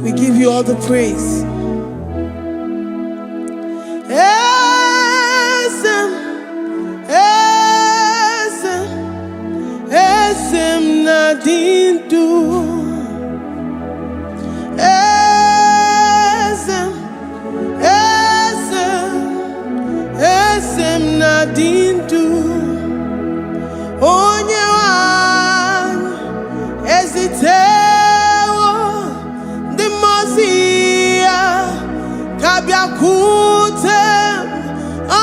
We give you all the praise. Esem nadindu. Esem nadindu. Onyewan ezitewo dimozia kabiakutem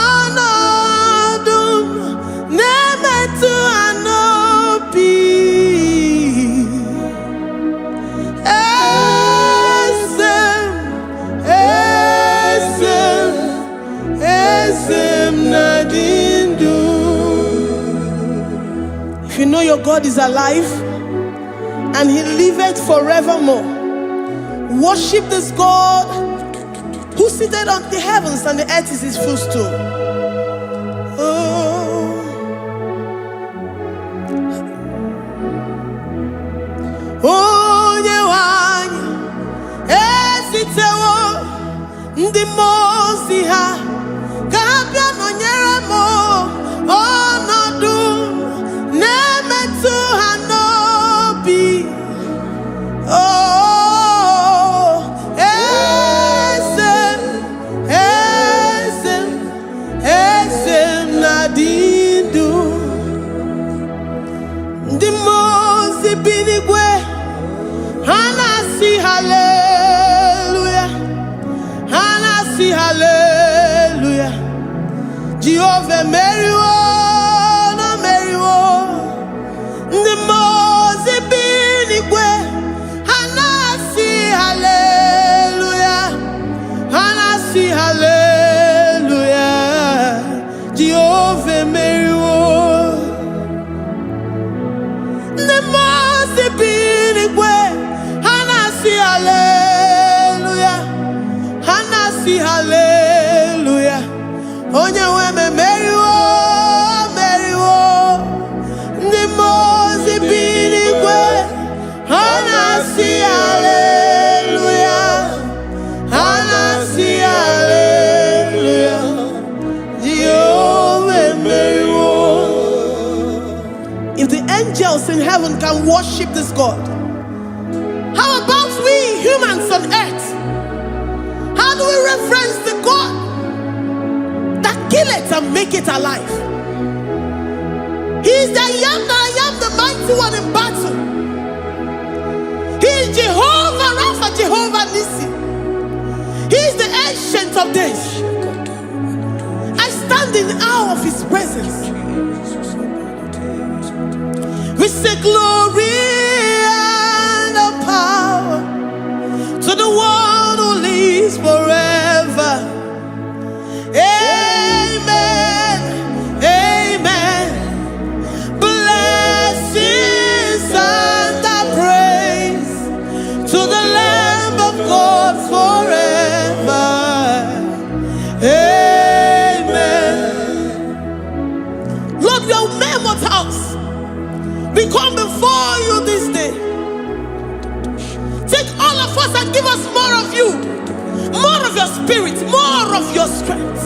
anodum nemetu anopi. Esem nadindu. If you know your God is alive and he liveth forevermore, worship this God who seated on the heavens and the earth is his footstool. Oh, Onyewanyi esitewo ndi mozi ha kabia nonyere mo onodu nemetu hanobi. Oh, esem nadindu. Ndi mozi binigwe hanasi hallelujah, hanasi hallelujah. Jehovah meriwo no meriwo. Ndi mozi binigwe hanasi hallelujah, hanasi hallelujah. Jehovah meriwo. Ndi mozi binigwe hanasi hallelujah, hanasi hallelujah. Onye weme meriwo, meriwo. Ndi mozi binigwe hanasi hallelujah, hanasi hallelujah. Jehovah meriwo. If the angels in heaven can worship this God, how about we humans on earth? How do we reverence the God that kill it and make it alive? He is the I am the mighty one in battle. He is Jehovah Rapha, Jehovah Nissi. He is the ancient of days. I stand in awe of his presence. We say glory and power to the one who lives forever. Amen, amen. Blessings and praise to the Lamb of God forever. Amen. Lord, we are mere mortals. We come before you this day. Take all of us and give us more of you, more of your spirit, more of your strength,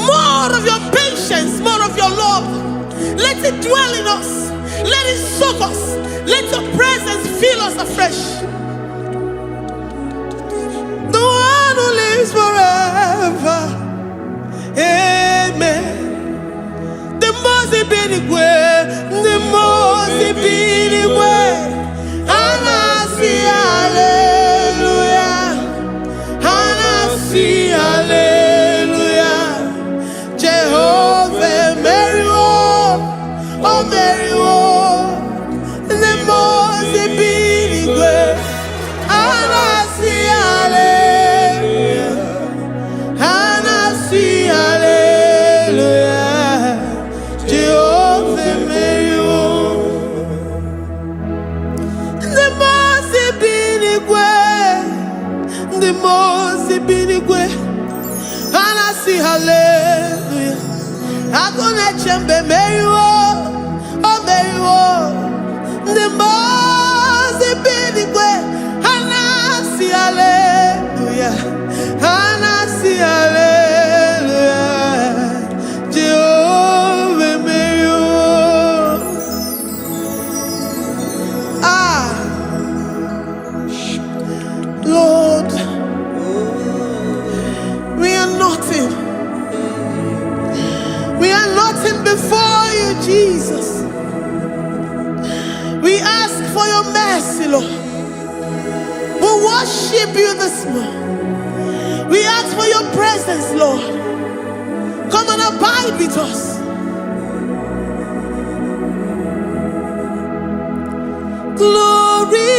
more of your patience, more of your love. Let it dwell in us. Let it soak us. Let your presence fill us afresh. The one who lives forever. Amen. The Mozi binigwe, the Mozi binigwe. Hanasi hallelujah, hanasi hallelujah. Jehovah meriwo, oh meriwo. The Mozi binigwe, hanasi hallelujah, hanasi hallelujah. Jehovah meriwo. The Mozi binigwe, hanasi hallelujah. Agone chembe meriwo, oh meriwo. The Mozi binigwe, for your mercy, Lord. We worship you this morning. We ask for your presence, Lord. Come and abide with us. Glory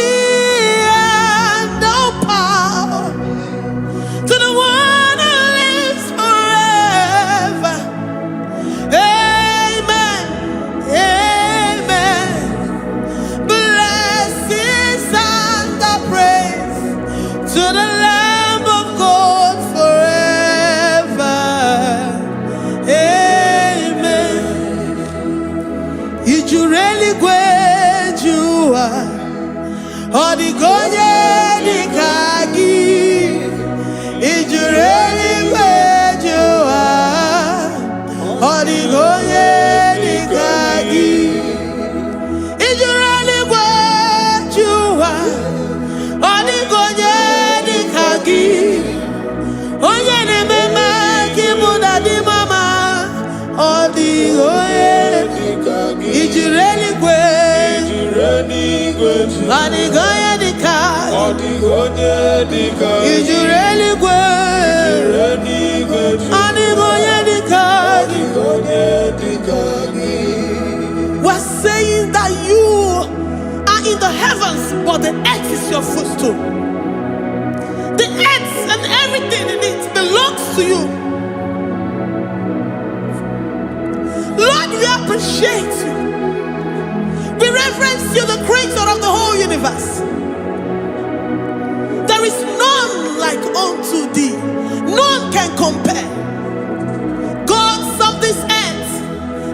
and all power to the one who lives forever. Amen. Amen. Blessings and the praise to the Lamb of God forever. Amen. You really great you are. Odigonye dikagi. You really great you are. Odigonye dikagi. You really great you are. Odigonye dikagi. Onye ne mema kimuda di mama. Odigonye dikagi. You really great. Odigonye dikagi. Odigonye dikagi. You really great. Odigonye dikagi. We're saying that you are in the heavens, but the earth is your footstool. The earth and everything in it belongs to you. Lord, we appreciate you. We reverence you, the creator of the whole universe. There is none like unto thee. None can compare. Gods of this earth,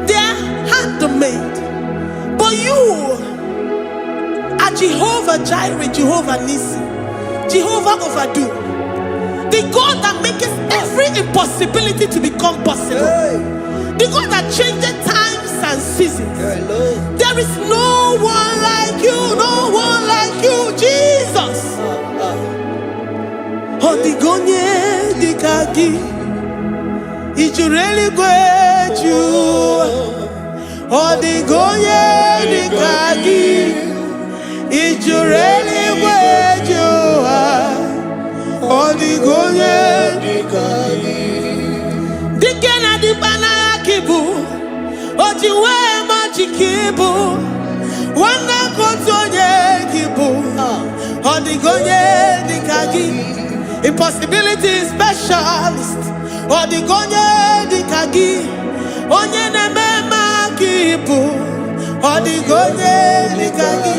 they are handmade. But you are Jehovah Jireh, Jehovah Nissi, Jehovah Overdo. The God that makes every impossibility to become possible. The God that changes times and seasons. There is no one like you, no one like you, Jesus. Odigonye dikagi. You really great you. Odigonye dikagi. You really great you. Odigonye dikagi. Dikena dibana kibu. Ojiwe majikibu. Wana kotonye kibu. Odigonye dikagi. Impossibility specialist. Odigonye dikagi. Onye nemema kibu. Odigonye dikagi.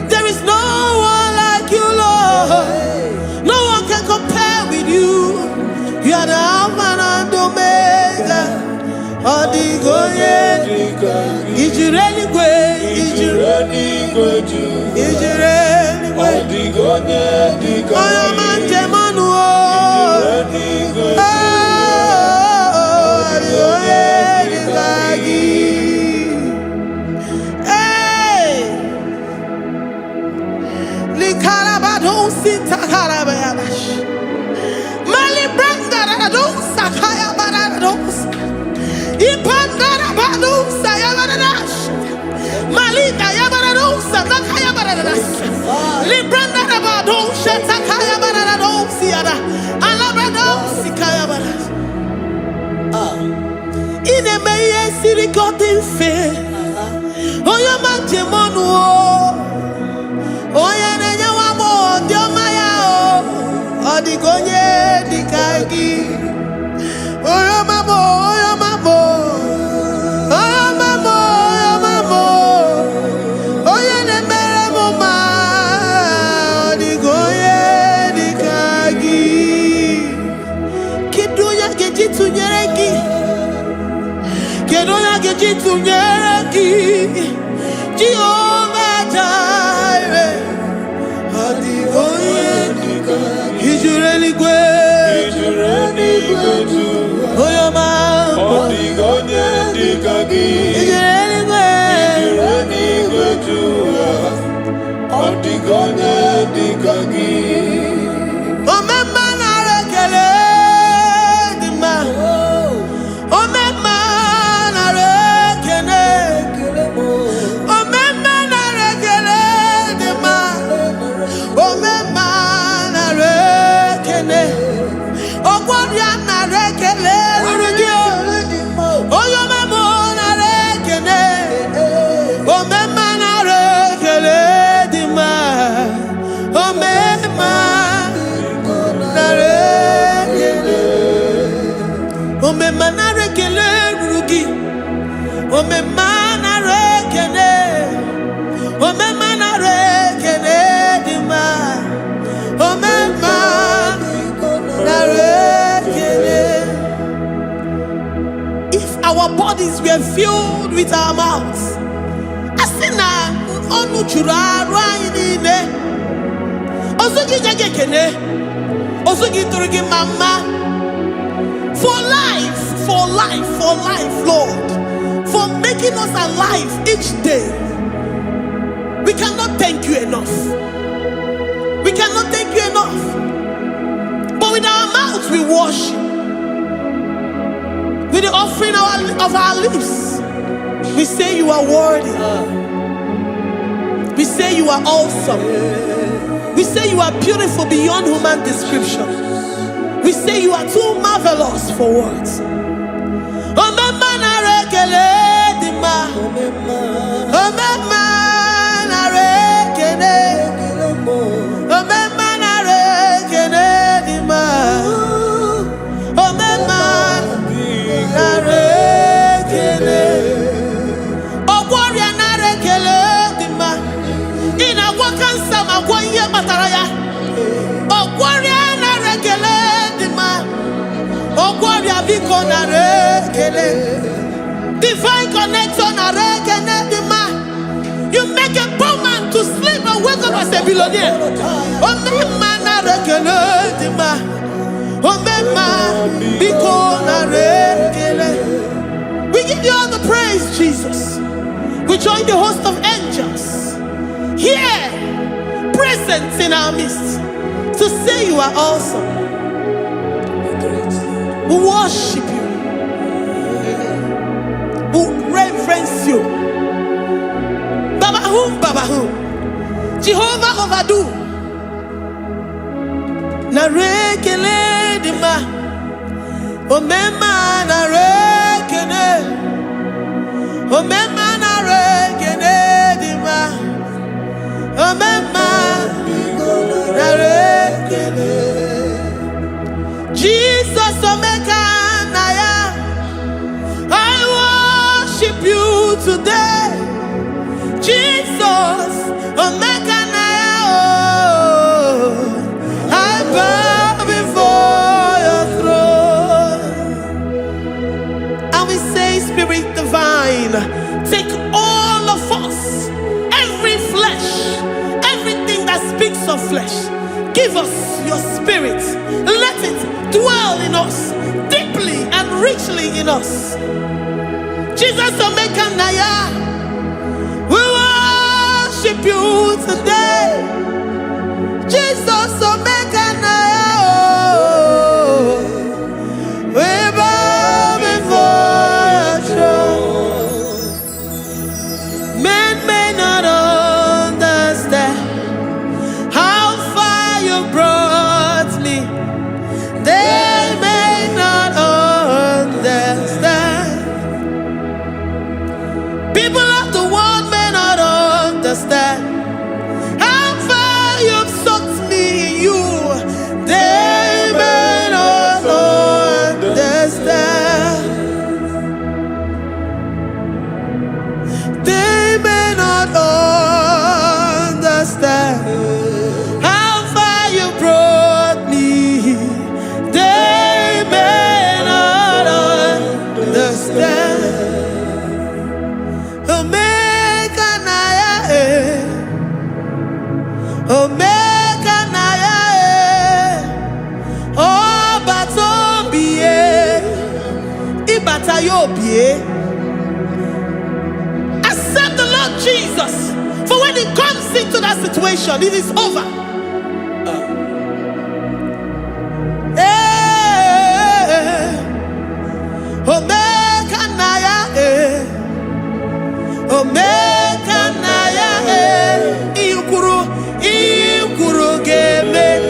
There is no one like you, Lord. No one can compare with you. You are the Alpha and Omega. Odigonye dikagi. Is you really great? Is you really great? Is you really great? Odigonye dikagi. I am Emmanuel. Odigonye dikagi. Hey, Likarabado Sitakarabadash. Mali Brangado Sakaya Badados. Ipandarabado Sayabadash. Malita Yabadados Sakaya Badadas. Librandarabado Shatakaya Badados Siada. Alabado Sikaya Badadas. In a Maya City got in fair. Oh, your man Jemonu. Oh, yeah, and you are more. Dear Maya. Odigonye dikagi. Oh, your mamo. Oh, your mamo. Oh, your mamo. Oh, your mamo. Oh, yeah, and Mama. Odigonye dikagi. Kiduya gejitu nyereki. Kedoya gejitu nyereki. Jehovah Jireh. Odigonye dikagi. Is you really great? Is you really great? Oh, your man. Odigonye dikagi. Is you really great? Is you really great? Odigonye dikagi. Oh, my man, I rekele di man. Oh, my man, I rekele. Oh, my man, I rekele. bodies were filled with our mouths. Asina onu chura raine. Osugi jagekene. Osugi turigi mama. For life, Lord. For making us alive each day. We cannot thank you enough. We cannot thank you enough. But with our mouths we worship. With the offering of our lips, we say you are worthy. We say you are awesome. We say you are beautiful beyond human description. We say you are too marvelous for words. Divine connection. You make a poor man to sleep and wake up as a billionaire. We give you all the praise, Jesus. We join the host of angels here, present in our midst, to say you are awesome. We worship you. We reverence you. Baba whom? Jehovah overdo. Narekele dima. Omema narekele. Omema narekele dima. Omema narekele. Jesus omeka naya. I worship you today. Jesus omeka naya. I bow before your throne. And we say, Spirit divine, take all of us, every flesh, everything that speaks of flesh. Give us your spirit. Let it dwell in us, deeply and richly in us. Jesus omeka naya. We worship you today. Jesus omeka naya. We bow before your throne. Men may not understand how far you brought me. They may not understand. People of the world may not understand how far you've sucked me in you. They may not understand. They may not understand how far you brought me. They may not understand. Omeka naya, omeka naya, obatombiye, ibatayobiye. Accept the Lord Jesus, for when He comes into that situation, it is over. Omeka naya, omeka naya, iukuru game.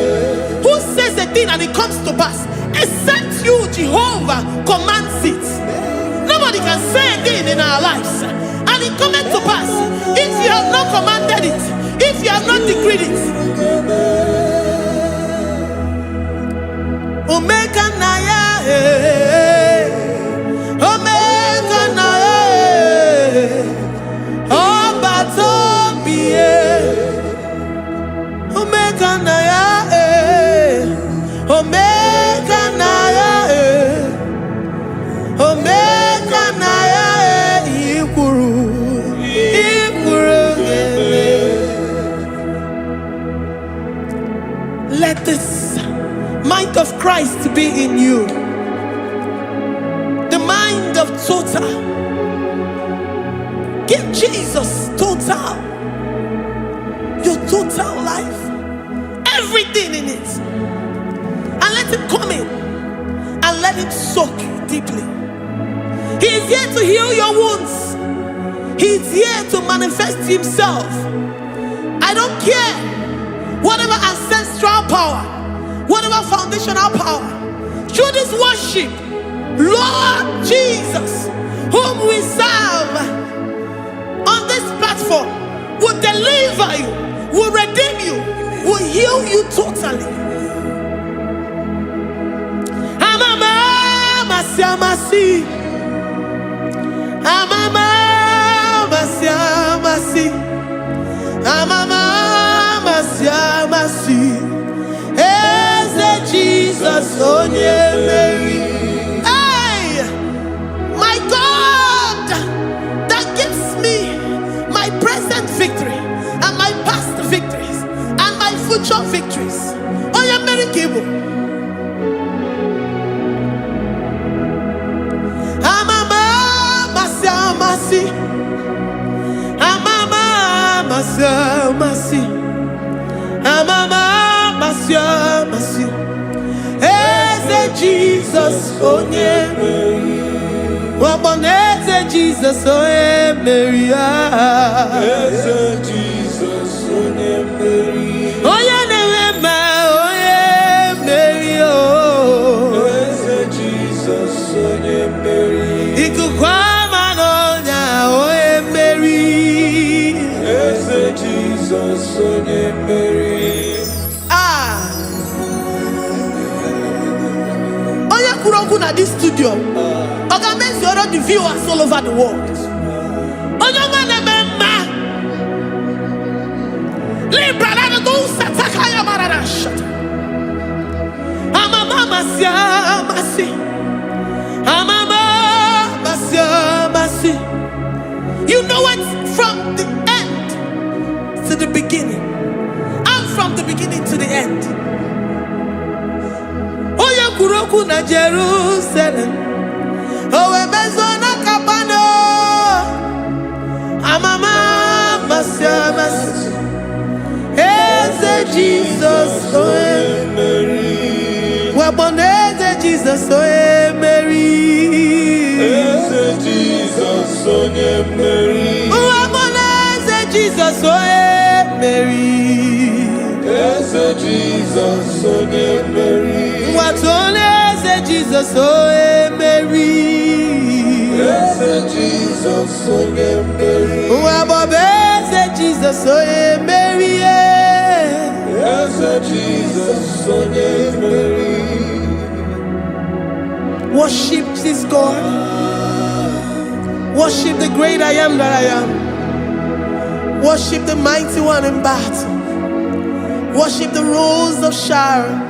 Who says a thing and it comes to pass? Except you, Jehovah, commands it. Nobody can say a thing in our lives and it comes to pass. If you have not commanded it, if you have not decreed it. Omeka naya, omeka naya, obatombiye, omeka naya, omeka naya, omeka naya. Christ be in you. The mind of total. Give Jesus total. Your total life. Everything in it. And let him come in. And let him soak you deeply. He is here to heal your wounds. He is here to manifest himself. I don't care. Whatever ancestral power, whatever foundational power, through this worship, Lord Jesus, whom we serve on this platform, will deliver you, will redeem you, will heal you totally. Jesus, hey, my God, that gives me my present victory and my past victories and my future victories. Oh, yeah, Mary Cable. Jesus, oh yeah, Jesus, oh yeah, Mary, Jesus, oh yeah, Mary, oh yeah, Mary, oh Jesus, oh yeah, Mary, oh yeah, Mary, Jesus, oh yeah, Mary. At this studio, organize the viewers all over the world. You know it from the end to the beginning, and from the beginning to the end. Kuroku na Jerusalem, oh emezona kabano, amama masiamas, eze Jesus, oh Mary, waboneze Jesus, oh Mary, eze Jesus, oh Mary, waboneze Jesus, oh Mary, eze Jesus, oh Mary. What on is Jesus, oh Mary? Yes, Jesus, oh Mary. What is Jesus, oh Mary? Yes, Jesus, oh Mary. Worship this God. Worship the great I am that I am. Worship the mighty one in battle. Worship the rose of Sharon.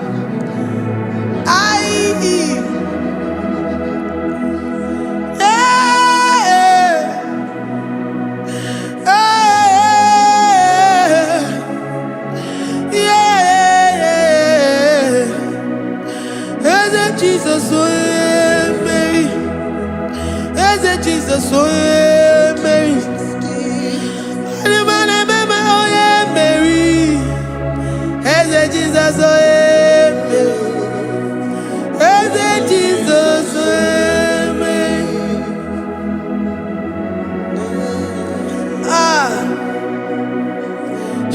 Jesus, oh Mary, Jesus, oh Mary, oh yeah, Mary, Jesus, oh Jesus, Mary.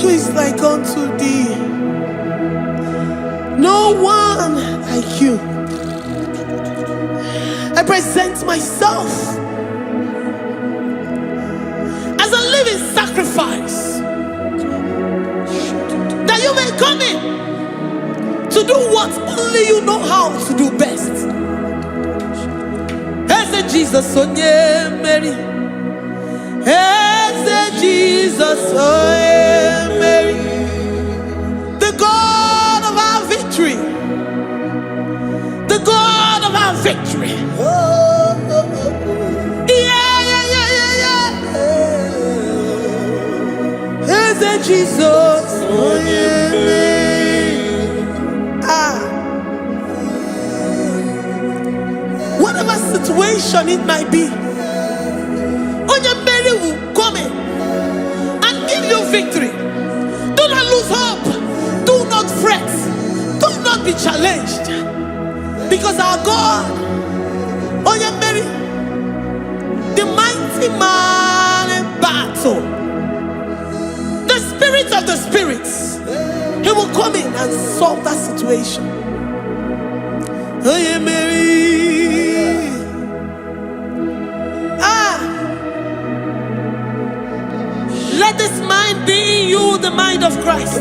Who is like unto thee? No one like you. I present myself as a living sacrifice, that you may come in to do what only you know how to do best. As Jesus, oh yeah, Mary. As Jesus, oh yeah, Mary. The God of our victory. The God of our victory. As Jesus, oh yeah, Mary. situation it might be, Onyemeri will come in and give you victory. Do not lose hope. Do not fret. Do not be challenged. Because our God, Onyemeri, the mighty man in battle, the spirit of the spirits, he will come in and solve that situation. Onyemeri. Let this mind be in you, the mind of Christ.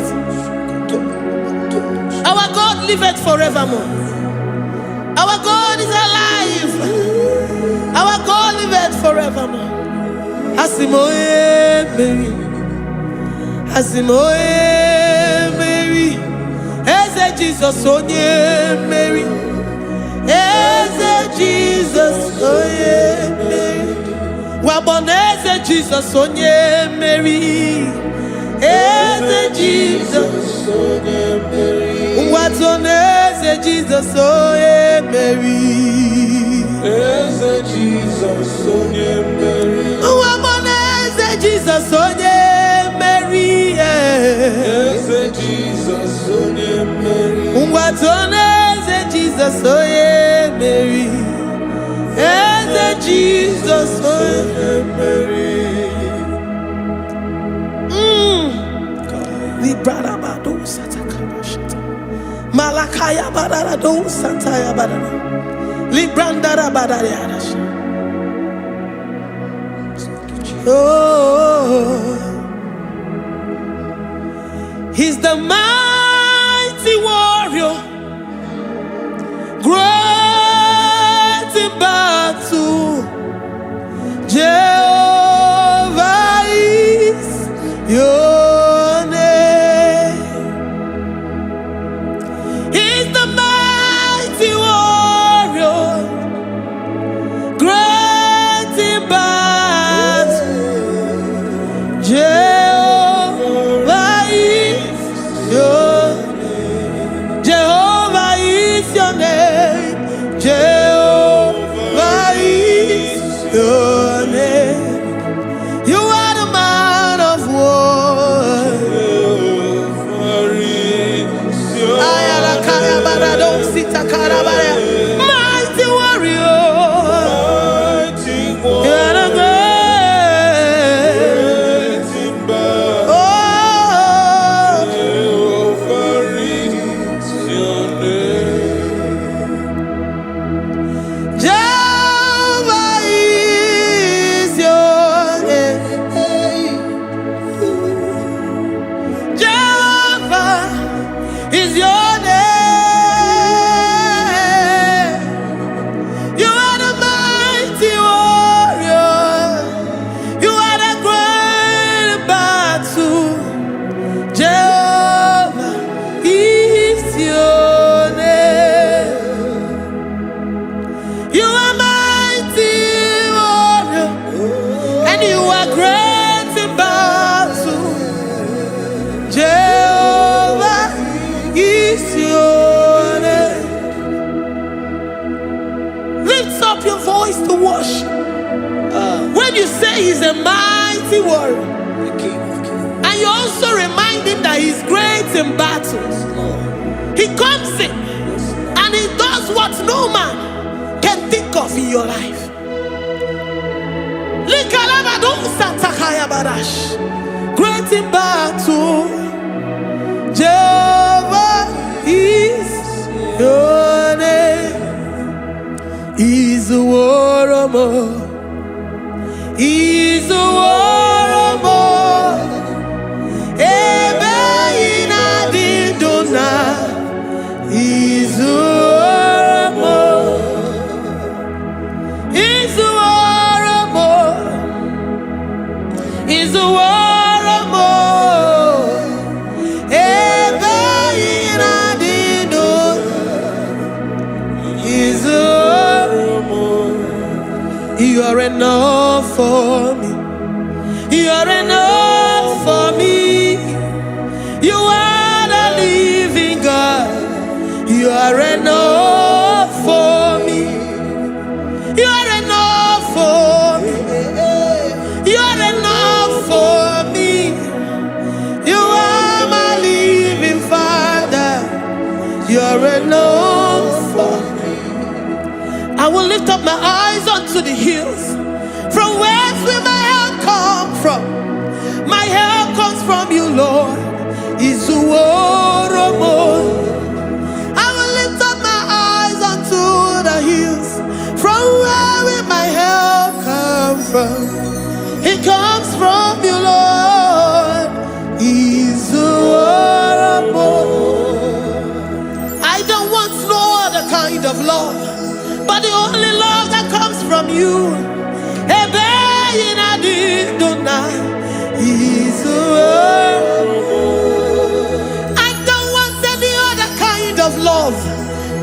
Our God liveth forevermore. Our God is alive. Our God liveth forevermore. Asimoye Mary. Asimoye Mary. Eze Jesus onye Mary. Eze Jesus onye Mary. Waboneze Jesus onye Mary. Eze Jesus onye Mary. Watoneze Jesus onye Mary. Eze Jesus onye Mary. Waboneze Jesus onye Mary. Eze Jesus onye Mary. Watoneze Jesus onye Mary. Eze Jesus onye Mary. Librada bado satakaba shata. Malakaya badara do sataya badara. Librandara badara yadash. Oh, he's the mighty warrior, great in battle. Jehovah is your name. He's the mighty warrior, great in battle. Jehovah is your name. Jehovah is your name. Jehovah is your name. You are the man of war. Mighty warrior. You are the great. Oh, Jehovah is your name. Jehovah is your name. Jehovah is your name. You are the mighty warrior. You are the great battle. Jehovah is your name. You are mighty warrior, and you are great in battle. Jehovah is your name. Lift up your voice to worship. When you say he's a mighty warrior, and you also remind him that he's great in battles, he comes in and he does what no man can think of in your life. Great in battle, Jehovah is your name. He's a warrior. He's a warrior. Ebe ina didona. He's a warrior. He's a warrior. He's a warrior. my eyes unto the hills. From whence will my help come from? My help comes from you, Lord. Is the word of God. I will lift up my eyes unto the hills. From where will my help come from? It comes from you, Lord. Is the word of God. I don't want no other kind of love, but the only love that comes from you. Is the word. I don't want any other kind of love,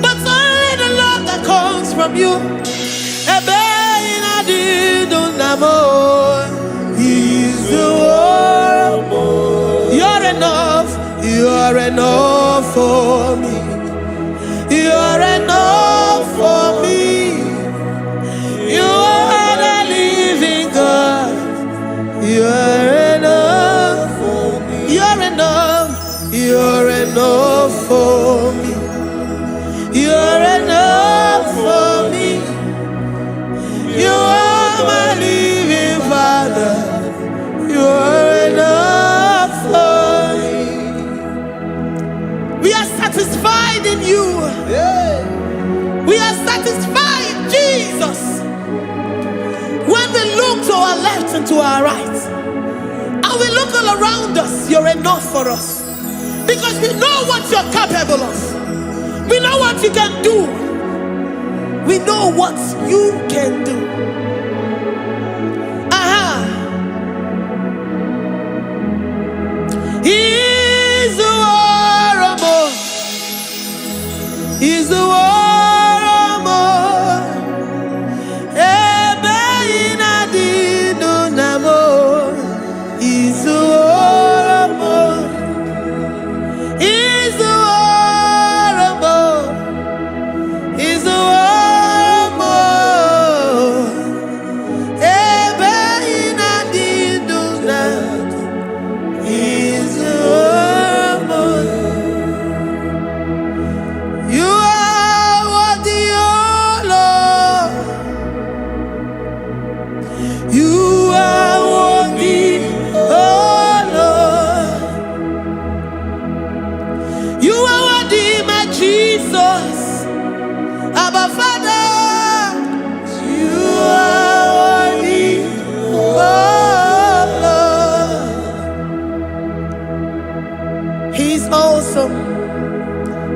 but only the love that comes from you. Is the word. You're enough. You're enough for me. You're enough for me. You are the living God. You're enough for me. You're enough. You're enough for me. You're enough for me. You are my living Father. You're enough for me. We are satisfied in you. We are satisfied, Jesus. When we look to our left and to our right, and we look all around us, you're enough for us. Because we know what you're capable of. We know what you can do. We know what you can do. He's the war of more. He's the war.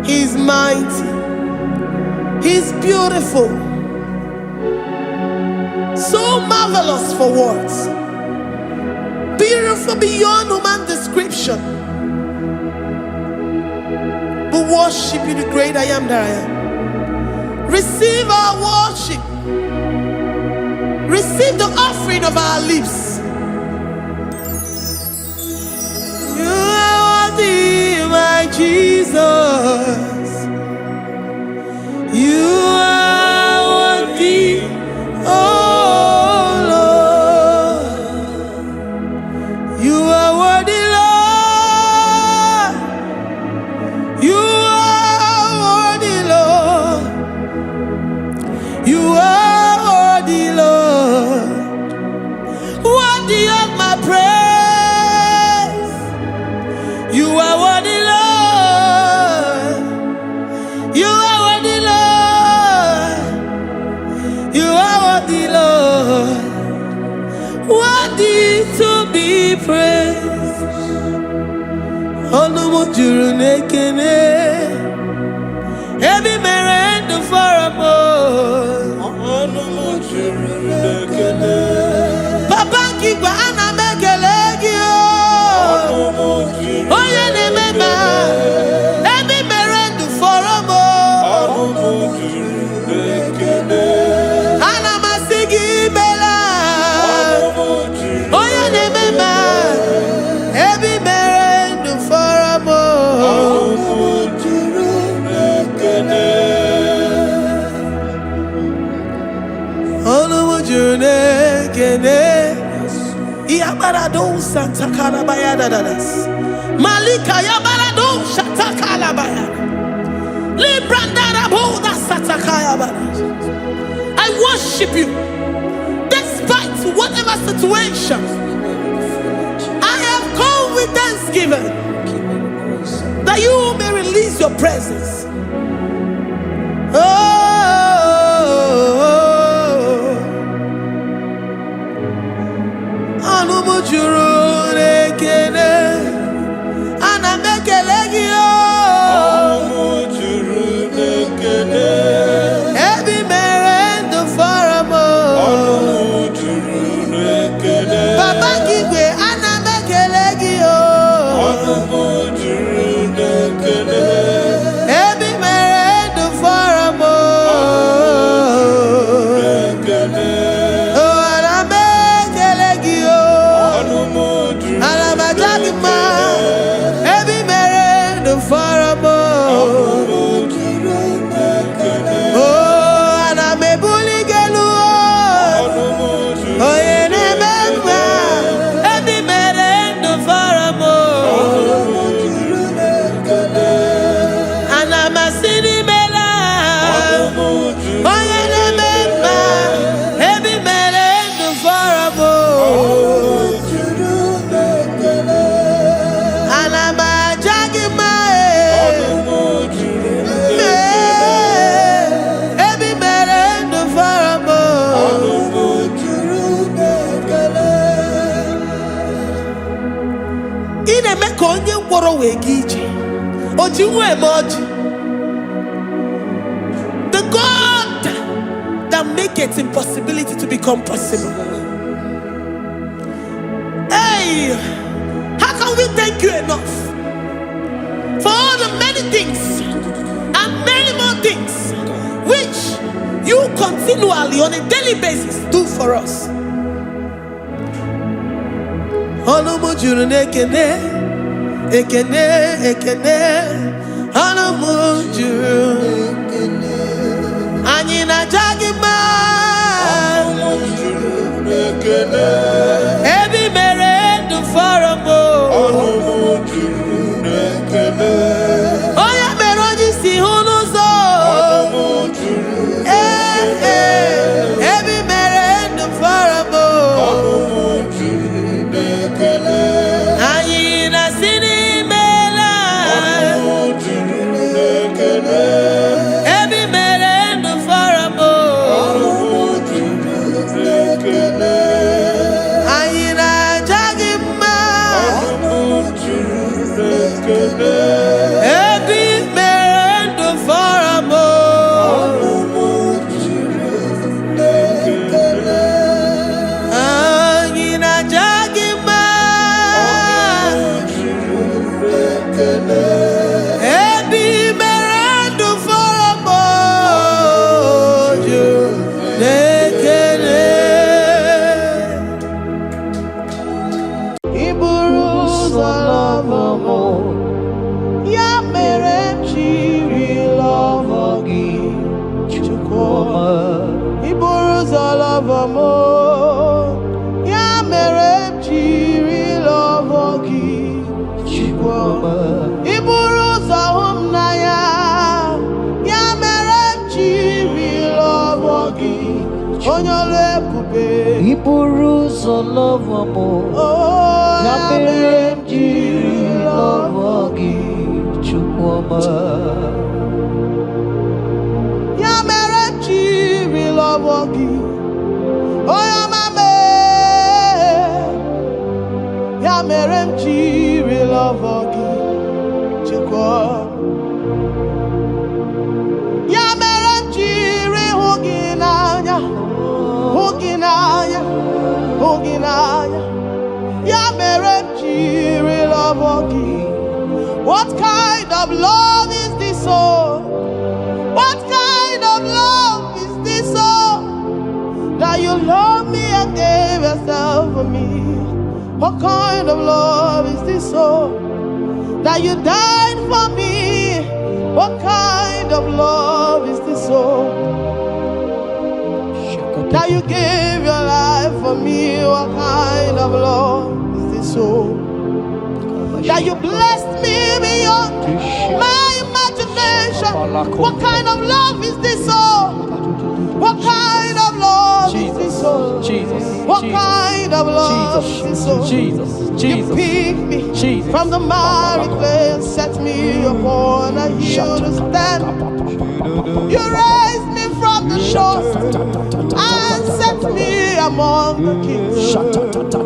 He's mighty. He's beautiful. So marvelous for words. Beautiful beyond human description. We worship you, the great I am that I am. Receive our worship. Receive the offering of our lips. You are worthy, my Jesus. You are worthy, oh Lord. You are worthy, Lord. You are worthy, Lord. You are worthy, Lord. Worthy of my praise. You are worthy, Lord. You are worthy, Lord. You are worthy, Lord. Worthy to be praised. Onumujuru nekene. Every merend for a more. Onumujuru nekene. Papa kigwa ana mekelegio. Oh yeah, nemema. Every merend for a more. Ana masigi bela. Oh yeah, nemema. Every merend for a more. Yabarado Santa Calabaya Dadas Malika Yabarado Shata Calabaya Librandara Boda Satakaya. I worship worship you despite whatever situation. I have come with thanksgiving that you may release your presence. The God that makes impossibility to become possible. Hey, how can we thank you enough for all the many things and many more things which you continually on a daily basis do for us? Ekene Anamujuru Anina Jagima Ebi mere du faramo Oya meroji si hunuzo Ebi mere du faramo Anina sini Iburuzo love amo Yameremji love gi chukwama Yameremji love gi Oyamame Yameremji love gi chukwama Yameremji huginanya What kind of love is this, oh? What kind of love is this, oh? That you love me and gave yourself for me. What kind of love is this, oh? That you died for me. What kind of love is this, oh? That you gave your life for me. What kind of love is this, oh? That you blessed me beyond my imagination. What kind of love is this, oh? What kind of love Jesus, What kind of love is this? Jesus, You picked me from the miry clay, set me upon a hill to stand. You raised me from the shores and set me among the kings.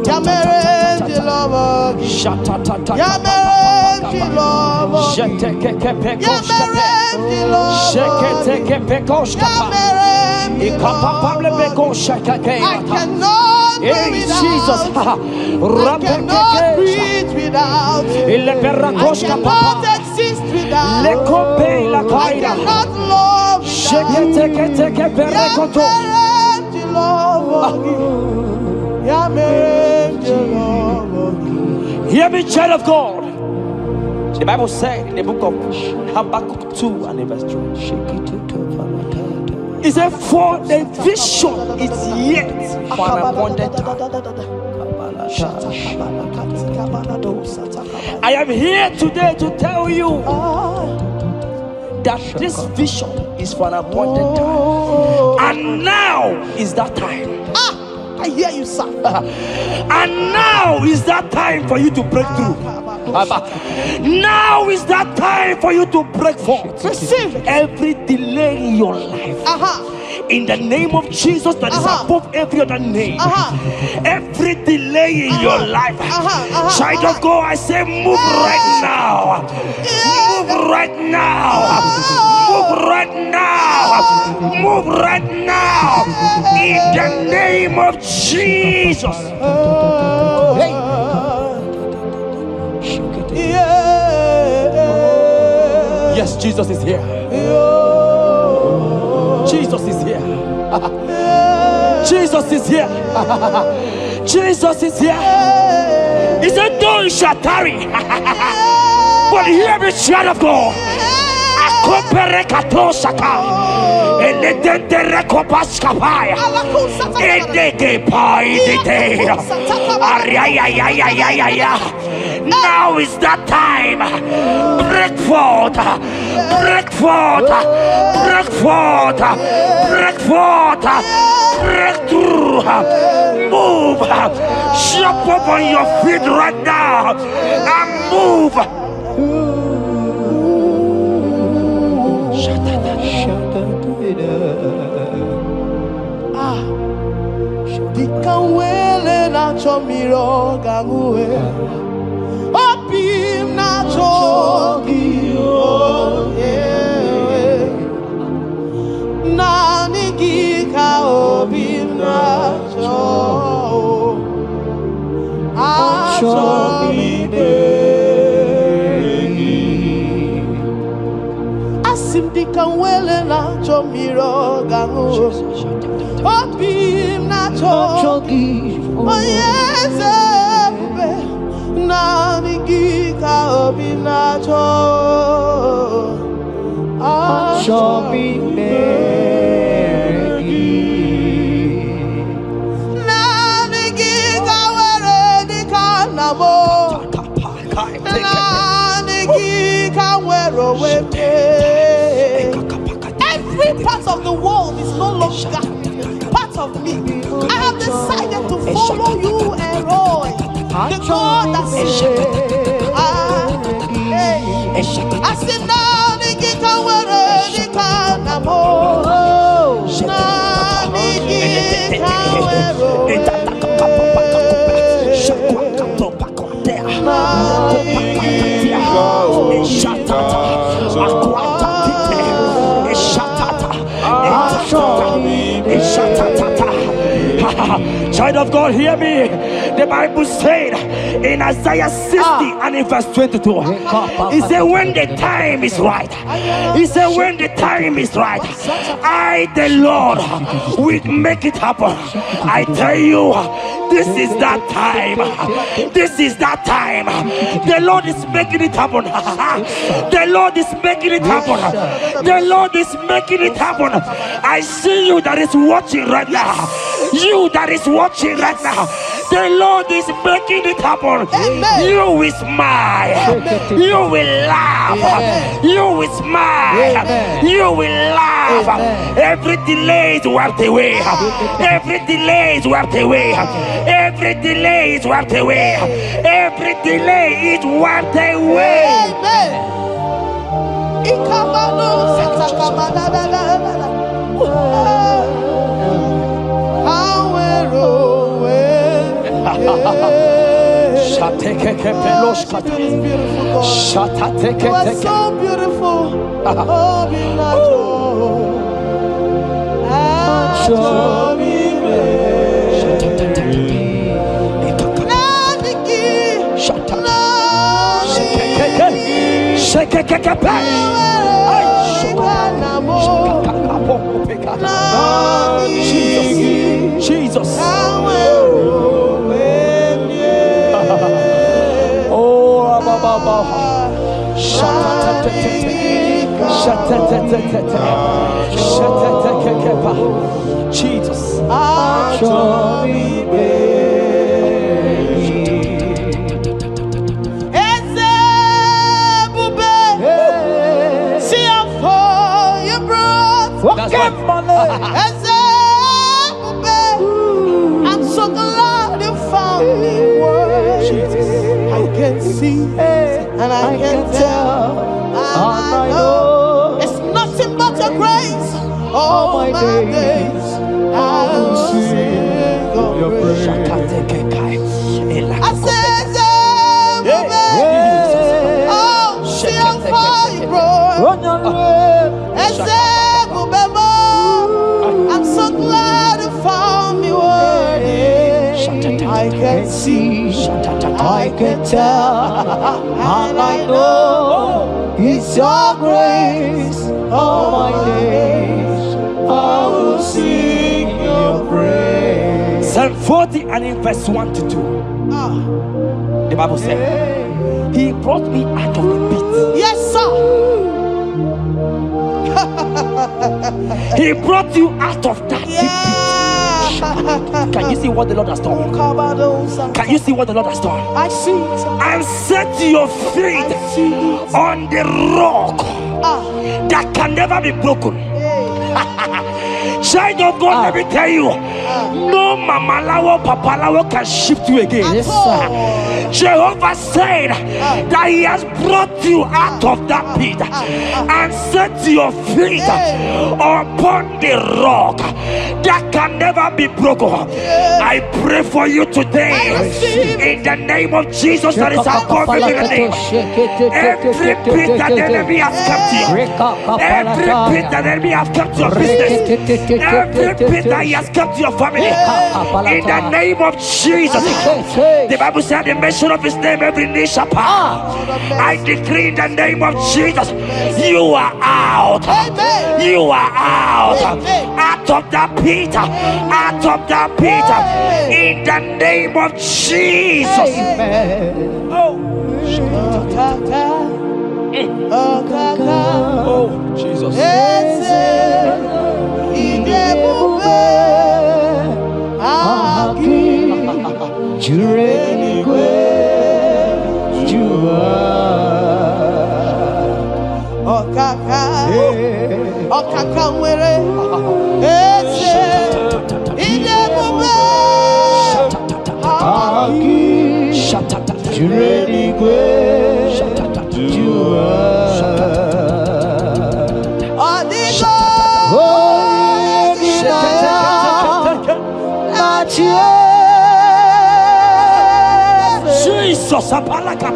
Yamerenji lover, Yamerenji lover, Yamerenji lover, I cannot do without. I cannot breathe without. I cannot exist without. I cannot love without. Hear me, child of God. The Bible said in the book of Habakkuk 2 and verse 3. It said, for the vision is yet for an appointed time. I am here today to tell you that this vision is for an appointed time. And now is that time. I hear you, sir. And now is that time for you to break through. Now is that time for you to break forth. Receive every delay in your life. In the name of Jesus that is above every other name. Every delay in your life. Child of God, I say move right now. Move right now. Move right now. Move right now. In the name of Jesus. Hey. Yes, Jesus is here. Jesus is here. Jesus is here. Jesus is here. He said, though you shall tarry, but hear me, child of God. Now is that time. Break forth, break forth, break forth, break forth, break through. Move, jump up on your feet right now and move. Dikawele na chomiro gamuwe Opim na chogi Nani gika opim na cho Asim dikawele na chomiro gamuwe Opim na chogi yes Nani gika opim na cho Nani gika were dikanamo Nani gika were wete. Every part of the world is no longer part of me. I have decided to follow you, Elroy, the God that saves. I said, Nani gika were dikanamo Nani gika were Child of God, hear me. The Bible said in Isaiah 60 and in verse 22, he said, when the time is right, he said, when the time is right, I, the Lord, will make it happen. I tell you, this is that time. This is that time. The Lord is making it happen. The Lord is making it happen. The Lord is making it happen. I see you that is watching right now. You that is watching right now. The Lord is making it happen. Amen. You will smile. Amen. You will laugh. Amen. You will smile. Amen. You will laugh. Amen. Every delay is wiped away. Every delay is wiped away. Every delay is wiped away. Every delay is wiped away. Amen. You are so beautiful. Jesus. Jesus. I'm so glad you found me worthy. I can see and I can tell and I know it's nothing but your grace. All my days I will sing your praise. I said, oh, see how far you brought. I'm so glad you found me worthy. I can see, I can tell, and I know it's your grace. All my days I will sing your praise. Psalm 40 and in verse 1 to 2. The Bible said, He brought me out of the pit. Yes, sir. He brought you out of that deep pit. Can you see what the Lord has done? Can you see what the Lord has done? I see. And set your feet on the rock that can never be broken. Child of God, let me tell you, no mama lawo, papa lawo can shift you again. Yes, sir. Jehovah said that He has brought you out of that pit and set your feet upon the rock that can never be broken. I pray for you today in the name of Jesus that is above every name. Every pit that the enemy has kept you, every pit that the enemy has kept your business, every pit that he has kept your family, in the name of Jesus. The Bible said the mention of His name every knee shall bow. I decree in the name of Jesus, you are out. You are out. Out of that pit. Out of that pit. In the name of Jesus. Oh. Oh, Jesus. Jesus, apalaka.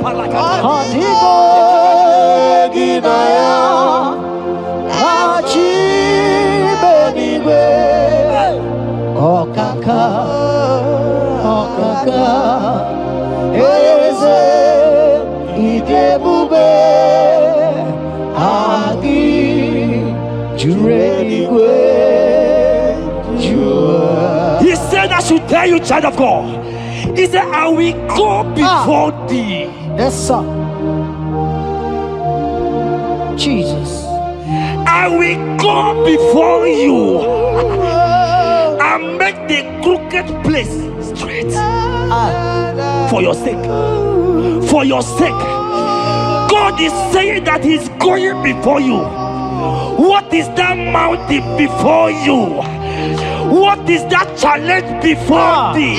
He said I should tell you, child of God. He said, I will go before thee. Yes, sir. Jesus. I will go before you and make the crooked place strength. For your sake. For your sake. God is saying that He's going before you. What is that mountain before you? What is that challenge before thee?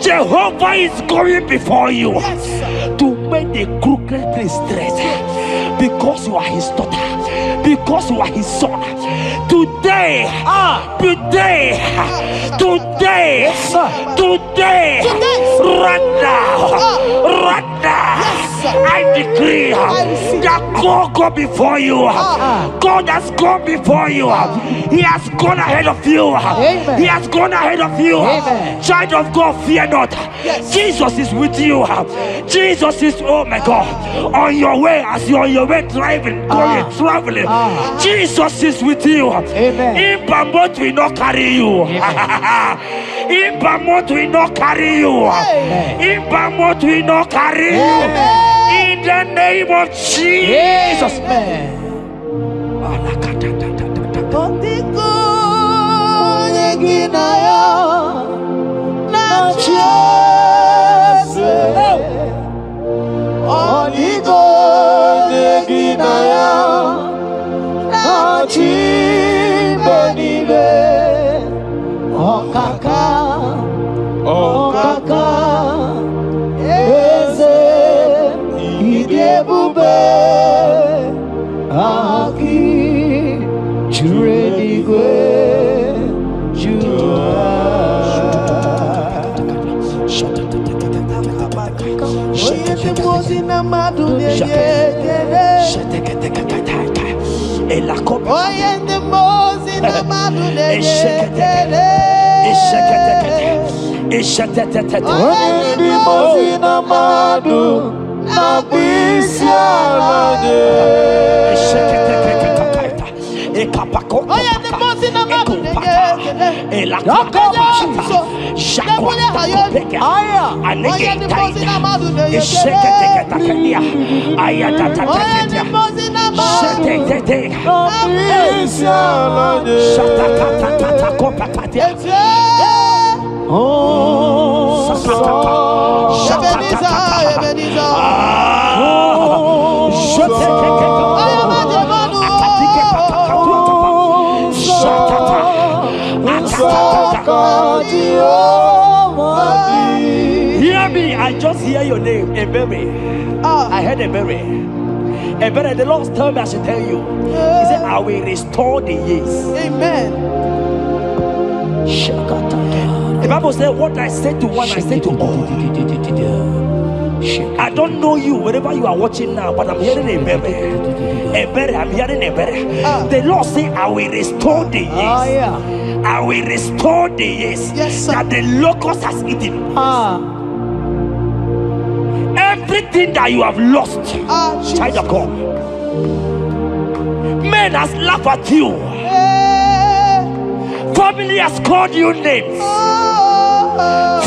Jehovah is going before you to make the crooked place straight. Because you are His daughter. Because you are His son. Today, right now, I decree that God go before you. God has gone before you. He has gone ahead of you. He has gone ahead of you. Child of God, fear not. Jesus is with you. Jesus is, oh my God, on your way, as you're on your way driving, going, traveling. Jesus is with you. In Bamot will not carry you. In Bamot will not carry you. In Bamot will not carry you. In the name of Jesus. Hear me, I just hear your name, Ebere. I heard Ebere. Ebere, the Lord told me I should tell you. He said, I will restore the years. Amen. The Bible said, what I said to one, I said to all. I don't know you, wherever you are watching now, but I'm hearing Ebere. I'm hearing Ebere. The Lord said, I will restore the years. I will restore the years that the locust has eaten. Everything that you have lost, child of God. Men has laughed at you. Family has called you names.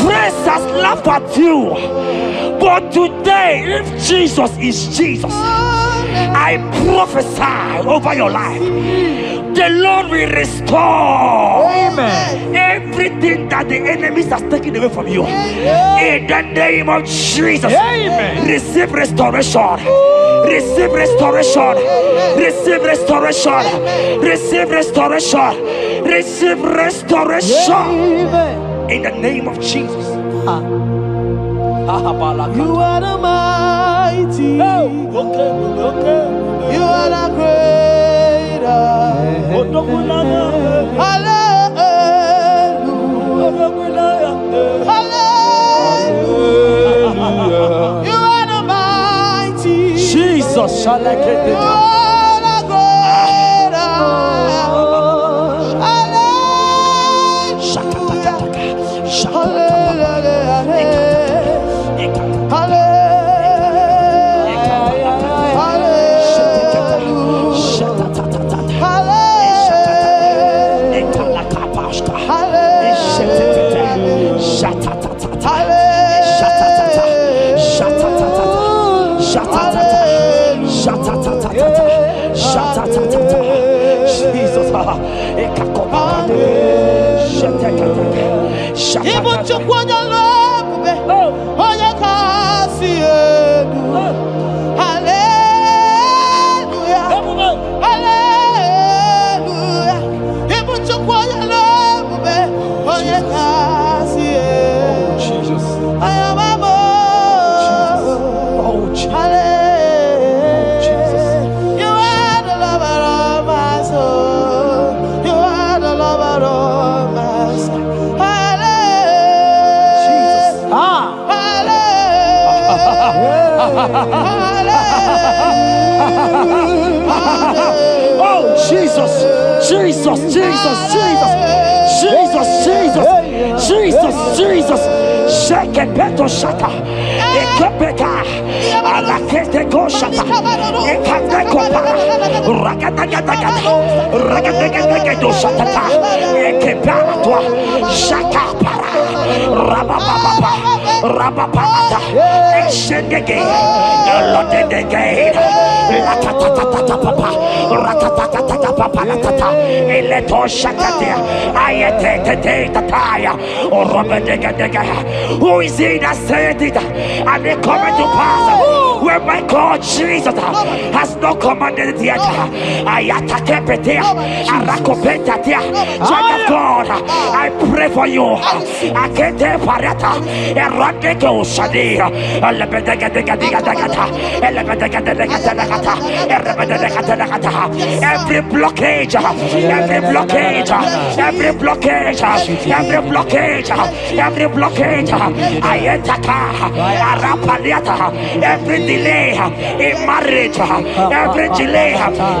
Friends has laughed at you. But today, if Jesus is Jesus, I prophesy over your life. The Lord will restore everything that the enemies has taken away from you. In the name of Jesus, receive restoration. Receive restoration. Receive restoration. Receive restoration. Receive restoration. In the name of Jesus. You are the mighty. You are the greater. Hallelujah. Hallelujah. You are the mighty. Jesus shall I get it. You are the greater. Jesus. Oh, Jesus, Jesus, Jesus, Jesus, Jesus, Jesus, Jesus, Jesus. Shake it, beto shata. Ekepeka. Alakete go shata. Ekateko para. Ragatagatagat. Ragatagatagat shata. Ekepara toi. Shaka para. Rabababa. Rababata. Exendege. Lotedege. Latatatata papa. Ratatatata papa latata. Eleto shakatia. Ayete tataya. Who is he that said it and it coming to pass when my God Jesus has not commanded it yet? Child of God, I pray for you. Every blockage, every blockage, every blockage, every blockage, every blockage, every delay in marriage, every delay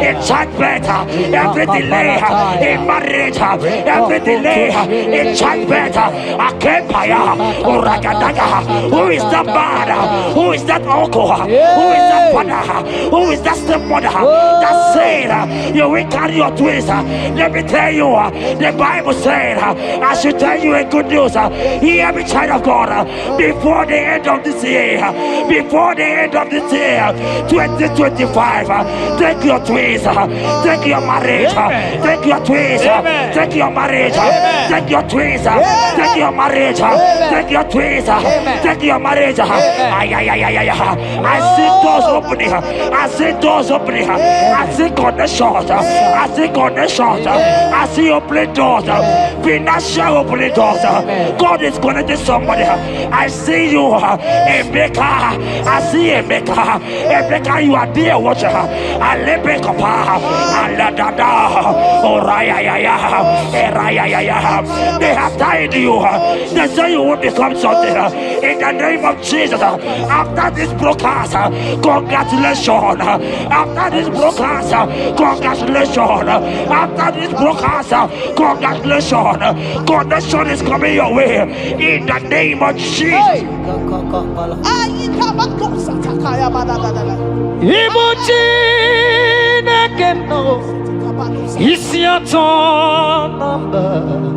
in childbirth, every delay in marriage, every delay in childbirth. Who is that man? Who is that uncle? Who is that father? Who is that stepmother that said you will carry your twins? Let me tell you, the Bible said, I should tell you a good news. Hear me, child of God, before the end of this year, before the end of this year, 2025, take your twins, take your marriage, take your twins, take your marriage, take your twins, take your marriage, take your twins, take your marriage. I see doors opening, I see doors opening, I see connections, I see connections, I see opening doors, financial opening doors. God is connecting somebody. I see you, Emeka. I see Emeka. Emeka, you are there, watcher. I let me come. I let Dada. They have tied you. They say you will become something. In the name of Jesus. After this broadcast, congratulations. After this broadcast, congratulations. After this broadcast, congratulations. Connection is coming your way. In the name of Jesus. It's your turn number.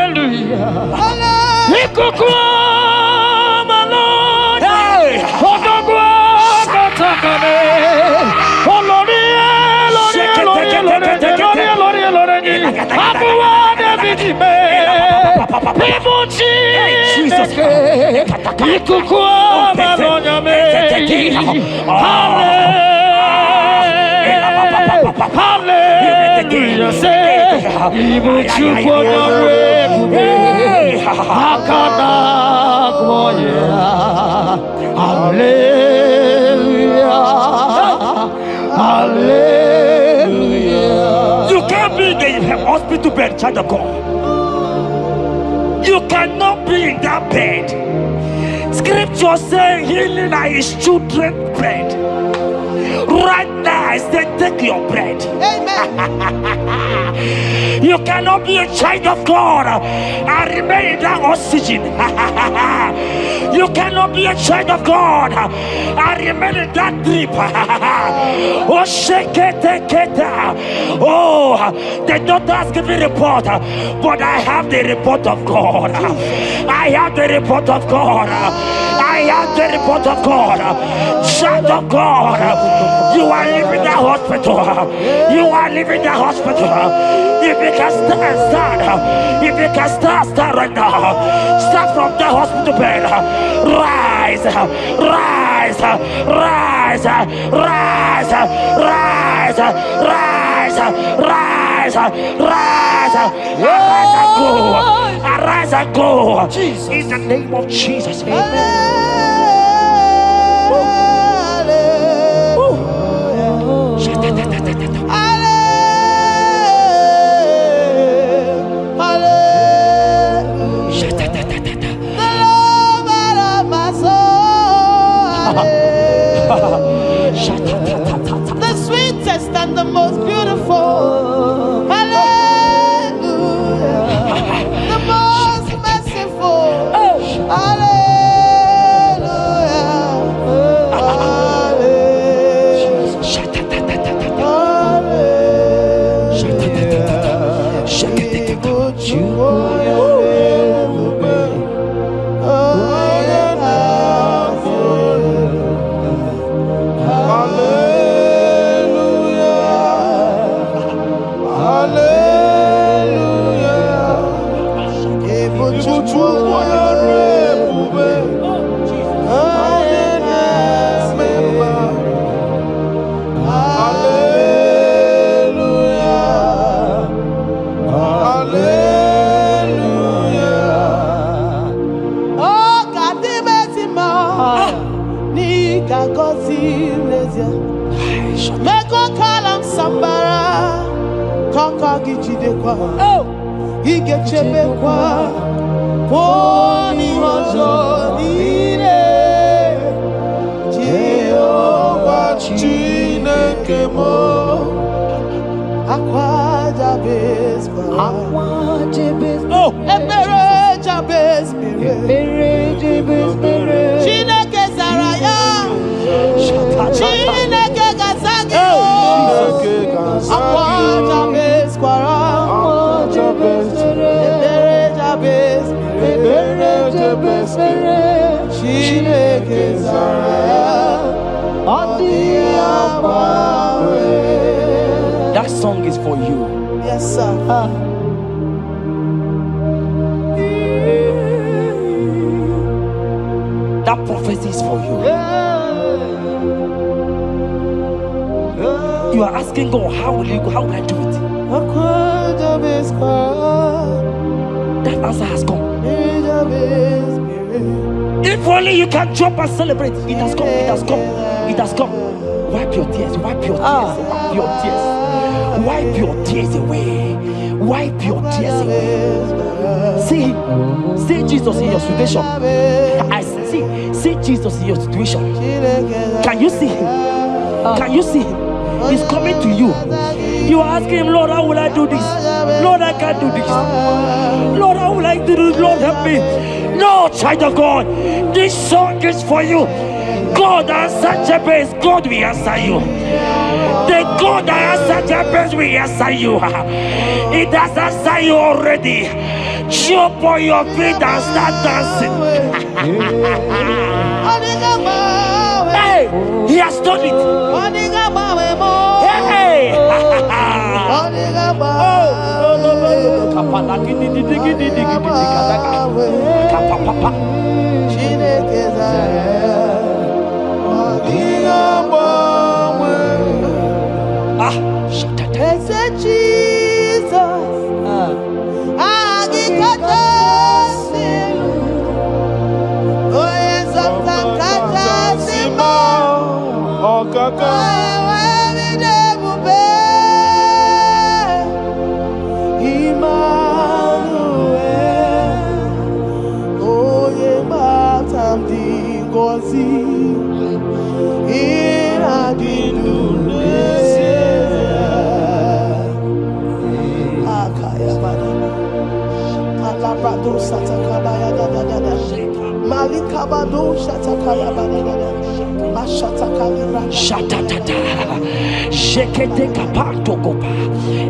Hallelujah. Hallelujah. Hallelujah. You can't be in the hospital bed, child of God. You cannot be in that bed. Scripture says healing are his children's bread. Right now, I say take your bread. Amen. You cannot be a child of God and remain in that oxygen. You cannot be a child of God and remain in that drip. Oh, shake it, take it. Oh, the doctors give me a report, but I have the report of God. I have the report of God. I have the report of God. Child of God, you are leaving the hospital. You are leaving the hospital. If you can stand, if you can stand right now, start from the hospital bed. Rise, rise, rise, rise, rise, rise, rise, rise, arise and go. Arise and go. Jesus. In the name of Jesus. Amen. The sweetest and the most beautiful. Hallelujah. The most merciful. Hallelujah. That song is for you. Yes, sir. That prophecy is for you. You are asking God, how will you go? How will I do it? That answer has come. If only you can jump and celebrate. It has come. It has come. It has come. Wipe your tears. Wipe your tears. Wipe your tears. Wipe your tears away. Wipe your tears away. See Jesus in your situation. I see Jesus in your situation. Can you see him? Can you see him? He's coming to you. You are asking him, Lord, how will I do this? Lord, I can't do this. Lord, how will I do this? Lord, help me. No, child of God, this song is for you. God answered Jabez, God will answer you. The God that answered Jabez will answer you. It has answered you already. Jump on your feet and start dancing. Hey, he has done it. Hey, Shekete kapato kopa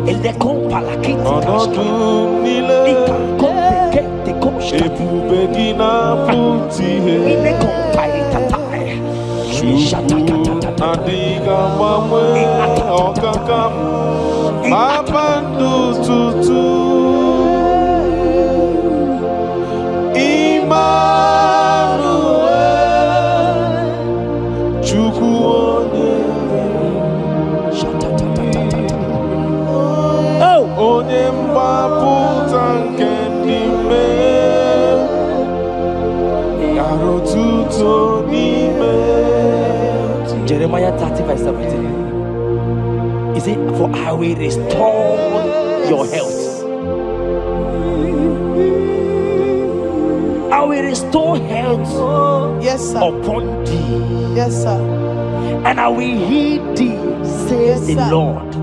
ele kompa la kiti kashka ika kompe kete koshka ebubegina puti ile kompa itatai shatakatata adiga mamwe okakam mapandu tutu Immanuel Chukwuonye onye mgbapụta nke ndị mmehie gara otuto n'ime. Jeremiah 30:17. He said, for I will restore your health. I will restore health Yes, sir. upon thee, Yes, sir. and I will heal thee, says the sir. Lord.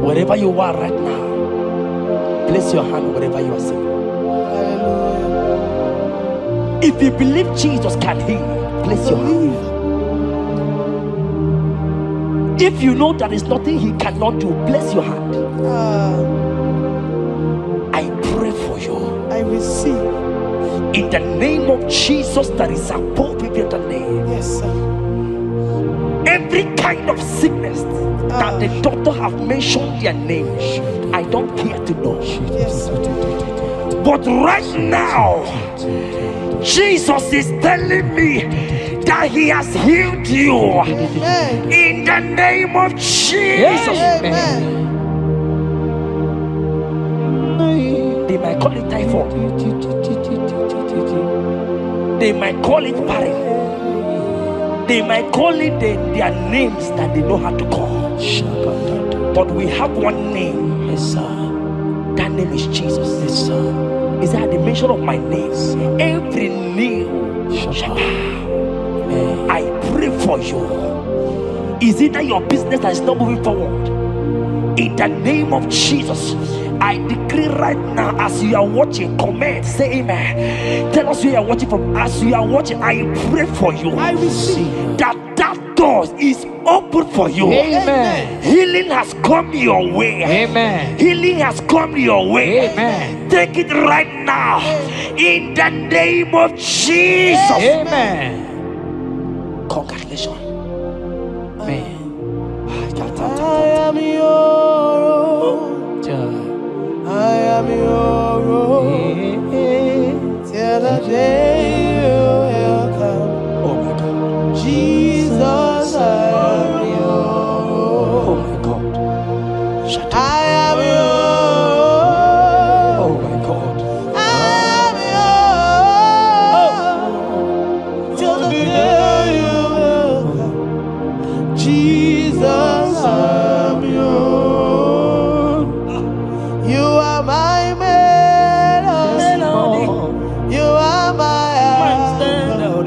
Wherever you are right now, place your hand wherever you are sitting. Hallelujah. If you believe Jesus can heal, place your hand. If you know there is nothing he cannot do, place your hand. I pray for you. I receive. In the name of Jesus, that is above every other name. Yes, sir. Every kind of sickness that the doctor have mentioned their name, I don't care to know. Yes, sir. But right now, Jesus is telling me that he has healed you. Amen. In the name of Jesus. Amen. They might call it typhoid. They might call it barren. They might call it their names that they know how to call. But we have one name. Yes, sir. That name is Jesus. Yes, sir. Is that the mention of my name? Every knee shall bow. I pray for you. Is it that your business that is not moving forward? In the name of Jesus, I decree right now, as you are watching, comment, say amen. Tell us where you are watching from. As you are watching, I pray for you. I receive that door is open for you. Amen. Healing has come your way. Amen. Healing has come your way. Amen. Take it right now. In the name of Jesus. Amen. Congratulations. Amen. I am your own. I am your own. Till the day you will come. Oh my God. Jesus, I am your Oh own. my God. I am your Oh own. my God. I am your own. Till the day you will come. Jesus, I am your own. You are my melody. You are my anchor.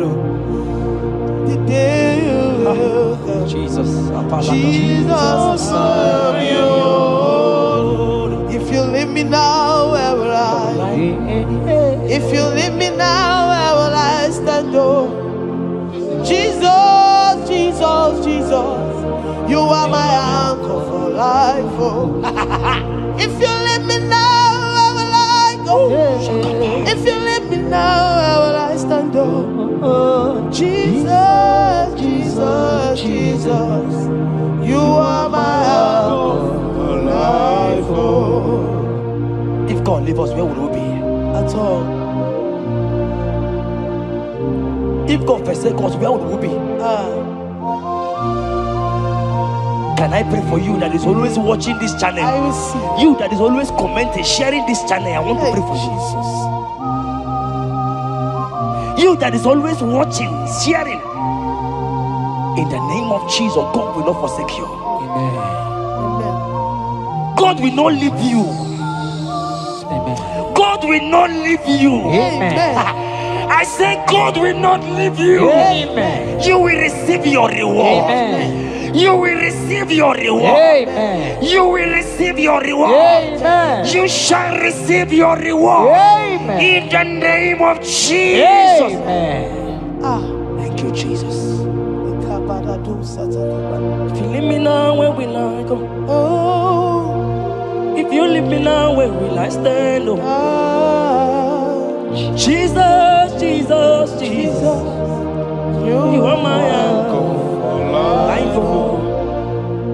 The day you will come. Jesus. Jesus, I am your own. If you leave me now, where will I? If you leave me now, where will I stand? Oh, Jesus, Jesus, Jesus, you are my anchor for life. Oh, if you leave me now, where will I go? If you leave me now, where will I stand? Oh, Jesus, Jesus, Jesus, you are my anchor for life. Oh, If God leave us, where would we be? at all. If God forsake us, where would we be? Can I pray for you that is always watching this I channel? receive. You that is always commenting, sharing this channel, I want to pray for you. You that is always watching, sharing. In the name of Jesus, God will not forsake you. Amen. Amen. God will not leave you. Amen. God will not leave you. Amen. I say God will not leave you. Amen. You will receive your reward. Amen. You will receive your reward. Amen. You will receive your reward. Amen. You shall receive your reward. Amen. In the name of Jesus. Amen. Thank you, Jesus. Oh, If you leave me now, where will I go? If you leave me now, where will I stand? Oh, Jesus, Jesus, Jesus, you are my anchor.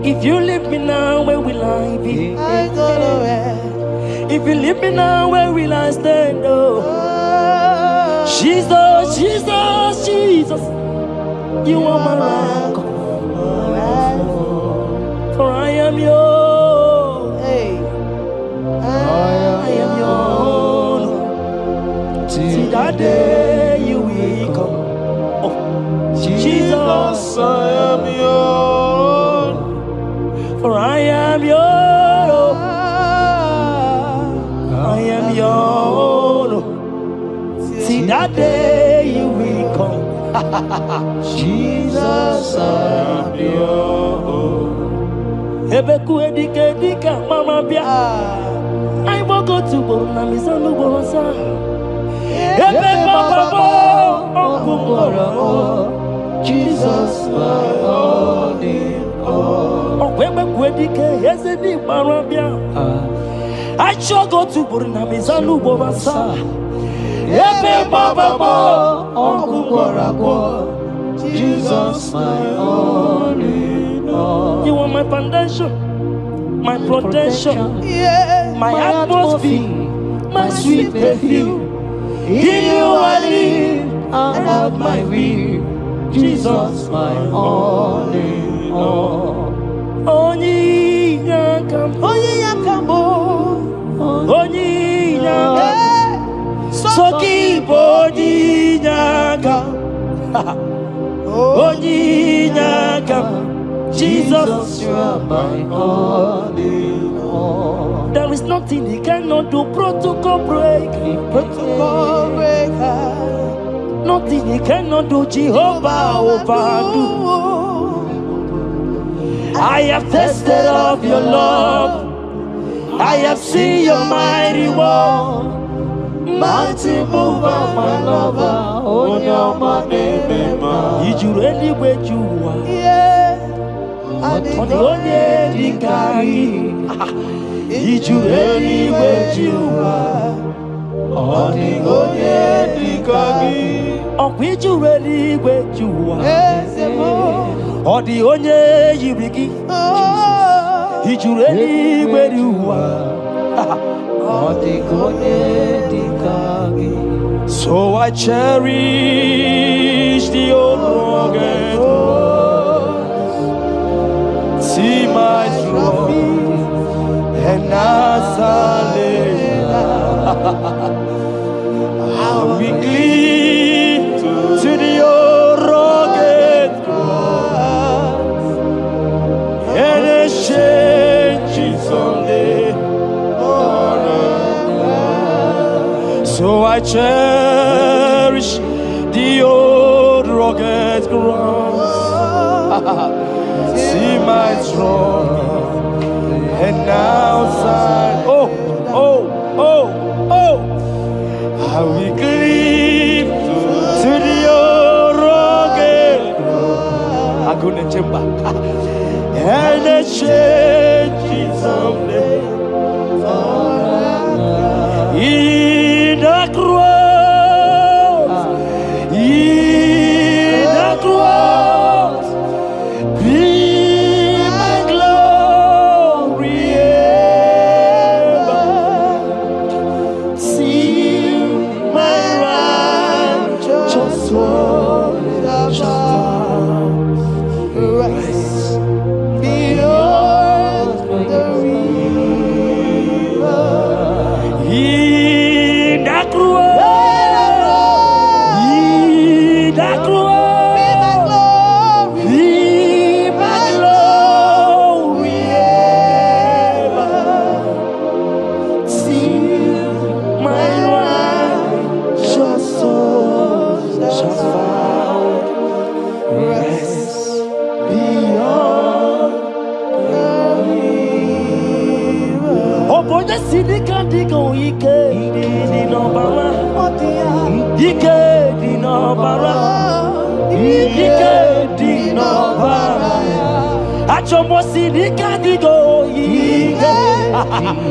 If you leave me now, where will I be? I go nowhere. If you leave me now, where will I stand? Oh, Jesus, Jesus, Jesus, you are my anchor. For I am yours. Hey, I am yours. See that day you will come. Oh, Jesus, I am yours. for I am yours. that day you will come. Jesus, I am yours. Ebeku edika mama bia. I will go to Borna Misanu Borosa. Ebe Baba Jesus, my all in all. Ebeku edika Yezedi Marabia. I shall go to Borna Misanu Borosa. Ebe Baba Jesus, my all in all. You are my foundation, my protection, Yeah. my atmosphere, my sweet perfume. In you I live and have my will. Jesus, my all in all. Only Yakam, Onye yakamo. only Yakam, so So keep only Yakam, only Yakam. Jesus, you are my all in all. there is nothing he cannot do. Protocol break, protocol breaker. nothing he cannot do. Jehovah overdo. I have tasted of your love. I have seen your mighty work. Mighty mover, my lover, on your name, Did you really where you are? Yeah. On the only Dikari. Did you really where you are? on the Dikari. Or did you really where you are? Ezemo. Or the only you begin? Oh. Did you really where you are? On the Dikari. So I cherish the old rugged cross. See my trophy and as I lay I'll be clean to the old rugged cross and exchange someday. So I cherish the old rugged cross. See my trophy and now sign. Oh, I will cleave to the old rugged cross. I'm gonna jump back and exchange someday. In the cross, be my glory ever. See my righteous soul rise beyond the river. In the cross, be my glory ever. See my righteous soul shall find rest beyond the river. Oh boy, the city can't go. Ike di no bara. Ike di no bara. Ike di no bara. Achomo city can't go. Ike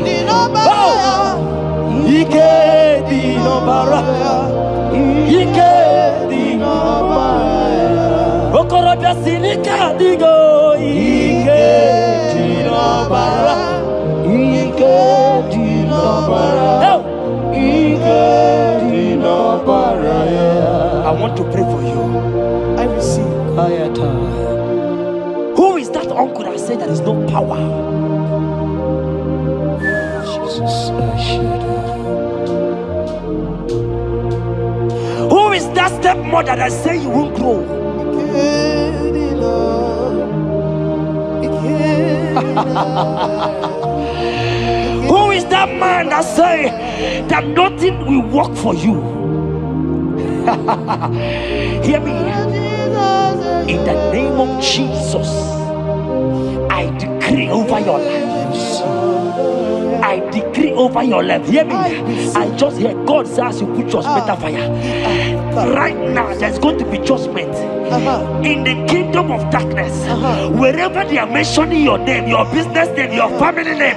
Di no bara. Ike di no bara. Ike di no bara. Okorobia city can't go. Ike di no bara. Ike di no bara. I want to pray for you. I receive. Who is that uncle that said there is no power? Jesus, I should Who is that stepmother that say you won't grow? Who is that man that say that nothing will work for you? Hear me. In the name of Jesus, I decree over your life. I decree over your life. Hear me. I just hear God says you put your better fire. Right now, there's going to be judgment in the kingdom of darkness. Wherever they are mentioning your name, your business name, your family name,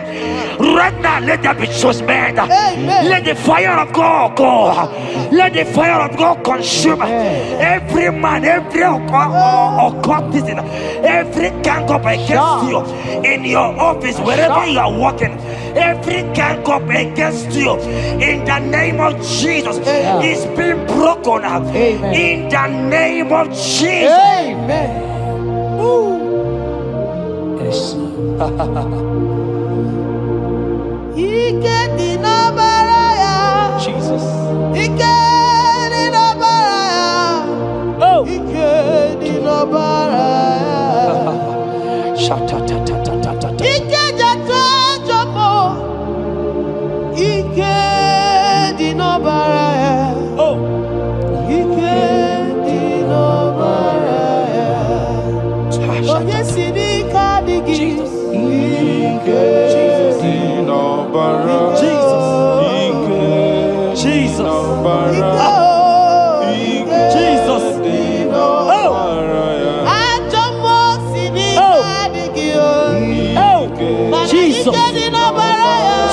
right now, let there be judgment. Let the fire of God go. Let the fire of God consume every man, every occultism, every gang up against you in your office, wherever you are working. Every gang up against you in the name of Jesus is being broken up. In the name of Jesus. Amen. Yes. Jesus.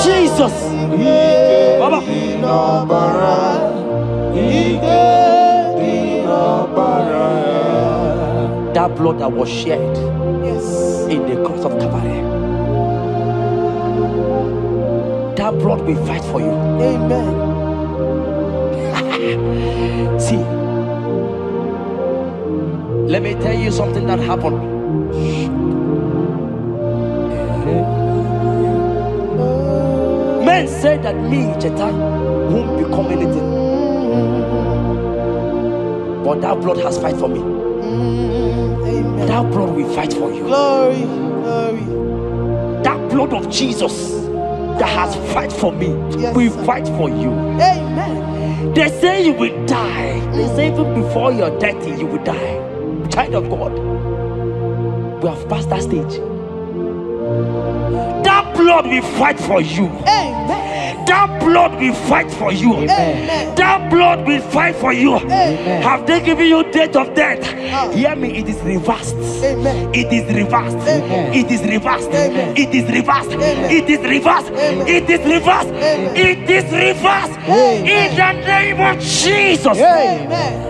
Jesus. Baba. That blood that was shed in the cross of Calvary, that blood will fight for you. Amen. See, let me tell you something that happened. Men say that me, Chetan, won't become anything. But that blood has fight for me. Amen. That blood will fight for you. Glory, glory. That blood of Jesus that has fight for me will fight for you. Amen. They say you will die. They say even before you're 30, you will die. Child of God, we have passed that stage. That blood will fight for you. Amen. That blood will fight for you. Amen. That blood will fight for you. Amen. Have they given you date of death? Hear me, it is reversed. Amen. It is reversed. Amen. It is reversed. Amen. It is reversed. Amen. It is reversed. Amen. It is reversed. Amen. It is reversed. Amen. In the name of Jesus. Amen.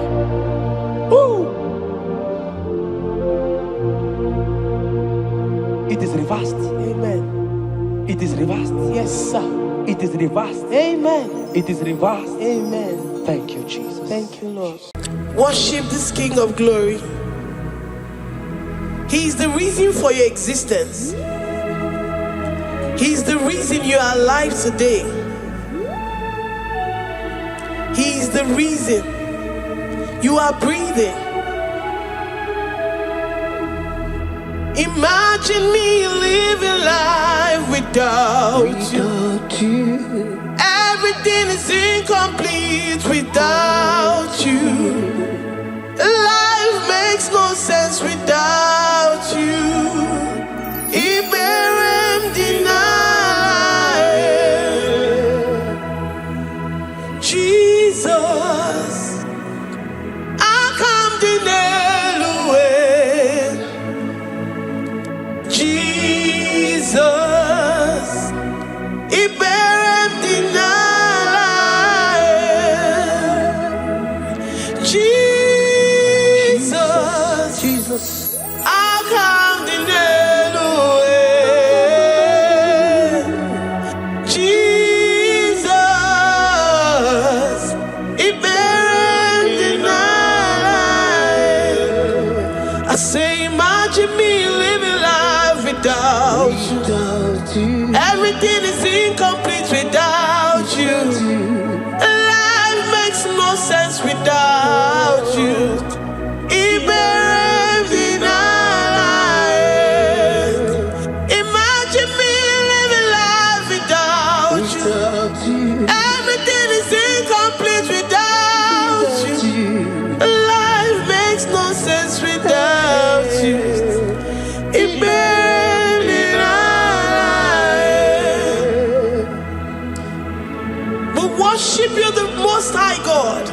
It is reversed. Amen. It is reversed. Yes, sir. It is reversed. Amen. It is reversed. Amen. Thank you, Jesus. Thank you, Lord. Worship this King of Glory. He is the reason for your existence. He is the reason you are alive today. He is the reason you are breathing. Imagine me living life without you. Everything is incomplete without you. Life makes no sense without you. Iberem deny. Jesus, I come deny. Jesus, Iberem deny. Jesus, I come deny. Jesus, Iberem deny. I say, imagine me living life without you. Everything is incomplete without you. Life makes no sense without you. Imagine me living life without you. Everything is incomplete without you. worship you, the Most High God.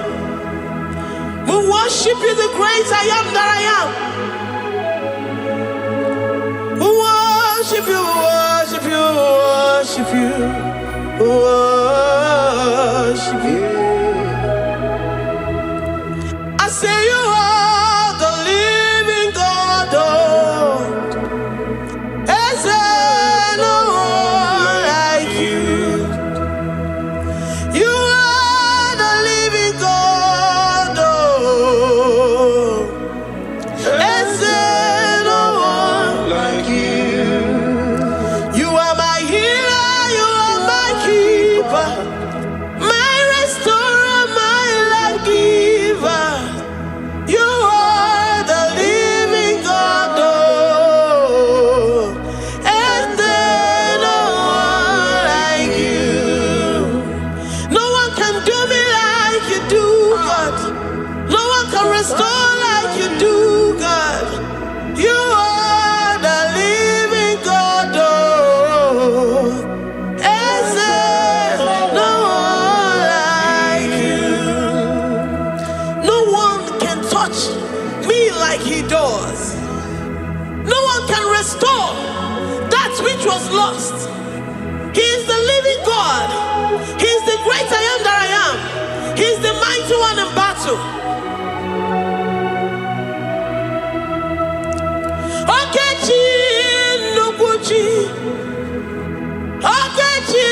We worship you, the great I am that I am. We worship you, worship you, worship you, worship you. I say you are the living God. Is there no one like you? You are the living God. Is there no one like you? You are my healer, you are my keeper, my restorer, my life giver. You are the living God. And there no one like you. No one can do me like you do, God. No one can restore like you do, God. You are the living God. And there no one like you. No one can touch me like he does. No one can restore that which was lost. He is the living God. He is the great I am that I am. He is the mighty one in battle. Okechi Nukuchi. Okechi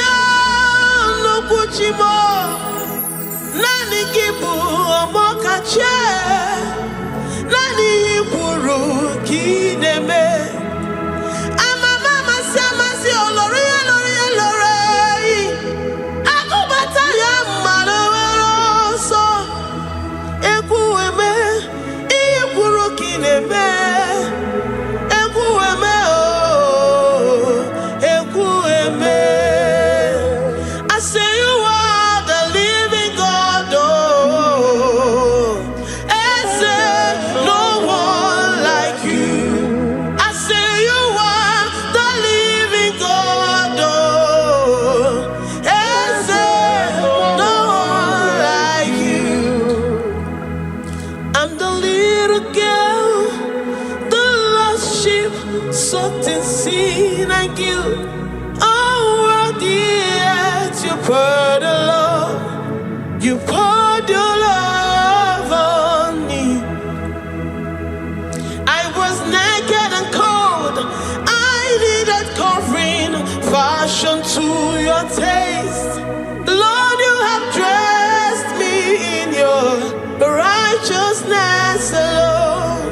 Nukuchi mo. Nani gibu omokache. Nani iburu kineme. Ama mama sama si olori olori olori. Akubata ya malowero so. Ekueme iburu kineme. Ekueme oh. Ekueme. I say you are the living God. Oh. And say no one like you. I say you are the living God. Oh. And say no one like you. I'm the little girl, the lost sheep, soaked in sin and guilt. Oh, worthy yet you poured your love. You poured your love on me. I was naked and cold. I needed covering, fashioned to your taste. Lord, you have dressed me in your righteousness alone.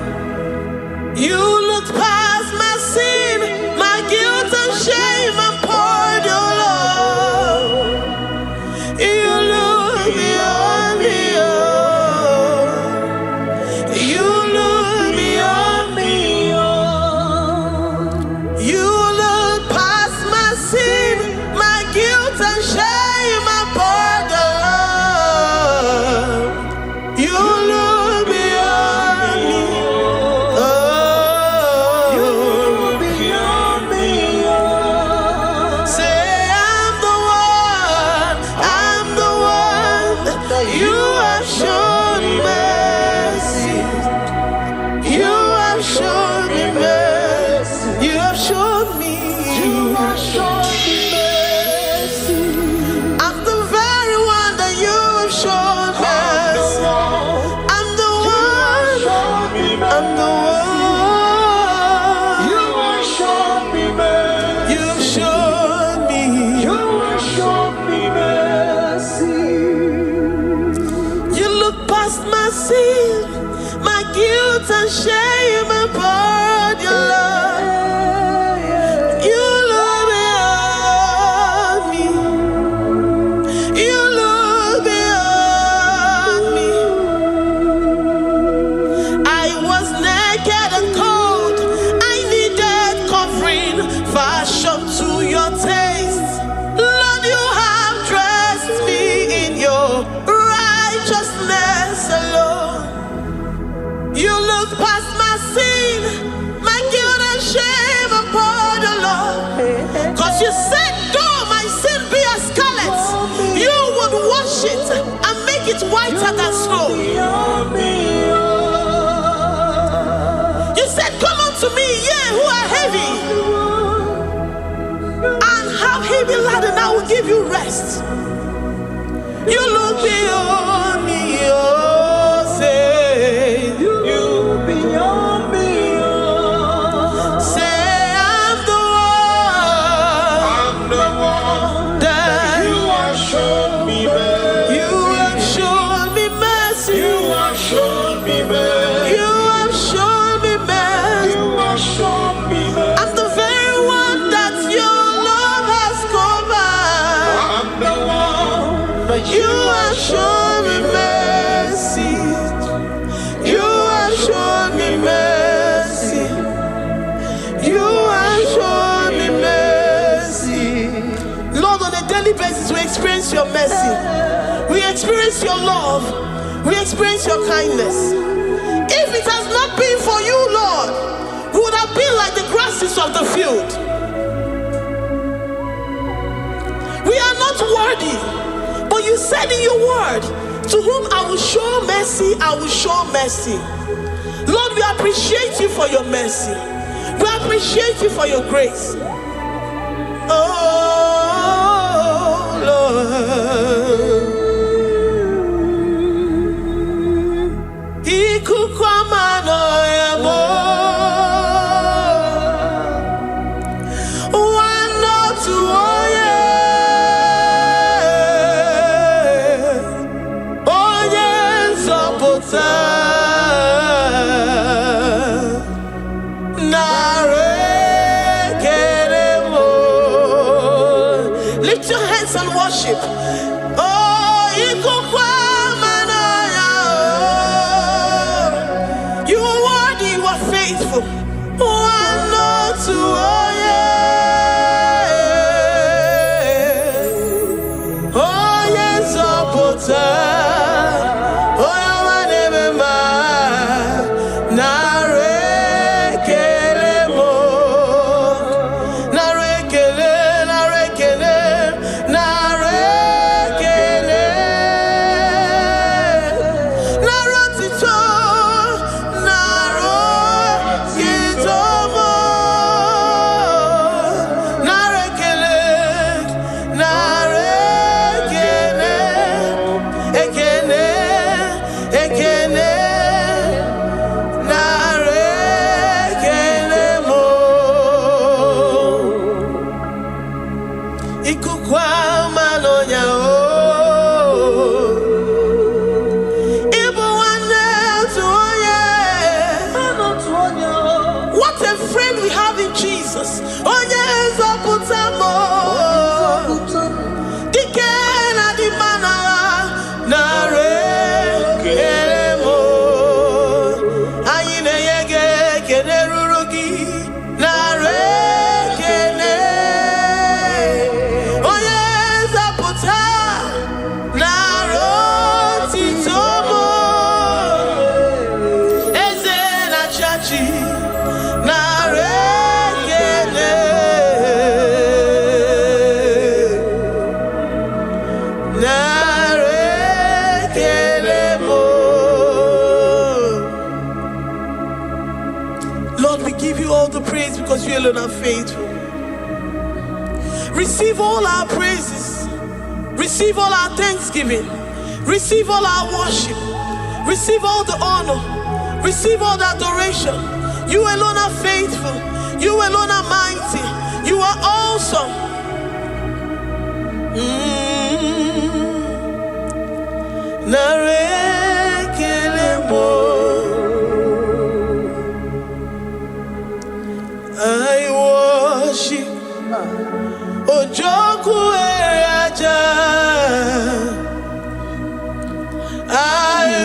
You looked past my sin, my guilt and shame, and poured your love. You look beyond me, oh. You look beyond me, oh. You look past my sin, my guilt and shame, and poured your love. You look beyond me, oh. You look beyond me, oh. Say I'm the one that you have shown mercy. You have shown me mercy. You have shown me. You have shown me mercy. I'm the very one that you have shown mercy. I'm the one. I'm the one. You have shown me mercy. You've shown me. You have shown me mercy. You look past my sin, my guilt and shame, and poured your love. You look beyond me. You look beyond me. I was naked and cold. I needed covering, fashioned to your taste. Lord, you have dressed me in your righteousness alone. You look past my sin, my guilt and shame, and poured your love. Cause you said, though my sin be as scarlet, you would wash best. You look beyond me, oh, say you look beyond me, oh. Say I'm the one that you have shown me mercy. You have shown me mercy. You have shown me mercy. You have shown me mercy. You have shown me mercy. I'm the very one that your love has covered. I'm the one that you have shown me mercy. You have shown me mercy. You have shown me mercy. Lord, on a daily basis, we experience your mercy. We experience your love. We experience your kindness. If it has not been for you, Lord, we would have been like the grasses of the field. We are not worthy, but you said in your word, to whom I will show mercy, I will show mercy. Lord, we appreciate you for your mercy. We appreciate you for your grace. Oh, Lord. Lift your hands and worship. Oh, you are worthy, you are faithful. One, no, two, oh yeah. Oh yes, oh Potter. Oh, you are never mine. Lord, we give you all the praise because you alone are faithful. Receive all our praises. Receive all our thanksgiving. Receive all our worship. Receive all the honor. Receive all the adoration. You alone are faithful. You alone are mighty. You are awesome. I worship Ojoku Eraja. I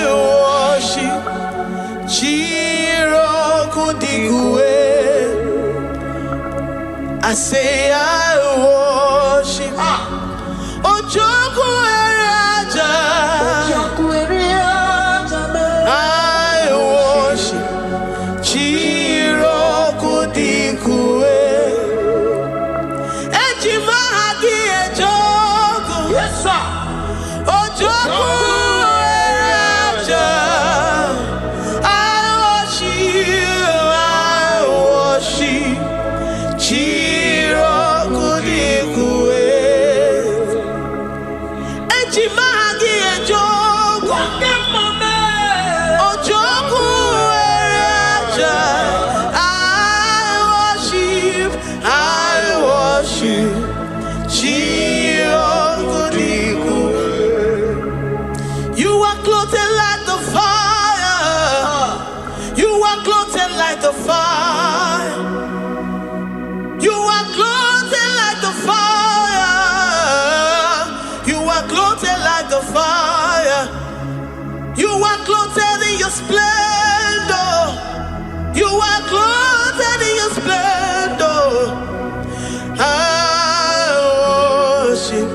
worship Chiroku Digwe. I say I worship Ojoku Eraja. I worship Chiroku Digwe. Ejimahagi Ejoku. Yes, sir. Ojoku Eraja. I worship Chiroku clothed like the fire. You are clothed like the fire. You are clothed like the fire. You are clothed like the fire. You are clothed in your splendor. You are clothed in your splendor. I worship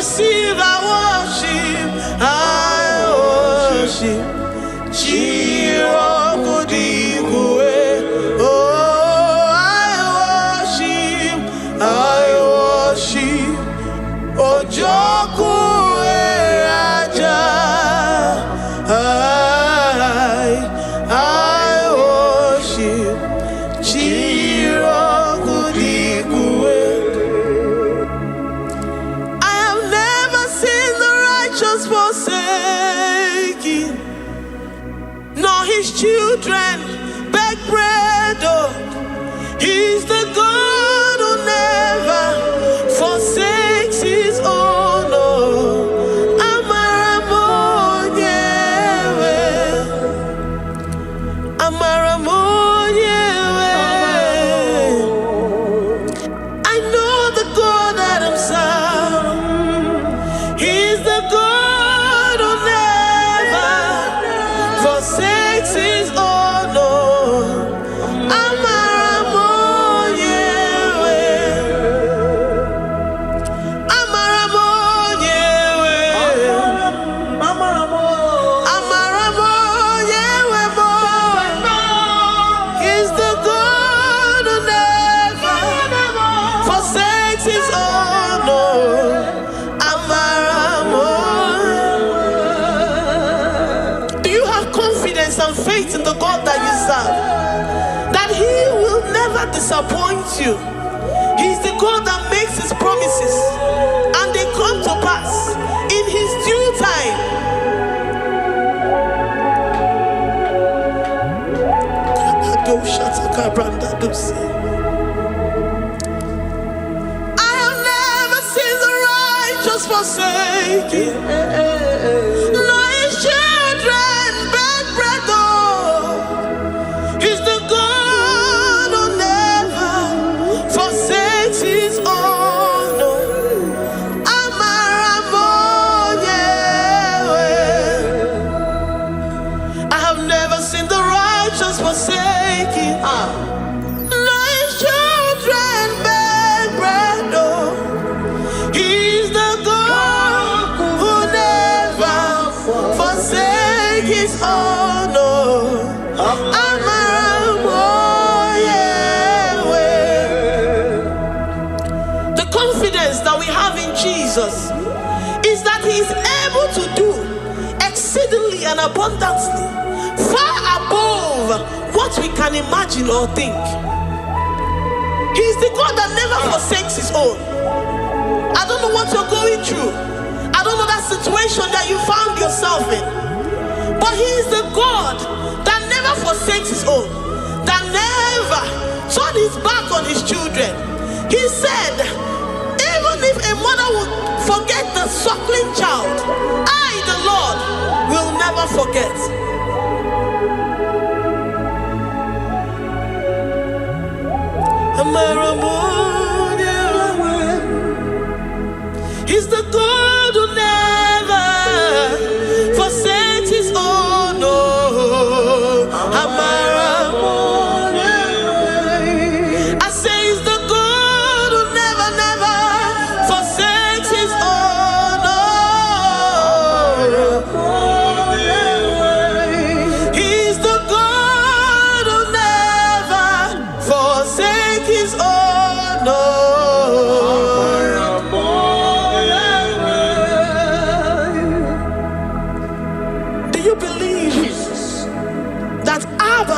receive our worship. I worship. Children beg bread, oh, he's the God who never forsakes his own. Oh, I know the God that I'm serving. He's the God who never forsakes his own. And faith in the God that you serve, that he will never disappoint you. He's the God that makes his promises and they come to pass in his due time. I have never seen the righteous forsaken, nor his children beg bread. He's the God who never forsakes his own. I have never seen the righteous forsaken, nor his children beg bread. He's the God who never forsakes his own. The confidence that we have in Jesus is that he is able to do exceedingly and abundantly, far above what we can imagine or think. He is the God that never forsakes his own. I don't know what you're going through. I don't know that situation that you found yourself in. But he is the God that never forsakes his own, that never turned his back on his children. He said, even if a mother would forget the suckling child, I, the Lord, will never forget. He's the God who never forsakes his own. I say he's the God who never, never forsakes his own. He's the God who never forsakes his own.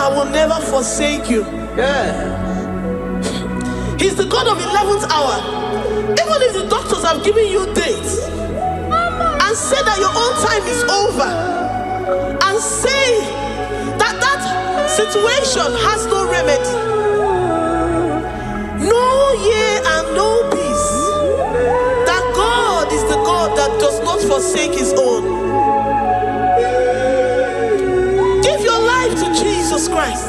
Will never forsake you. Yeah. He's the God of 11th hour. Even if the doctors have given you dates and say that your own time is over, and say that situation has no remedy. No year and no peace. That God is the God that does not forsake his own. Give your life to Jesus Christ.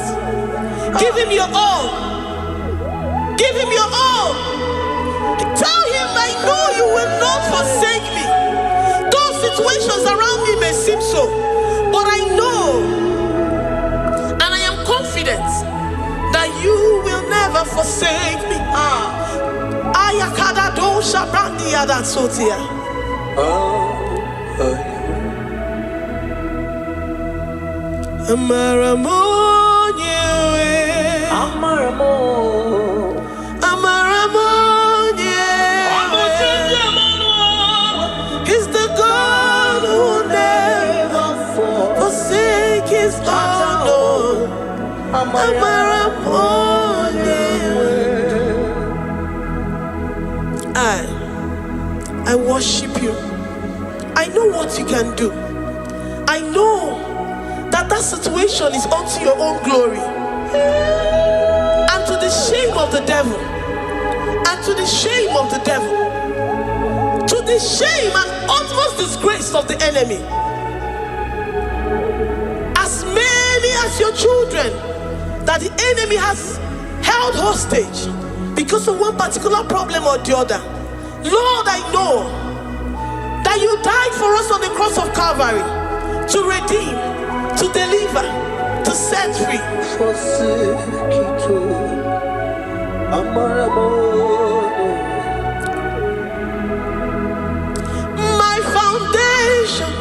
Give him your all. Give him your all. Tell him, I know you will not forsake me. Those situations around me may seem so, but I know and I am confident that you will never forsake me. Ayakada dosha brandi yada sotia. Amaramonye, Amaramonye. He's the God who never forsake his own. Amaramonye. I worship you. I know what you can do. I know that situation is unto your own glory and to the shame of the devil, and to the shame of the devil, to the shame and utmost disgrace of the enemy. As many as your children that the enemy has held hostage because of one particular problem or the other, Lord, I know that you died for us on the cross of Calvary to redeem, to deliver, to set free. My foundation,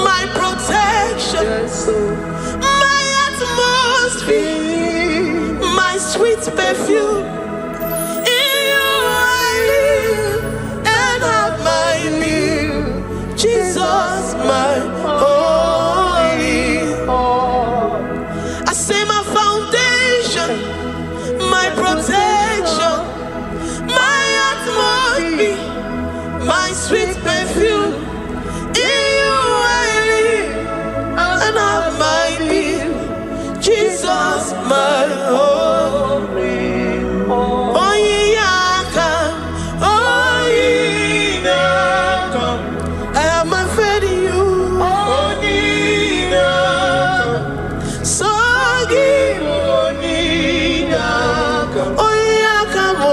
my protection, my atmosphere, my sweet perfume. In you I live and have my being. Jesus, my my sweet perfume. In you I live and have my being. Jesus, my holy. Oh yeah, come. Oh yeah, come. I have my faith in you. Oh yeah, so give. Oh yeah, come on.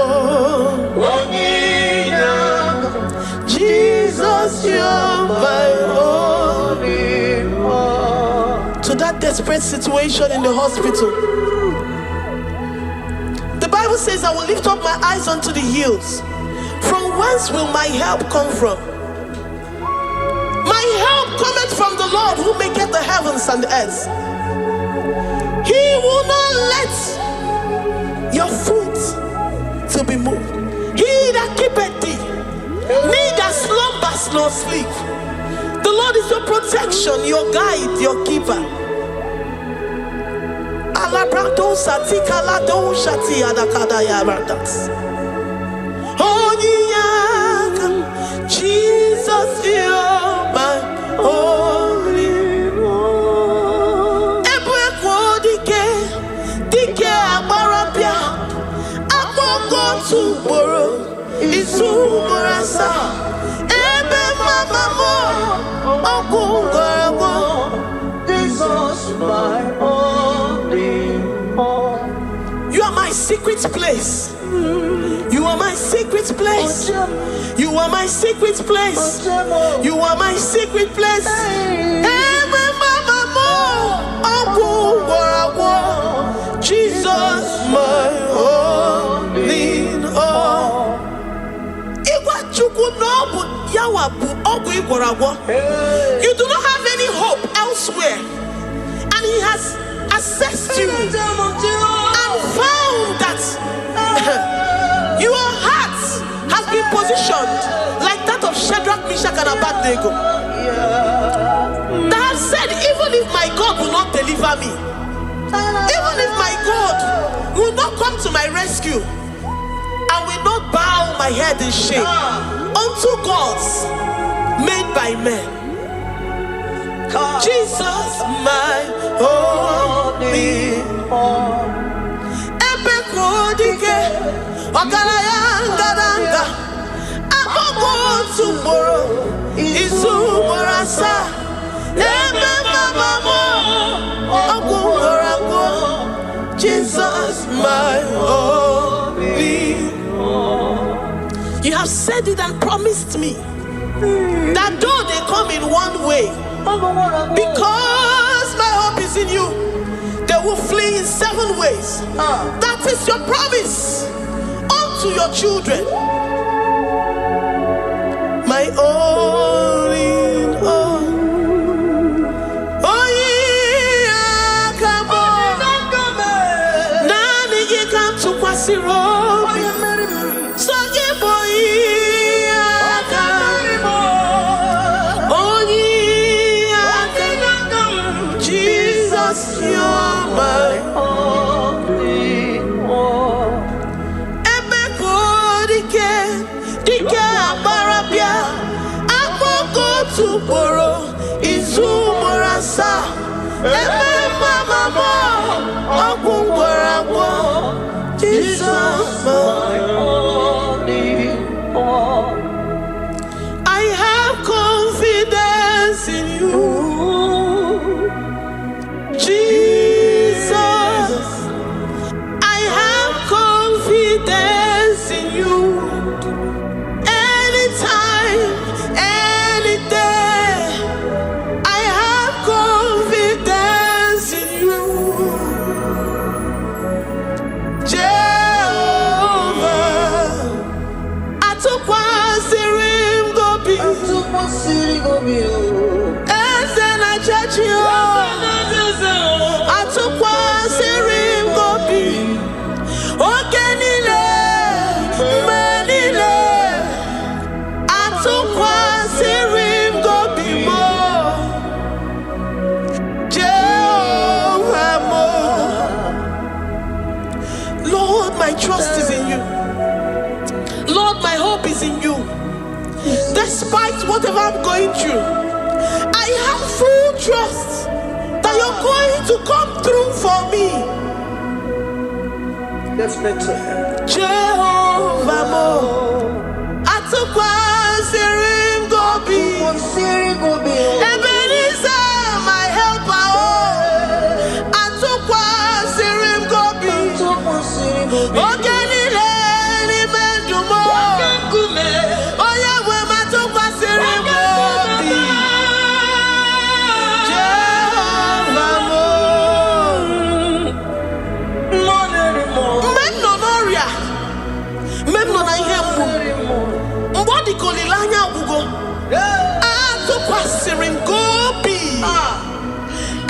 You're my only one. To that desperate situation in the hospital, the Bible says, I will lift up my eyes unto the hills. From whence will my help come from? My help cometh from the Lord who maketh the heavens and the earth. He will not let your foot to be moved. He that keepeth thee neither slumbers nor sleep. The Lord is your protection, your guide, your keeper. Jesus, you're my only one. Dike abarabia, akoko tomorrow. Isumurasa, ebe mama mo, okungorabo. Jesus, my only one. You are my secret place. You are my secret place. You are my secret place. You are my secret place. Ebe mama mo, okungorabo. Jesus, my only one. You do not have any hope elsewhere, and he has assessed you and found that your heart has been positioned like that of Shadrach, Meshach, and Abednego, that have said, even if my God will not deliver me, even if my God will not come to my rescue, I will not bow my head in shame unto gods made by men. Jesus, my only me. Ebe kodike, ogalaya ngaranga. Agogo tomorrow, isu morasa. Ebe mama mo, ogu morago. Jesus, my only. You have said it and promised me that though they come in one way, because my hope is in you, they will flee in 7 ways. That is your promise unto your children. My only all. Oh yeah, come on. Nani you come to Kwasiro. So you boy. You're my only one. Ebe kodike, dike abarabia. Agogo tomorrow, izu morasa. Ebe mama mo, ogu morago. Jesus, my only one. I have confidence in you. Jesus, I have confidence in you. Anytime, any day, I have confidence in you. Jehovah, I took one serim gobi. And then I judge you. My trust is in you. Lord, my hope is in you. Despite whatever I'm going through, I have full trust that you're going to come through for me. Definitely. Jehovah Mo, Atukwa Sirim Gobi, Ebenezer, my helper. Atukwa Sirim Gobi. Ogenile ni mendumo. Oya we matukwa sirim gobi. Jehovah mo. Memnonoria. Memnona ihemu. Mbodi kolilanya ugo. Atukwa sirim gobi.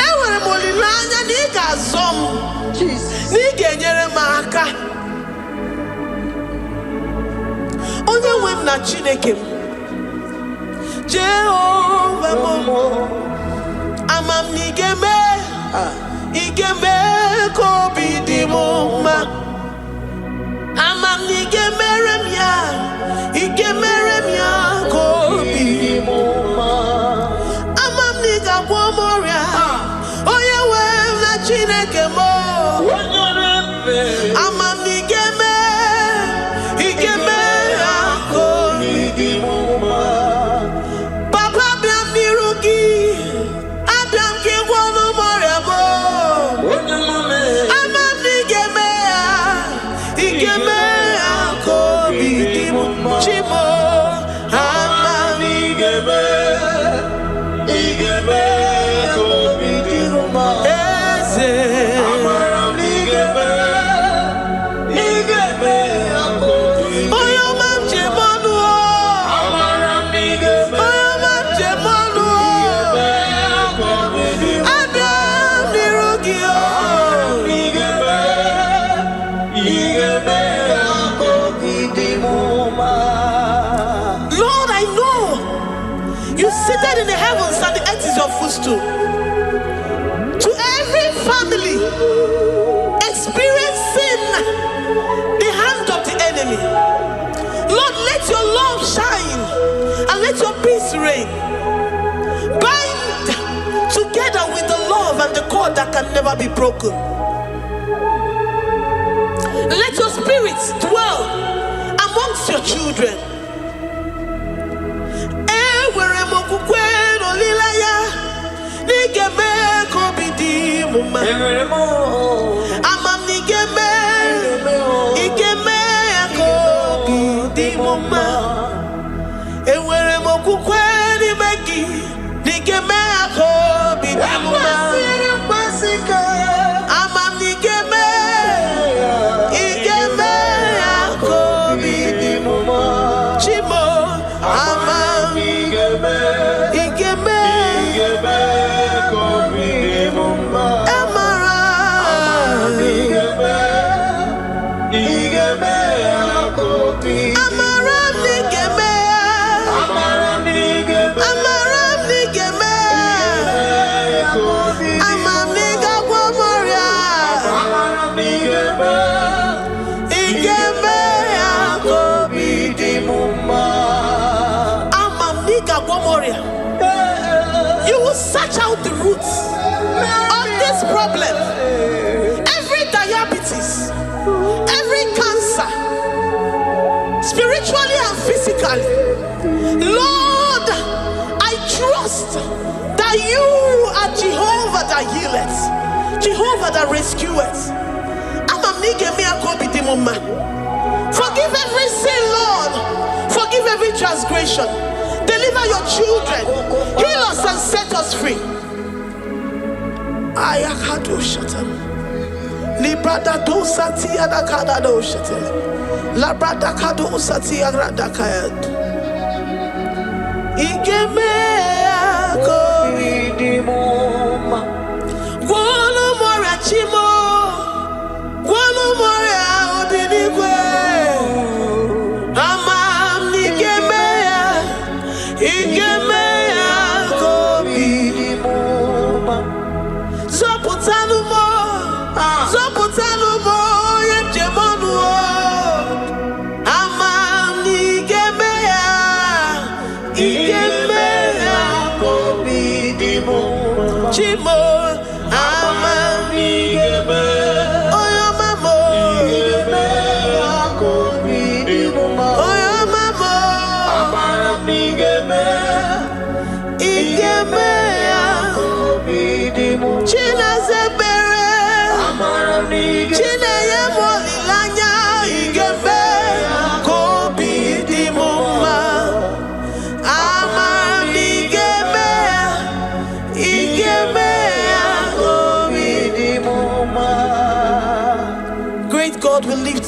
Ewere molilanya ni gazom. Nige nyere maka. Onye wem na Chineke. Jehovah mo. Amam nigeme. Igeme kobi di mo ma. Amam nigeme remya. Igeme remya kobi di mo ma. Amam niga womoria. Onye wem na Chineke mo. Amamigeme, igeme akoni dimuma. Papa biam nirugi, Adam ki wonu moremo. Amamigeme, igeme akoni dimuma. Chimo, amamigeme, igeme akoni dimuma. Eze. Seated in the heavens and the earth is your footstool. To every family experiencing the hand of the enemy, Lord, let your love shine and let your peace reign. Bind together with the love and the cord God that can never be broken. Let your spirit dwell amongst your children. You will search out the roots of this problem. Every diabetes, every cancer, spiritually and physically. Lord, I trust that you are Jehovah that healeth, Jehovah that rescueth. Forgive every sin, Lord. Forgive every transgression. Deliver your children. Heal us and set us free. Ayakado shatan. Librada do sati adakada do shatan. Labrada kado sati agrada kayad. Igeme akoridimoma. Guano mora chimo. Guano mora odinigwe.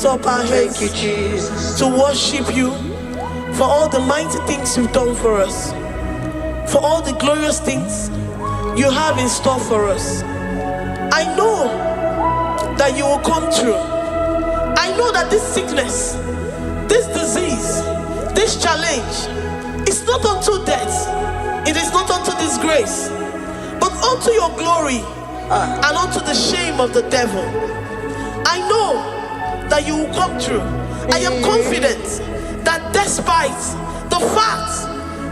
Up our hands. Thank you, Jesus, to worship you for all the mighty things you've done for us, for all the glorious things you have in store for us. I know that you will come through. I know that this sickness, this disease, this challenge is not unto death, it is not unto disgrace, but unto your glory and unto the shame of the devil. I know that you will come through. I am confident that despite the fact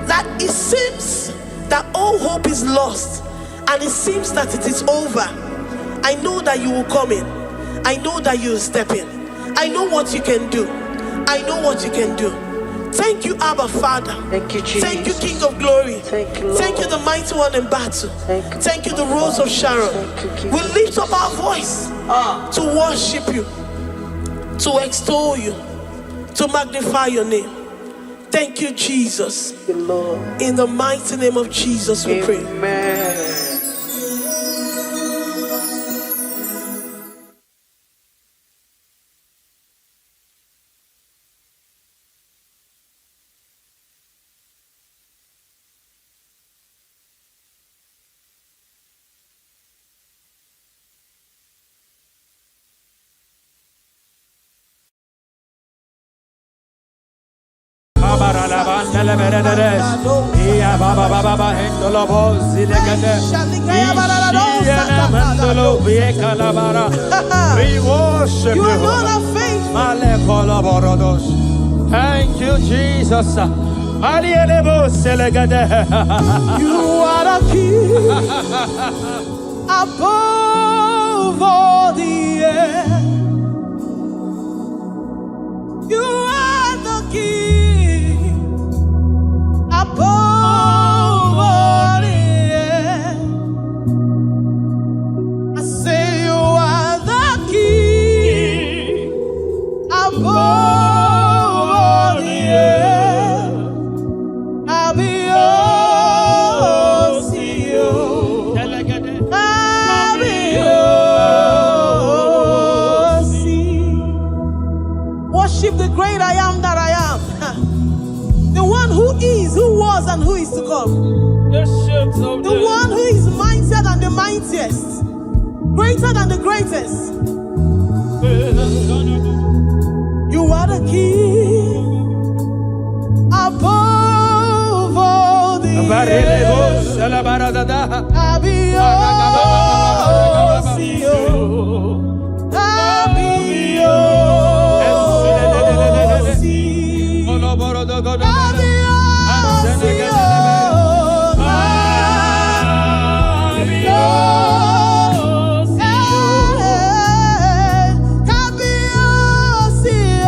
that it seems that all hope is lost and it seems that it is over, I know that you will come in. I know that you will step in. I know what you can do. I know what you can do. Thank you, Abba Father. Thank you, Jesus. Thank you, King of Glory. Thank you, Lord. Thank you, the mighty one in battle. Thank you, the Rose of Sharon. We lift up our voice to worship you, to extol you, to magnify your name. Thank you, Jesus. Thank you, Lord. In the mighty name of Jesus we pray. Amen. We worship you. Thank you, Jesus. You are the King. above all the earth. You are the King above all the earth. I say you are the King above all the earth. I'll be yours, you. I'll be yours. Worship the great I am that I am. The one who is, who was, and who is to come. The one who is mightier than the mightiest, greater than the greatest. You are the King above all the earth. I'll be yours, you. I'll be yours, you. I'll be yours, you. I'll be yours, you. I'll be yours, you.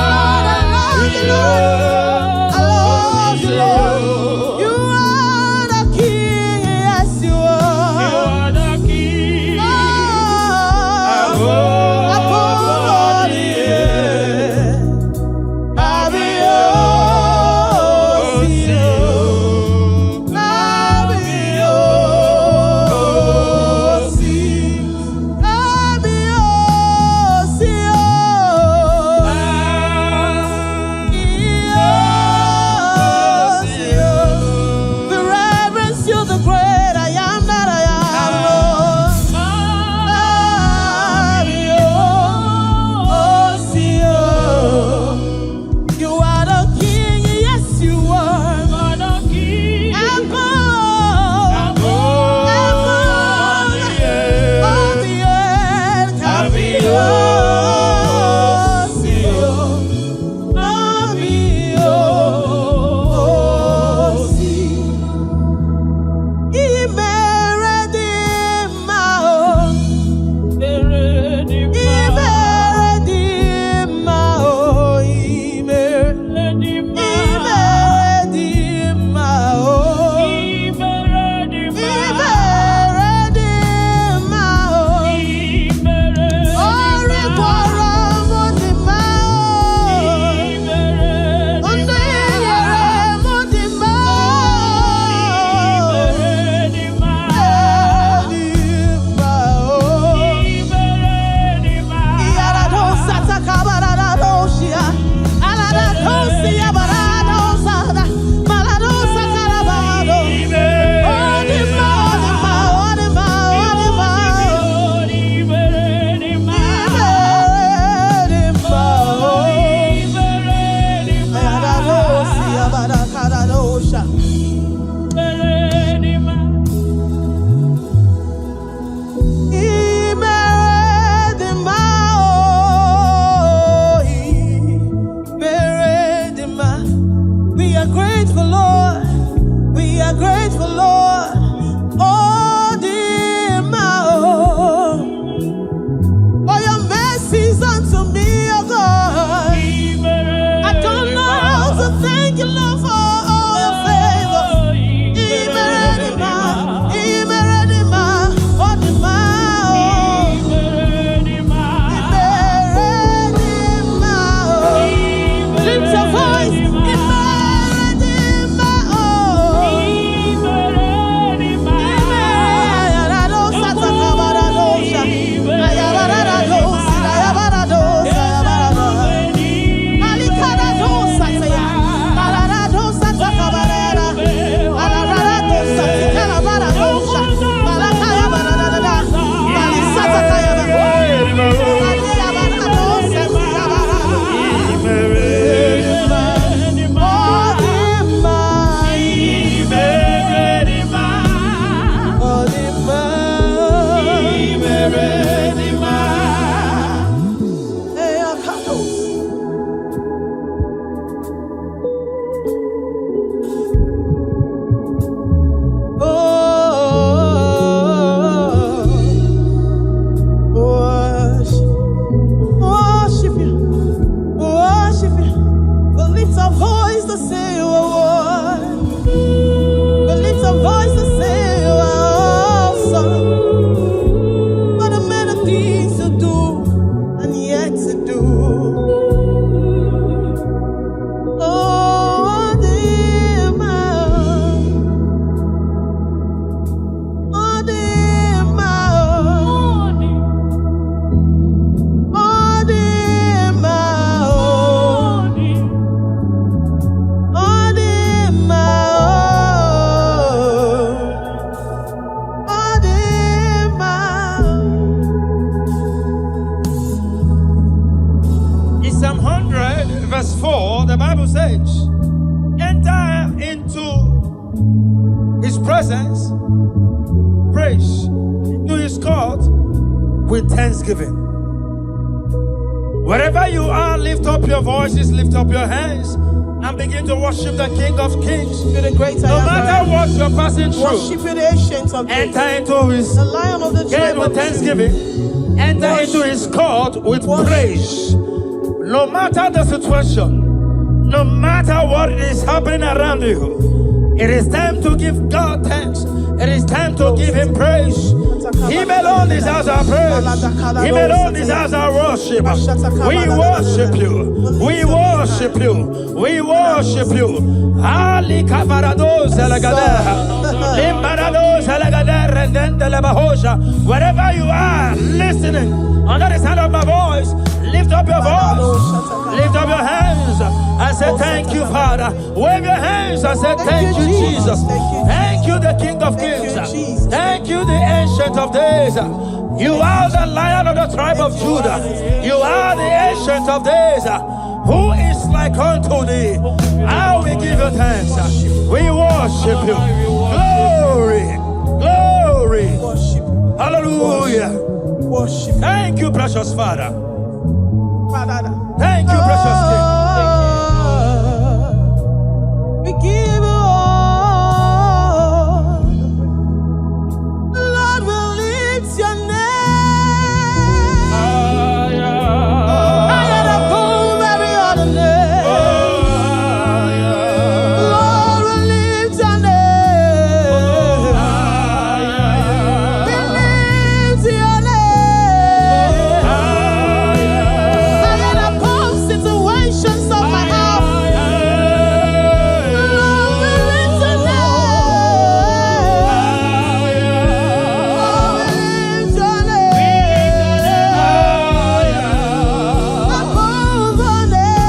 I love you, Lord. I love you, Lord. You are the King, yes, you are. forsakes, enter into his presence, praise, into his court with thanksgiving. Wherever you are, lift up your voices, lift up your hands, and begin to worship the King of Kings. You're the great I No am. matter what you're passing through, Worship you, the ancient of days. enter into his The Lion of the gate tribe with of Judah. thanksgiving. Enter into his court with praise. No matter the situation, no matter what is happening around you, it is time to give God thanks. It is time to give him praise. Him alone deserves our praise. Him alone deserves our worship. We worship you. We worship you. We worship you. Ali kabarados elagader. Limbarados elagader rendende lebahosha. Wherever you are listening, under the sound of my voice, lift up your voice. Lift up your hands and say thank you, Father. Wave your hands and say thank you, Jesus. Thank you, the King of Kings. Thank you, the Ancient of Days. You are the Lion of the tribe of Judah. You are the Ancient of Days. Who is like unto thee? I will give you thanks. We worship you. Glory, glory. Hallelujah. Worship. Thank you, precious Father. Thank you, precious King. We give you all. Lord, we lift your name. Higher above every other name. Lord, we lift your name. We lift your name. Higher above situations of my heart. Lord, we lift your name. Lord, we lift your name. Above all names.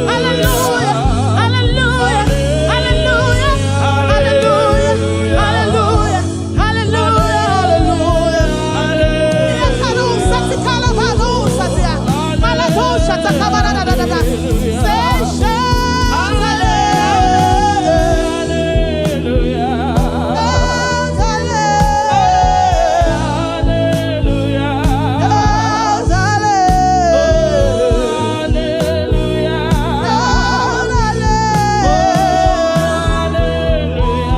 Hallelujah, hallelujah, hallelujah, hallelujah, hallelujah, hallelujah,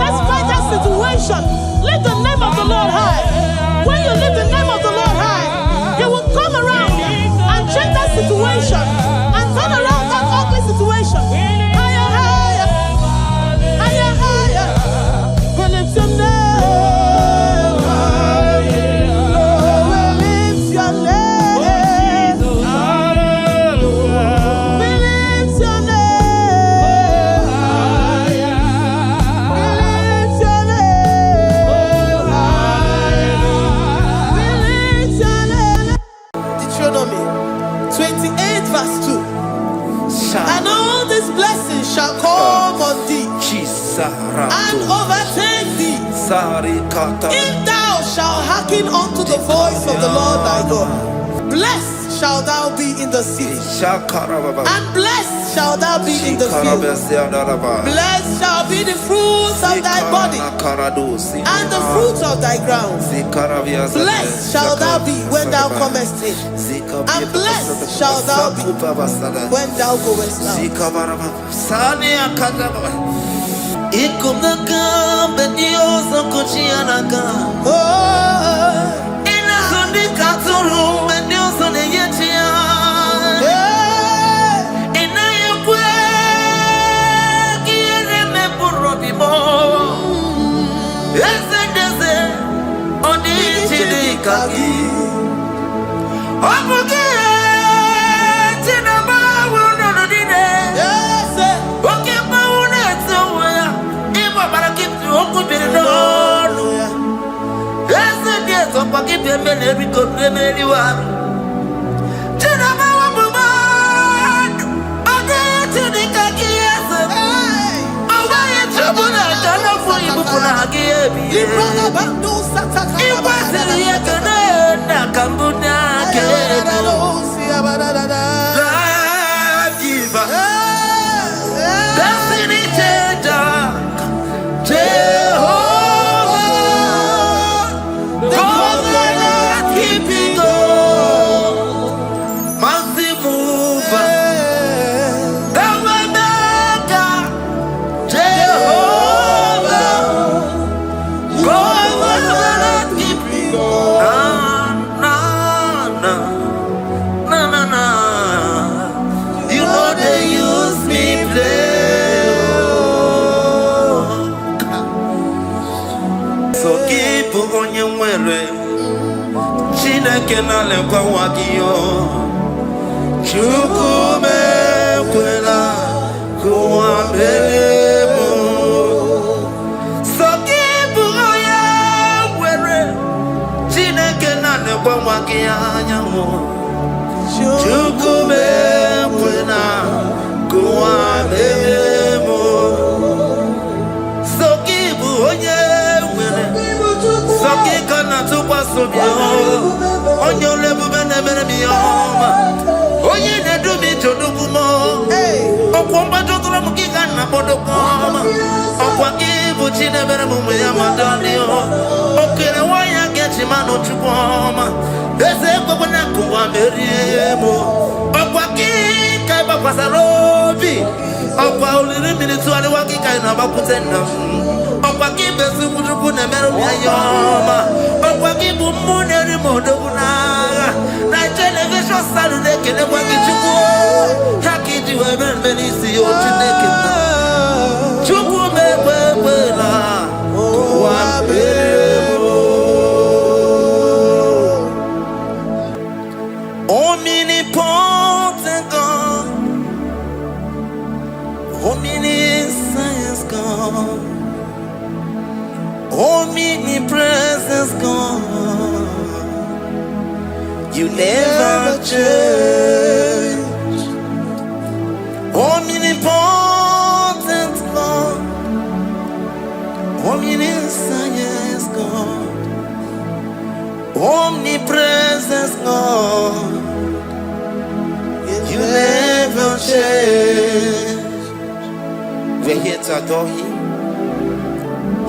Despite that situation, lift the name of the Lord high. When you lift the name of the Lord high, He will come around and change that situation and turn around that ugly situation. Higher, higher, higher, higher. We lift your name. Lord, we lift your name. We lift your name. We lift your name. We lift your name. Deuteronomy 28 verse 2. And all these blessings shall come on thee and overtake thee if thou shalt hearken unto the voice of the Lord thy God. Blessed shalt thou be in the city, and blessed shalt thou be in the field. Blessed shall be the fruits of thy body, and the fruit of thy ground. Blessed shalt thou be when thou comest in, and blessed shalt thou be when thou goest out. Oh, Destiny changer, Jehovah, covenant keeping God, mighty mover, the way maker, Jehovah, covenant keeping God. Na. You know they use me play. So keep on your way. Chineke na lekwa wakiyo. Chukume kwela kuambemo. So keep on your way. Chineke na lekwa wakiyo. Chukume kwela kuambemo. So keep on your way. Soki kana tukwa sobio onyo lebu bene bene miyoma onye ne dumi chodukumo okwomba chotula mukika na bodokoma okwa kibu chine bene mume ya madani okere waya gechi mano chukwoma eze kwa na kuwa meriemo okwa kika iba kwa sarobi okwa uliri milituari wakika inabakutenda okwa kibesu kuchuku na meru miyayoma okwa kibu muneri modokunaga naija-elevation-sounds nekene kwa kichuku hakijiwe benbenisi yotinekena chuku mekwela kuambemo. Omnipotent God, omniscience God, omnipresence God, you never change. Omnipotent God, omniscience God, omnipresence God, you never change. We're here to adore Him.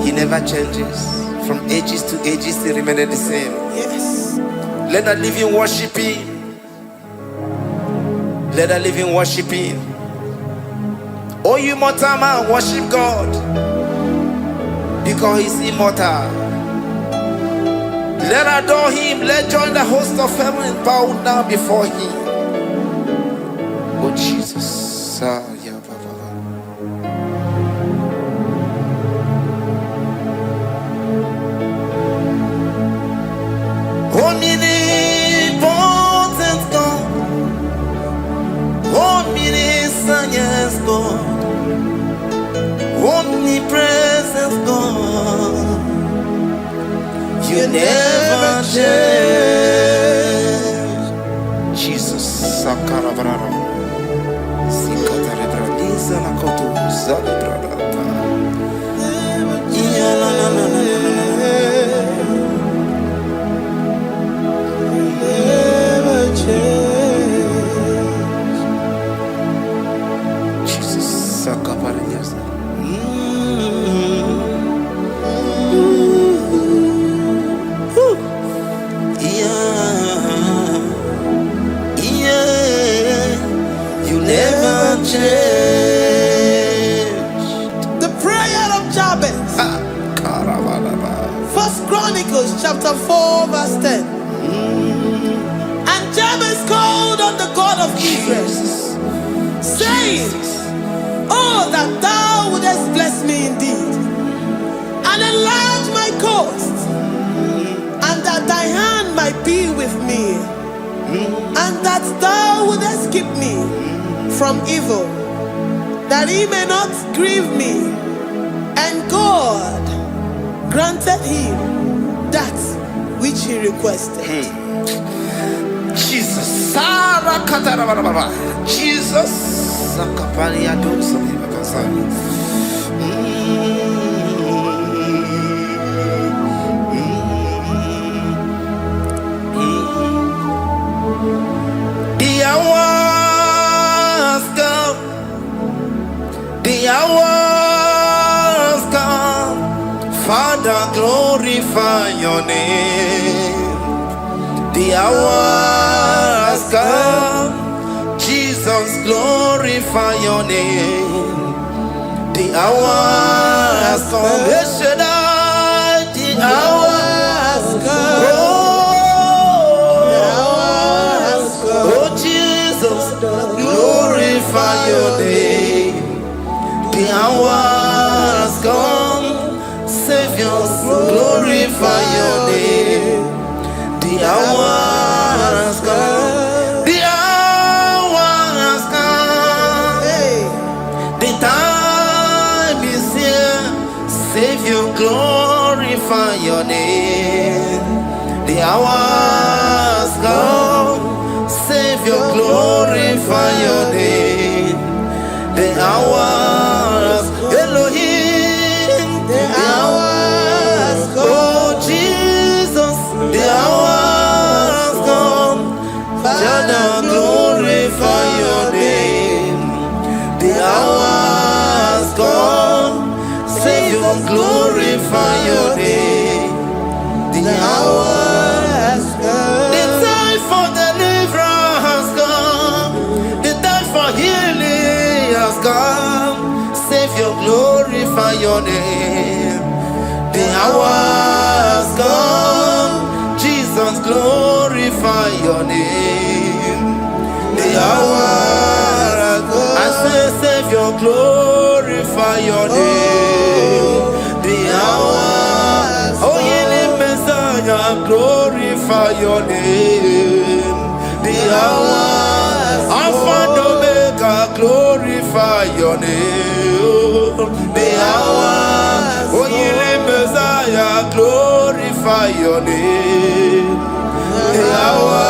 He never changes. From ages to ages, He remains the same. Yes. Let that living worship Him. Let that living worship Him. Oh, you mortal man, worship God, because He's immortal. Let adore Him. Let join the host of heaven and bow down before Him. Oh Jesus. Omnipotent God, omniscience God, omnipresence God, you never change. Jesus. Sakarabrara. Sikatarebradiza na kotu zalebrada. Ya la la la la. Jesus, Sakaparias. You never change. The prayer of Jabez. First Chronicles chapter 4 verse 10. And Jabez called on the God of Israel, saying, oh, that thou wouldest bless me indeed, and enlarge my coast, and that thy hand might be with me, and that thou wouldest keep me from evil, that he may not grieve me. And God granted him that which he requested. Jesus. Sarah Katarababa. Jesus. Sakaparia dosa bakasani. The hour has come. Father, glorify your name. The hour has come. Jesus, glorify your name. The hour has come. The hour has come. Oh, Jesus, glorify your name. The hour has come. Savior, glorify your name. The hour has come. The hour has come. The time is here. Savior, glorify your name. The hour has come. Savior, glorify your name. The hour has Elohim. The hour has come. Oh Jesus, the hour has come. Father, glorify your name. The hour has come. Savior, glorify your name. The hour has come. The time for deliverance has come. The time for healing has come. Savior, glorify your name. The hour has come. Jesus, glorify your name. The hour has come. I say, Savior, glorify your name. The hour, oh, healing Messiah, glorify your name. The hour, Alpha and Omega, glorify your name. The hour, oh, healing Messiah, glorify your name. The hour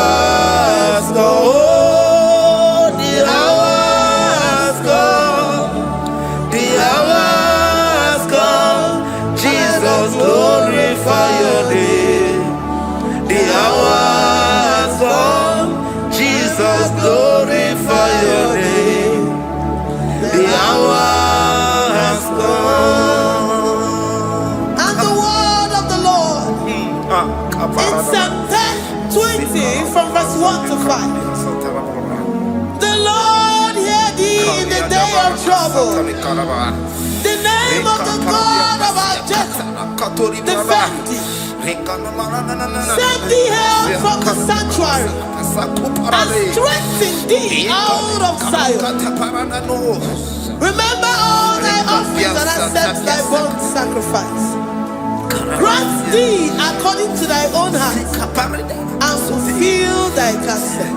has come. Oh, the hour has come. The hour has come. Jesus, glorify your name. The hour has come. Jesus, glorify your name. The hour has come. And the word of the Lord in Psalm 20 from verse 1 to 5. The Lord hear thee in the day of trouble. The name of the God of our Jacob defend thee. Send thee help from the sanctuary and strengthen thee out of Zion. Remember all thy offerings and accept thy burnt sacrifice. Grant thee according to thy own heart and fulfill thy counsel.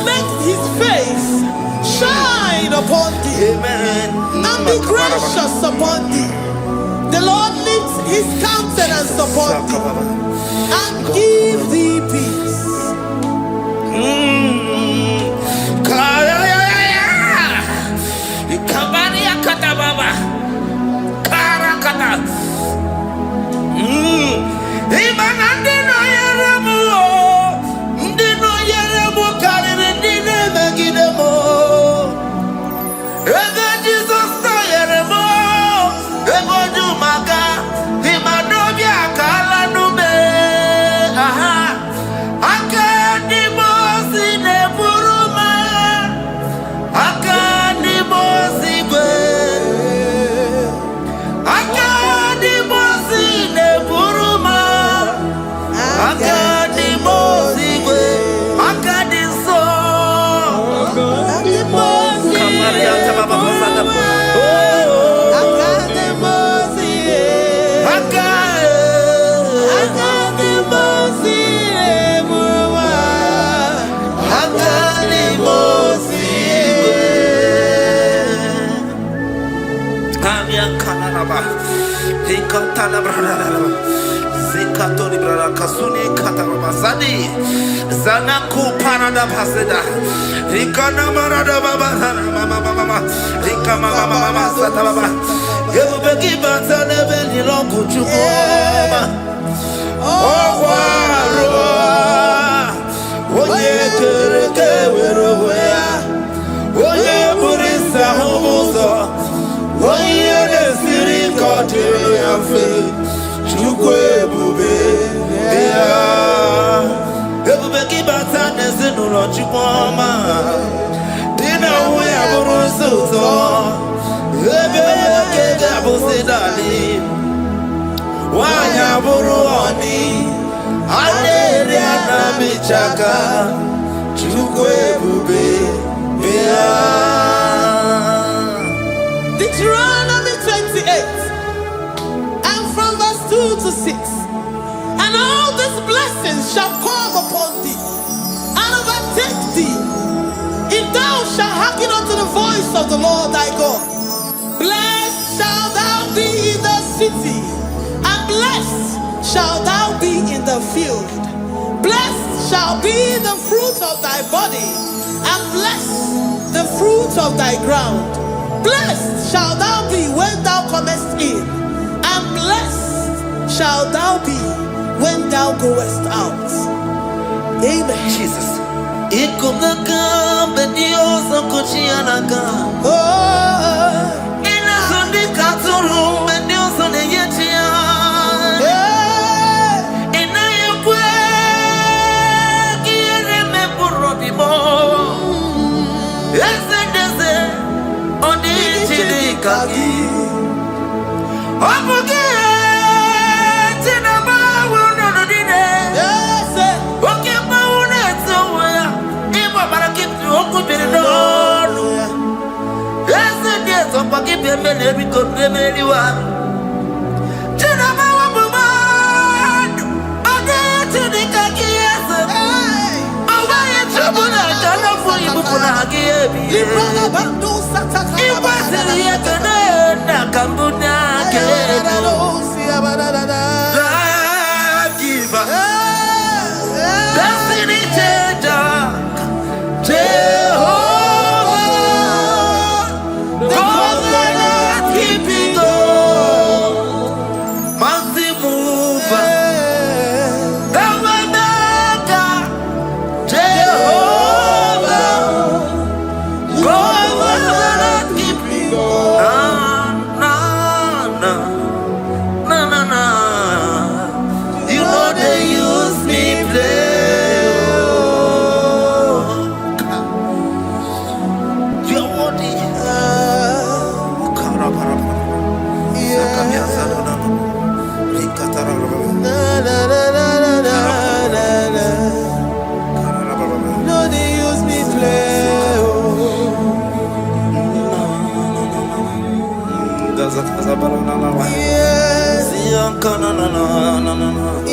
make his face shine upon thee. Amen. And be gracious upon thee. The Lord lifts his countenance upon thee and give thee peace. Zanaku Panada Paseda Rikana Marada Baba Rika Mama Satababa Yubeki Batana Beni Longu Chukoma Oye Kereke Weroya Oye Burisa Homosa Oye Nesiri Kotiru Yafe Chukwe Bube Ebubeki batane zinulo chukoma Dina uwe aburu suto Ebebeke gabu sidali Wanya aburu oni Aderi anabichaka Chukwe bube Bea Deuteronomy 28 and from verse 2 to 6. And all these blessings shall come upon thee and overtake thee, if thou shalt hearken unto the voice of the Lord thy God. Blessed shalt thou be in the city, and blessed shalt thou be in the field. Blessed shall be the fruit of thy body, and blessed the fruit of thy ground. Blessed shalt thou be when thou comest in, and blessed shalt thou be when thou goest out. Amen. Jesus. Ikumaka bedioso kuchianaka. Oh, Inazundi katuru bedioso neyetia. Inayekwe kiere meburodimo. Ezedeze odi chidikaki. Obuge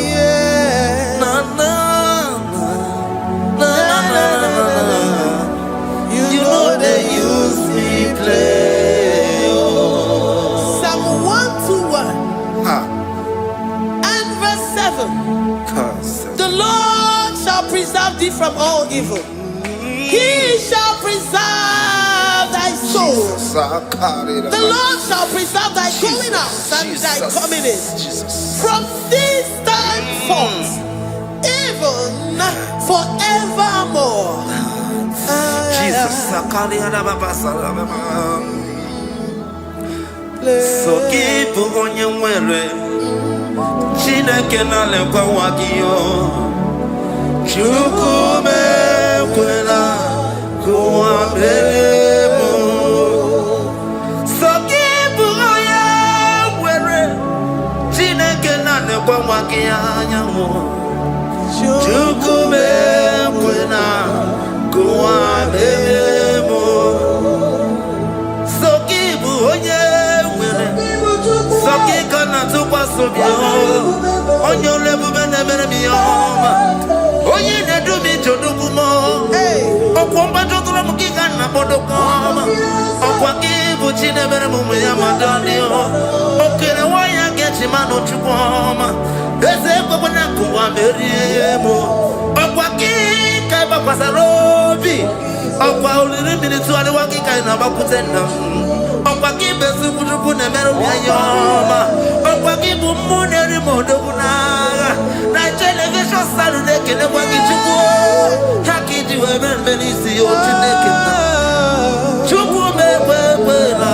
yeah. from all evil. He shall preserve thy soul. The Lord shall preserve thy going out and thy coming in from this time forth, even forevermore. So keep on your way. Chineke na lekwa wakio. Chukume kwela kuambelemo. So keep on your way. Chineke na lekwa wakianyamo. Chukume kwela kuambelemo. So keep on your Sokika na tukwa sobio Onyo lebu bene bene miyoma Oye ne dumi chodukumo Okwamba chotula mukika na bodokoma Okwa kibu chine bene mumu ya madanio Okene waya gechi mano chukoma Eze kwa wana kuwa meriemo Okwa kika iba kwa sarobi Okwa ulirimini tuwali wakika inabakutenda Okwa kibesu kutuku nemeru miyayoma Okwa kibu muneri modo kunaga naija-elevation-sounds nekene kwa kichuku Haki jiwe menisi yote nekena Chuku mekwela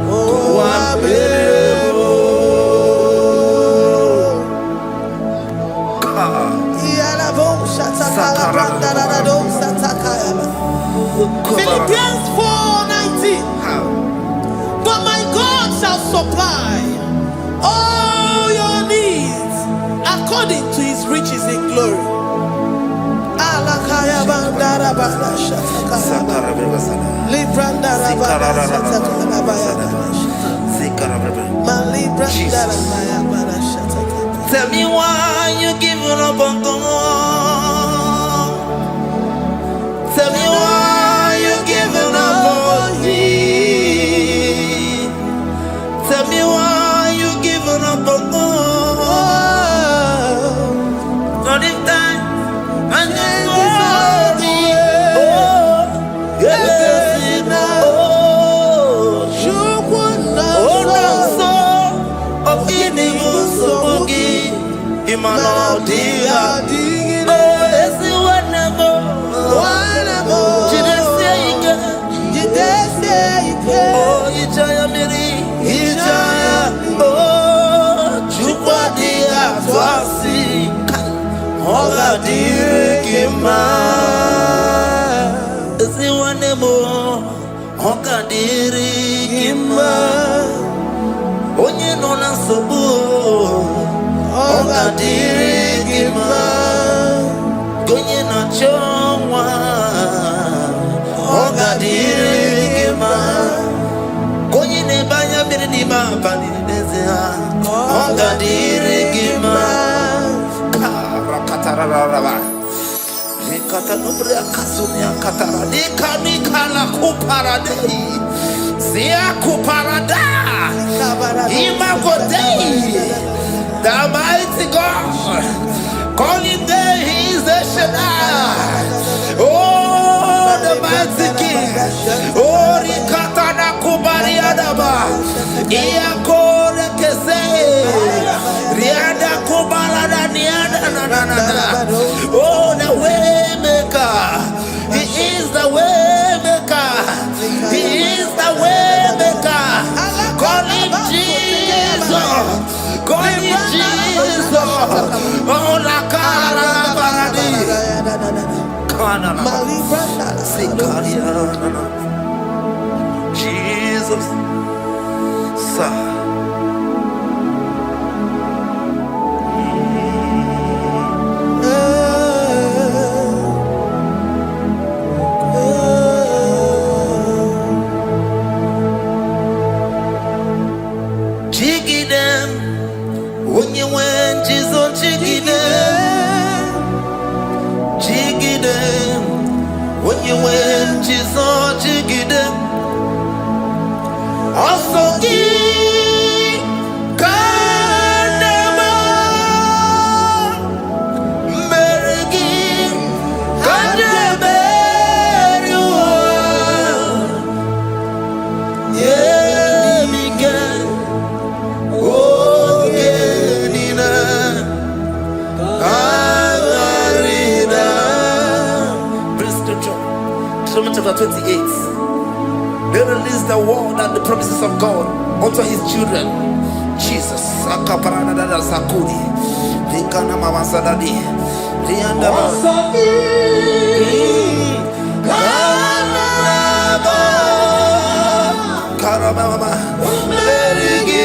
Kwa mbelemo Philippians 4:19. But my God shall supply all your needs according to his riches in glory. Tell me why you giving up on God. Tell me why you giving up on me. Tell me why you giving up on God. Not in time and then worthy. Oh, yes, oh, oh, Imano dia, oh, esi whatever. Oh, Ijaya Miri, Ijaya, oh, Chukwa dia twasi, Oga dirikima. Esi wanemo, Oga dirikima. Onye nona sobu. Oga dirigima Gonye na chomwa Oga dirigima Gonye ne banya miri ni mabani nezea Oga dirigima Karakatarararaba Nikata nubre akasunya katara Nika la kuparadei Zia kuparada Imagodei The mighty God, calling there, he is the Shaddai. Oh, the mighty King. Oh, Rikatana Kubariadaba. Iakore Kese. Riada Kubalada Niada. Oh, the way maker. He is the way maker. He is the way maker. Calling Jesus. Calling Jesus, oh la cara baradi, kana sikaria, Jesus, sa. 28. They release the word and the promises of God unto his children. Jesus. Sakudi. Rikana Mama Sadadi. Rianda Karabama. Merigi.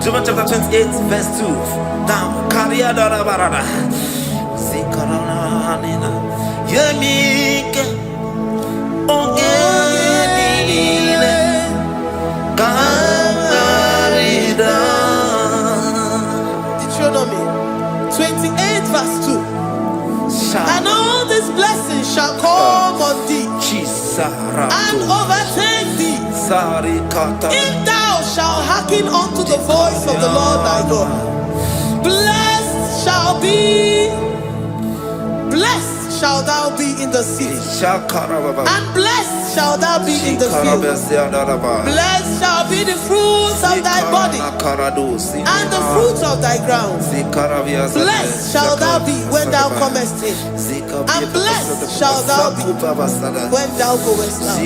John chapter 28, verse 2. Down. Kariada barada. Zikarana nina. Yemike. Ongenile. Karida. Deuteronomy 28, verse 2. And all these blessings shall come on thee and overtake thee if thou shalt hearken unto the voice of the Lord thy God. Blessed shall thou be in the city, and blessed shall thou be in the field. Blessed shall be the fruits of thy body and the fruits of thy ground. Blessed shall thou be when thou comest in, and blessed shall thou be when thou goest out.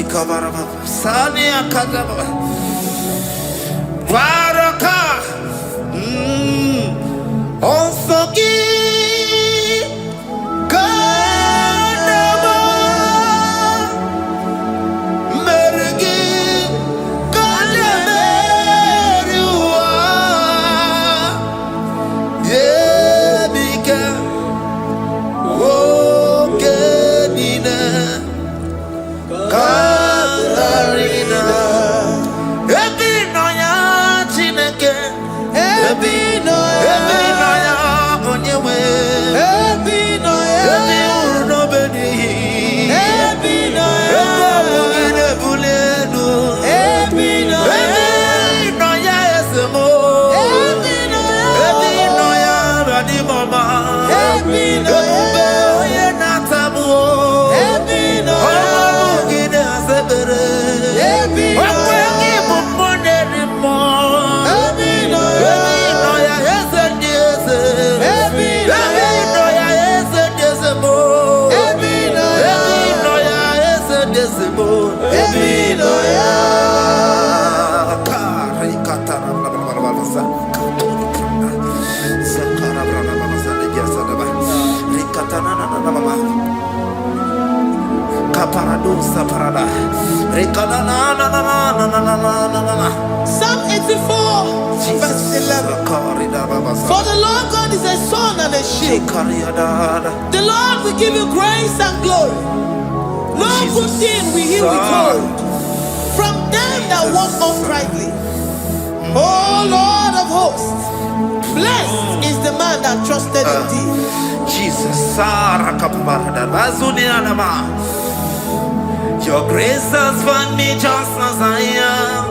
Psalm 84, verse 11. For the Lord God is a sun and a shield. The Lord will give you grace and glory. No good thing will he withhold from them that walk uprightly. O Lord of hosts, blessed is the man that trusted in thee. Jesus, your grace has found me just as I am.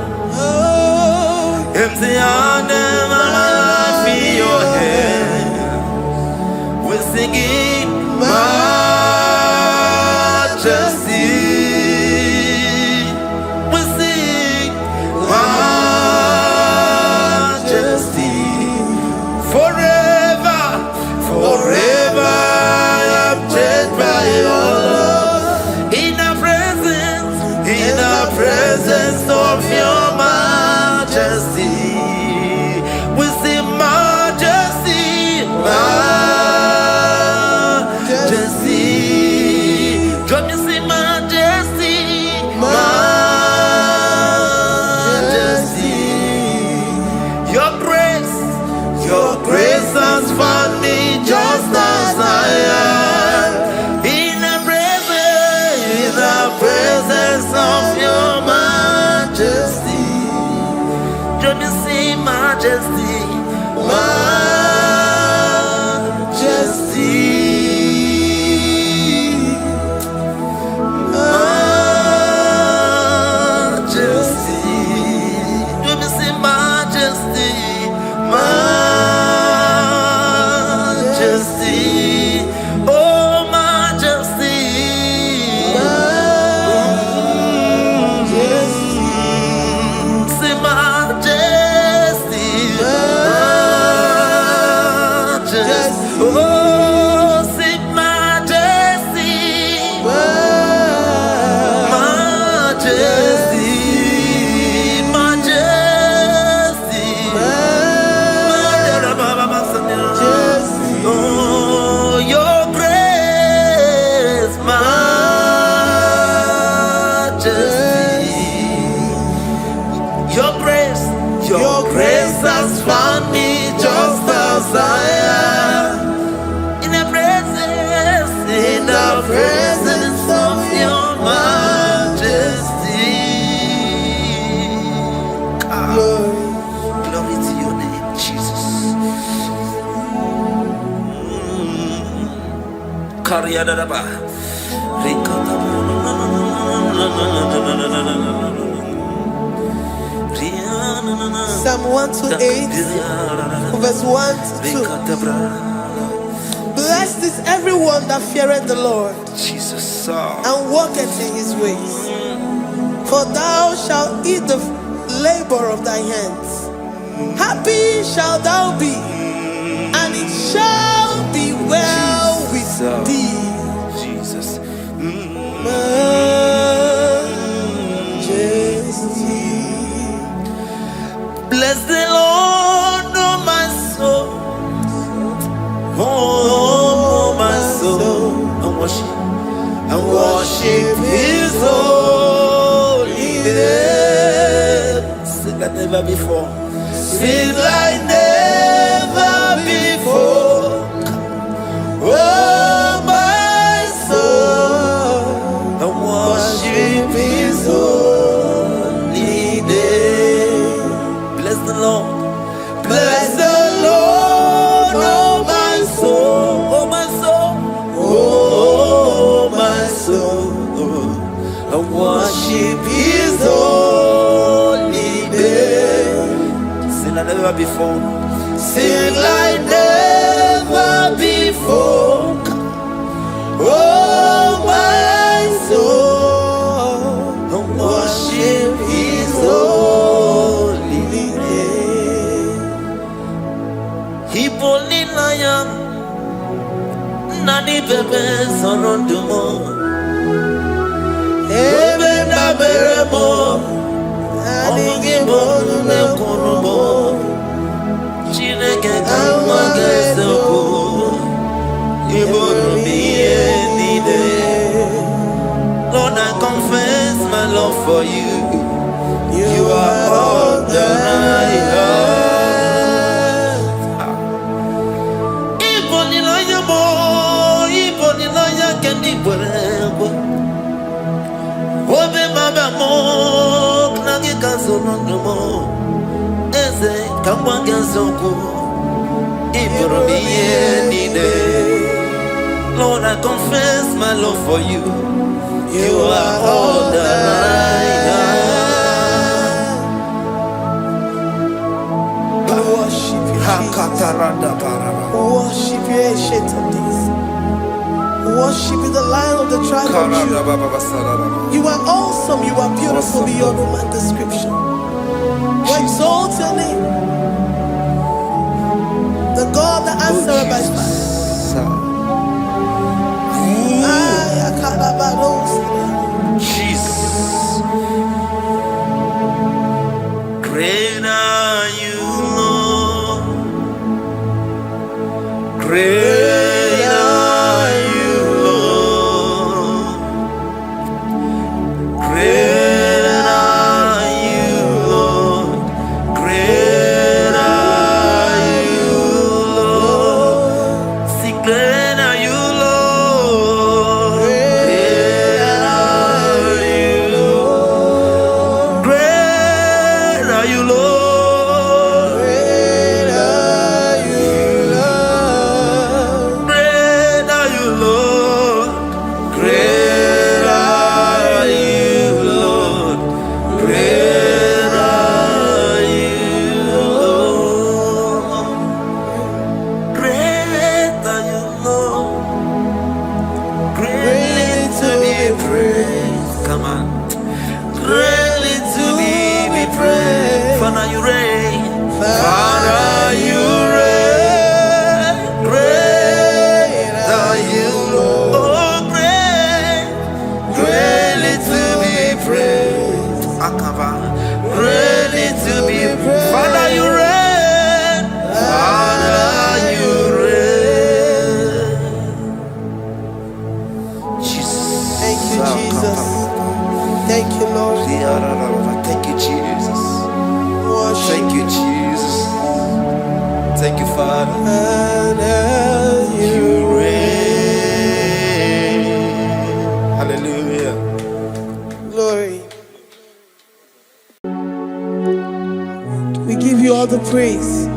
Empty handed, my life in your hand. We're singing majesty. We sing majesty. Forever, forever I'm changed by your love. In the presence of your majesty, we see majesty, majesty. Don't you see majesty, majesty? Your grace has found me just as I am. In the presence of your majesty, don't you see majesty, majesty, majesty, don't you see majesty? Grace has found me just as I am. In the presence of your majesty. Glory to your name, Jesus. Psalm 128, verse 1 to 2. Blessed is everyone that feareth the Lord, Jesus, and walketh in his ways. For thou shalt eat the labor of thy hands. Happy shalt thou be, and it shall be well with thee. Jesus. Majesty. Bless the Lord, oh my soul. Oh, my soul. And worship his holy name. Sing like never before. Sing like never before. Oh, my soul. And worship his holy name. Bless the Lord. Bless the Lord, oh my soul, oh my soul, oh my soul, and worship his holy name. Sing like never before. Sing like never before. Oh my soul, and worship his holy name. Hipoli lion, nani bebe sorondumo. Ebe na beremo, omugi bonu ne kunumo. Chineke kama gesoko, ibonu biye nide. Lord, I confess my love for you. You are all that I have. Obe maba mo knagi kazono mo eze kamwa gazoko ibro biye nide. Lord, I confess my love for you. You are all that I have. Worship you, Jesus. Worship you, ancient of days. Worship you, the Lion of the tribe of Judah. You are awesome, you are beautiful beyond human description. We exalt your name, the God that answered by fire. Jesus. Great are you, Lord. Great are you, Lord. Great are you, Lord. Great are you, Lord. Sing, great are you, Lord. Great are you, Lord. Great are you, Lord. Great are you, Lord. praise.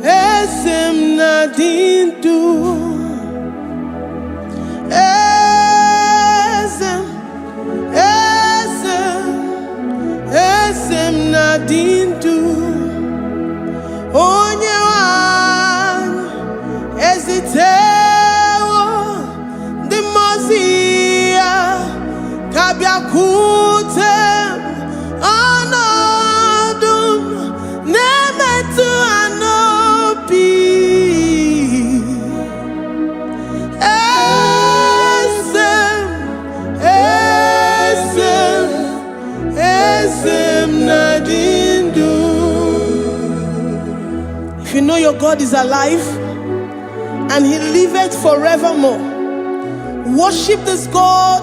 Esem nadindu. Esem nadindu. Onyewan ezitewo dimozia kabiakute anodum nemetu anopi. Esem nadindu. If you know your God is alive and he liveth forevermore, worship this God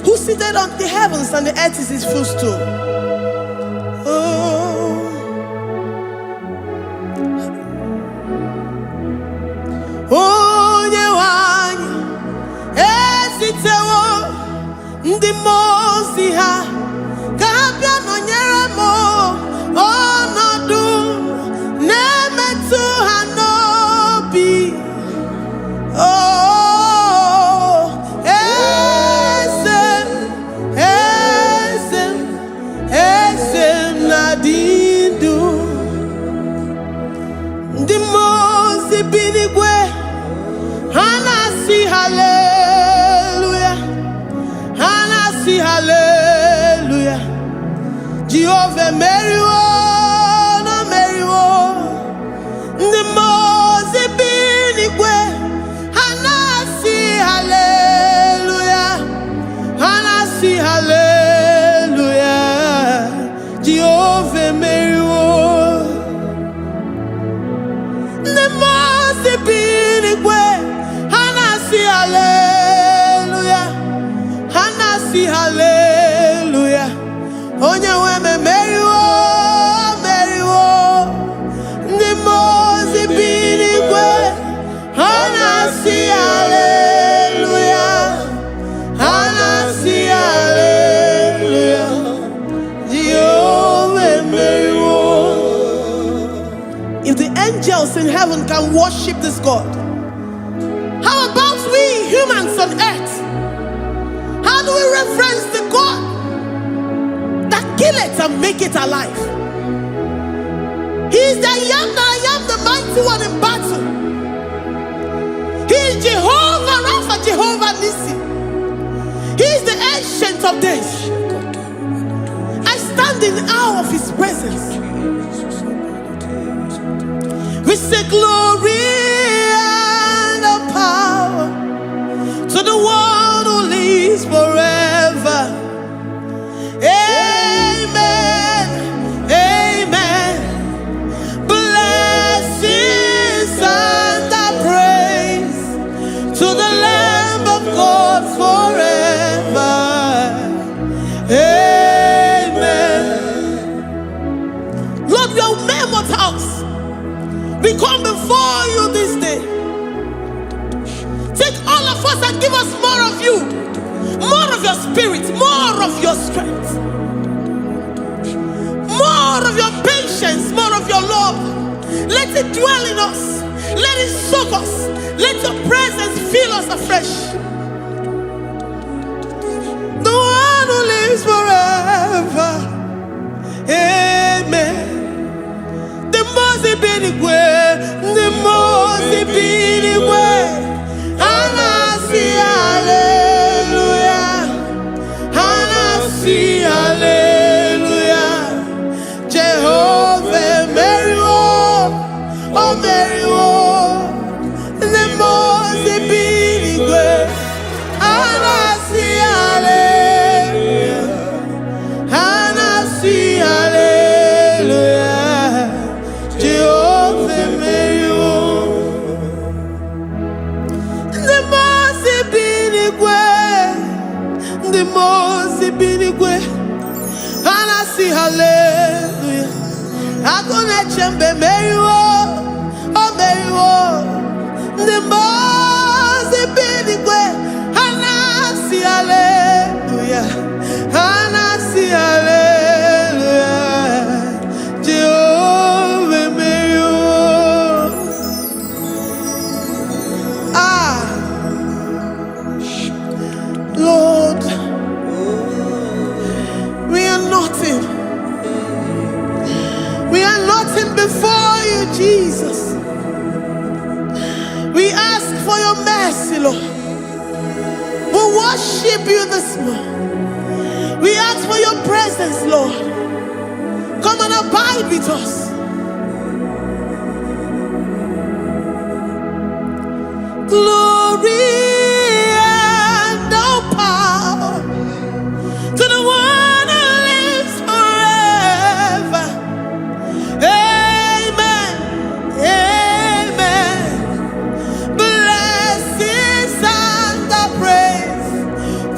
who seated on the heavens and the earth is his footstool. Oh. Onyewanyi esitewo ndi mozi ha kabia nonyere mo onodu nemetu hanobi. Oh, esem nadindu. Ndi mozi binigwe hanasi hallelujah, hanasi hallelujah. Jehovah meriwo no meriwo. Ndi mozi binigwe hanasi hallelujah, hanasi hallelujah. Jehovah meriwo. Ndi mozi binigwe hanasi hallelujah, hanasi hallelujah. Onye weme meriwo, meriwo. Ndi mozi binigwe hanasi hallelujah, hanasi hallelujah. Jehovah meriwo. If the angels in heaven can worship this God, how about we humans on earth? How do we reverence the God that kill it and make it alive? He is the I am, the mighty one in battle. He is Jehovah Rapha, Jehovah Nissi. He is the ancient of days. I stand in awe of his presence. We say glory and power to the one who lives forever. Amen, amen. Blessings and praise to the Lamb of God forever. Amen. Lord, we are mammoth house. We come before you this day. Take all of us and give us more of you, more of your spirit, more of your strength, more of your patience, more of your love. Let it dwell in us. Let it soak us. Let your presence fill us afresh. The one who lives forever. Amen. The most binigwe, the most binigwe. Hanasi hallelujah, hanasi hallelujah. Jehovah meriwo, oh meriwo. The most binigwe, hanasi hallelujah, hanasi hallelujah. Jehovah meriwo. The most binigwe, hanasi hallelujah. Akone chembe meriwo, oh meriwo. The most binigwe, hanasi Jesus. We ask for your mercy, Lord. We worship you this morning. We ask for your presence, Lord. Come and abide with us. Glory and all power to the one who lives forever. Amen. Amen. Blessings and the praise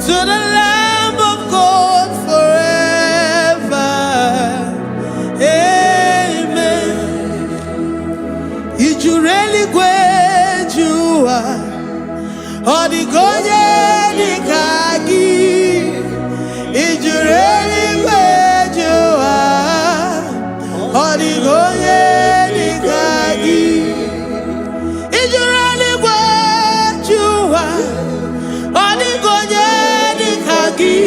to the Lamb of God forever. Amen. Did you really wait you are? Or the Goye the Kagi? Did you really wait you are? Or the Goye the Kagi? Did you really wait you are? Or the Goye the Kagi?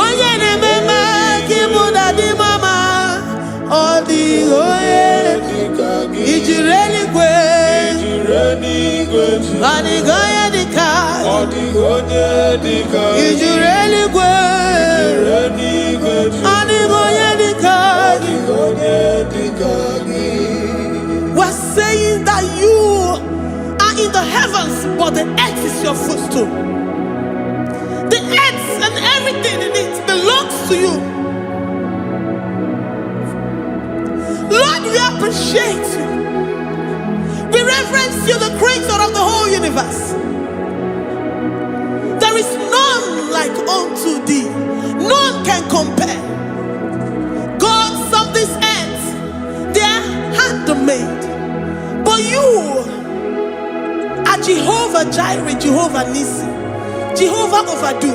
Oye ne mema kimuda di mama. Or the Goye the Kagi? Did you really wait? Anigoye di Kagi? Did you really wait? Anigoye di Kagi? We're saying that you are in the heavens, but the earth is your footstool. The earth and everything in it belongs to you. Lord, we appreciate you. We reverence you, the creator of the whole universe. There is none like unto thee. None can compare. Gods of this earth, they are handmade. But you are Jehovah Jireh, Jehovah Nissi, Jehovah Overdo.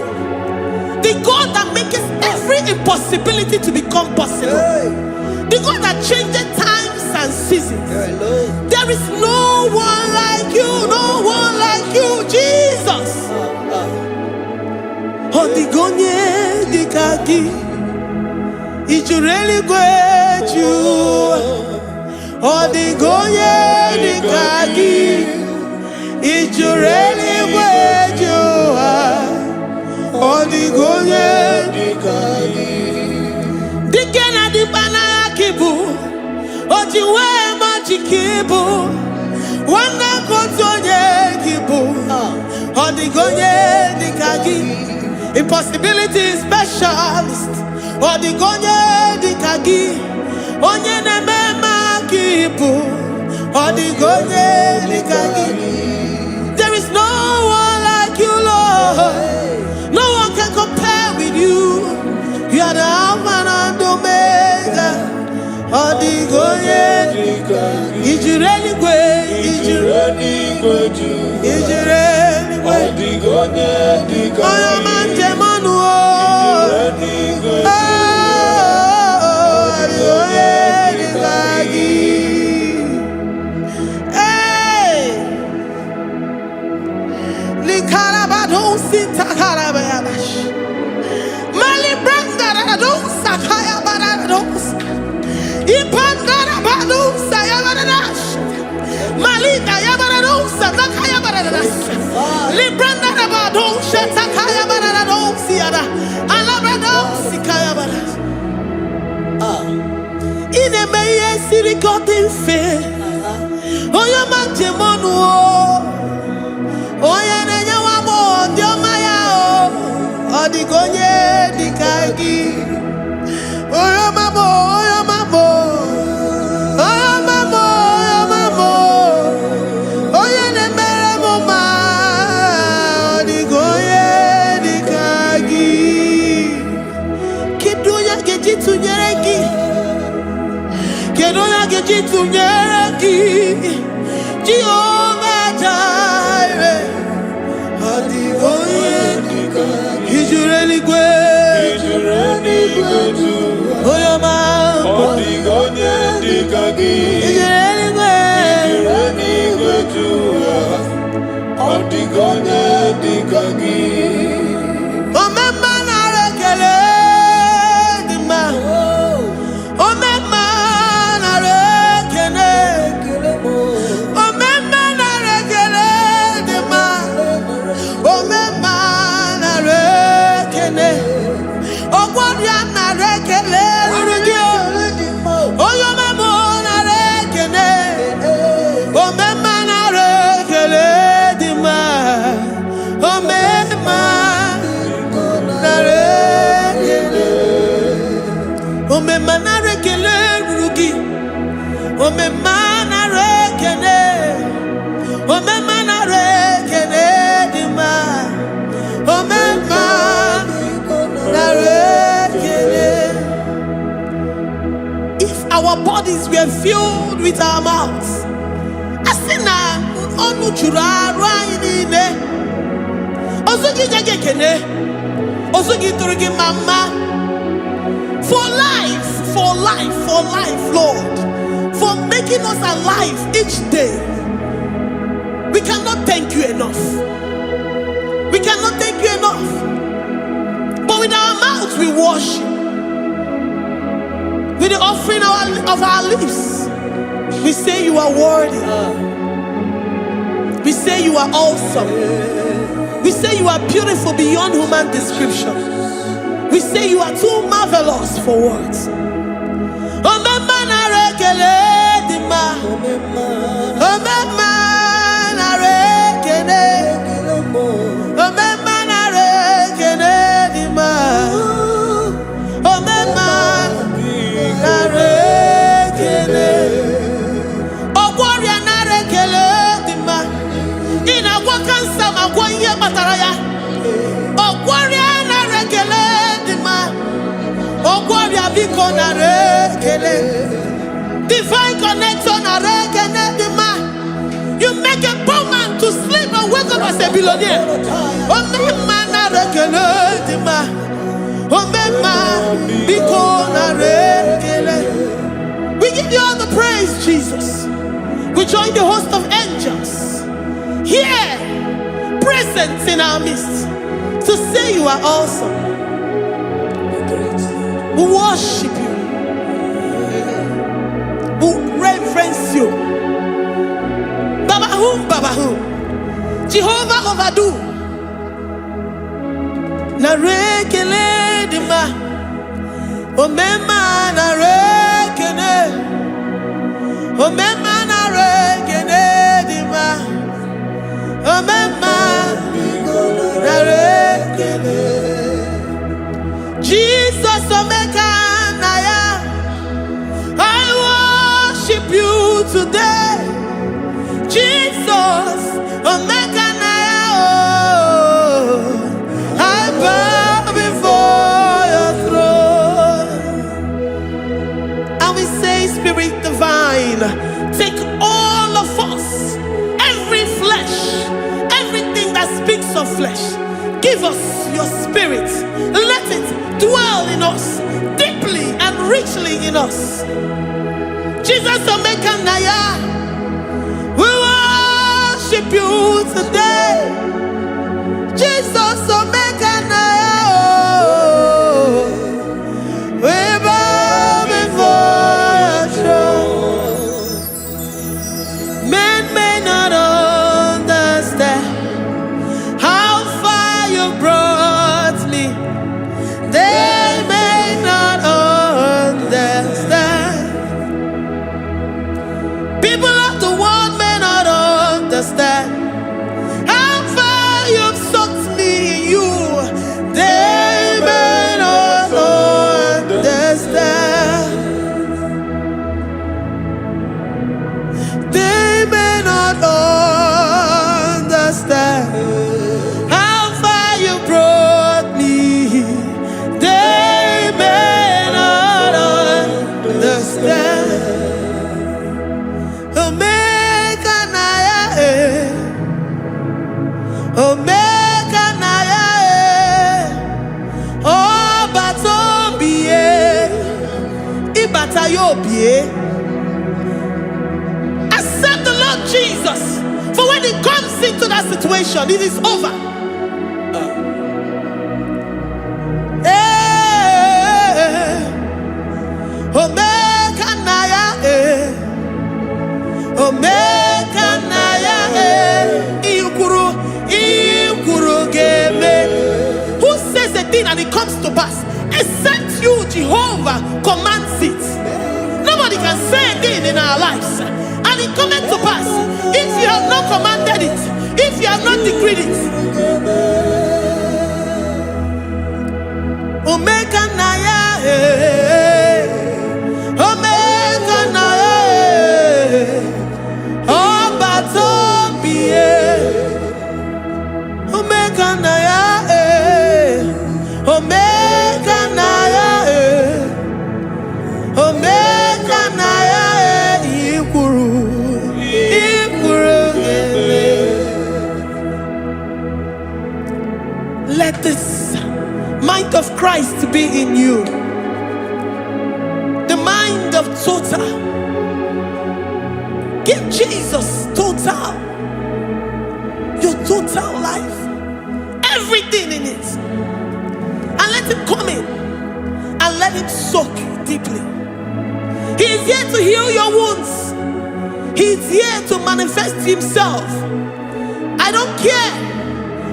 The God that makes every impossibility to become possible. The God that changes times and seasons. There is no one like you, no one like you, Jesus. Odigonye dikagi, Ijureli gweju. Odigonye dikagi, Ijureli gweju. Odigonye dikagi. Dikena dipana kibu. Ojiwe majikibu. Wana kotonye kibu. Odigonye dikagi. Impossibility specialist. Odigonye dikagi. Onye nemema kibu. Odigonye dikagi. There is no one like you, Lord. No one can compare with you. You are the Alpha and Omega. Odigonye dikagi. Ijureli gwe. Ijureli gwe. Ijureli gwe. Odigonye dikagi. Oyamante manuo. Ijureli gwe. Odigonye dikagi. Hey. Likarabadon sitakarabayabash. Malibrandarados sakayabarados. Ipandarabados sayabaradas. Malika yabarados sakayabaradas. Librandarabados satakayabarados yada. Alabrados sikayabaradas. Ine meye sirikotin fe. Oya manjemonu. Oya nenyawamo diomaya o. Odigonye dikagi. Oya mamo, oya mamo. Oya mamo, oya mamo. Oya nemere moma. Odigonye dikagi. Kidunya gejitu nyereki. Kidunya gejitu nyereki. Jehovah Jireh. kene. Ogwaria nare kele rugio. Oyo memo nare kene. Omema nare kele dima. Omema nare kele. Omema nare kele rugi. Omema nare kele. Omema nare kele dima. Omema nare kele. If our bodies were filled with our mouths, asina onu chura rainine. Osugi jage kene. Osugi turugi mama. For life, Lord. For making us alive each day. We cannot thank you enough. We cannot thank you enough. But with our mouths we worship. With the offering of our lips, we say you are worthy. We say you are awesome. We say you are beautiful beyond human description. We say you are too marvelous for words. Omema nare kele dima. Omema nare kele. Omema nare kele dima. Omema nare kele. Ogwaria nare kele dima. Ina wakansa magwanye bataraya. Ogwaria nare kele dima. Ogwaria biko nare kele. Divine connection nare kele dima. You make a poor man to sleep and wake up as a billionaire. Omema nare kele dima. Omema biko nare kele. We give you all the praise, Jesus. We join the host of angels here, present in our midst, to say you are awesome. We worship you. We reverence you. Babahum. Jehovah overdo. Nare kele dima. Omema nare kele. Omema nare kele dima. Omema nare kele. Jesus omeka naya. I worship you today. Jesus omeka naya. Oh, I bow before your throne. And we say, Spirit divine, take all of us, every flesh, everything that speaks of flesh. Give us your spirit. Let it dwell in us, deeply and richly in us. Jesus omeka naya. We worship you today. Jesus omeka naya. Oh, we bow before your throne. Men may not understand how far you brought me. They may not understand. People of the world may not understand how far you've sucked me in you. They may not understand. They may not understand how far you brought me. They may not understand. Omeka naya. Omeka naya. Oh, batobie. Ibatayobie. Accept the Lord Jesus. For when he comes into that situation, it is over. Omeka naya. Omeka naya. Who says a thing and it pass except you, Jehovah, commands it. Nobody can say a thing in our lives and it cometh to pass if you have not commanded it, if you have not decreed it. Omega Naya, Omega Naya, Obatobie, Omega Naya, Omega Naya, Omega Naya, Ikuru, Ikuru. Let this mind of Christ be in you. The mind of total. Give Jesus total. Your total life. Everything in it. And let him come in. And let him soak deeply. He is here to heal your wounds. He is here to manifest himself. I don't care.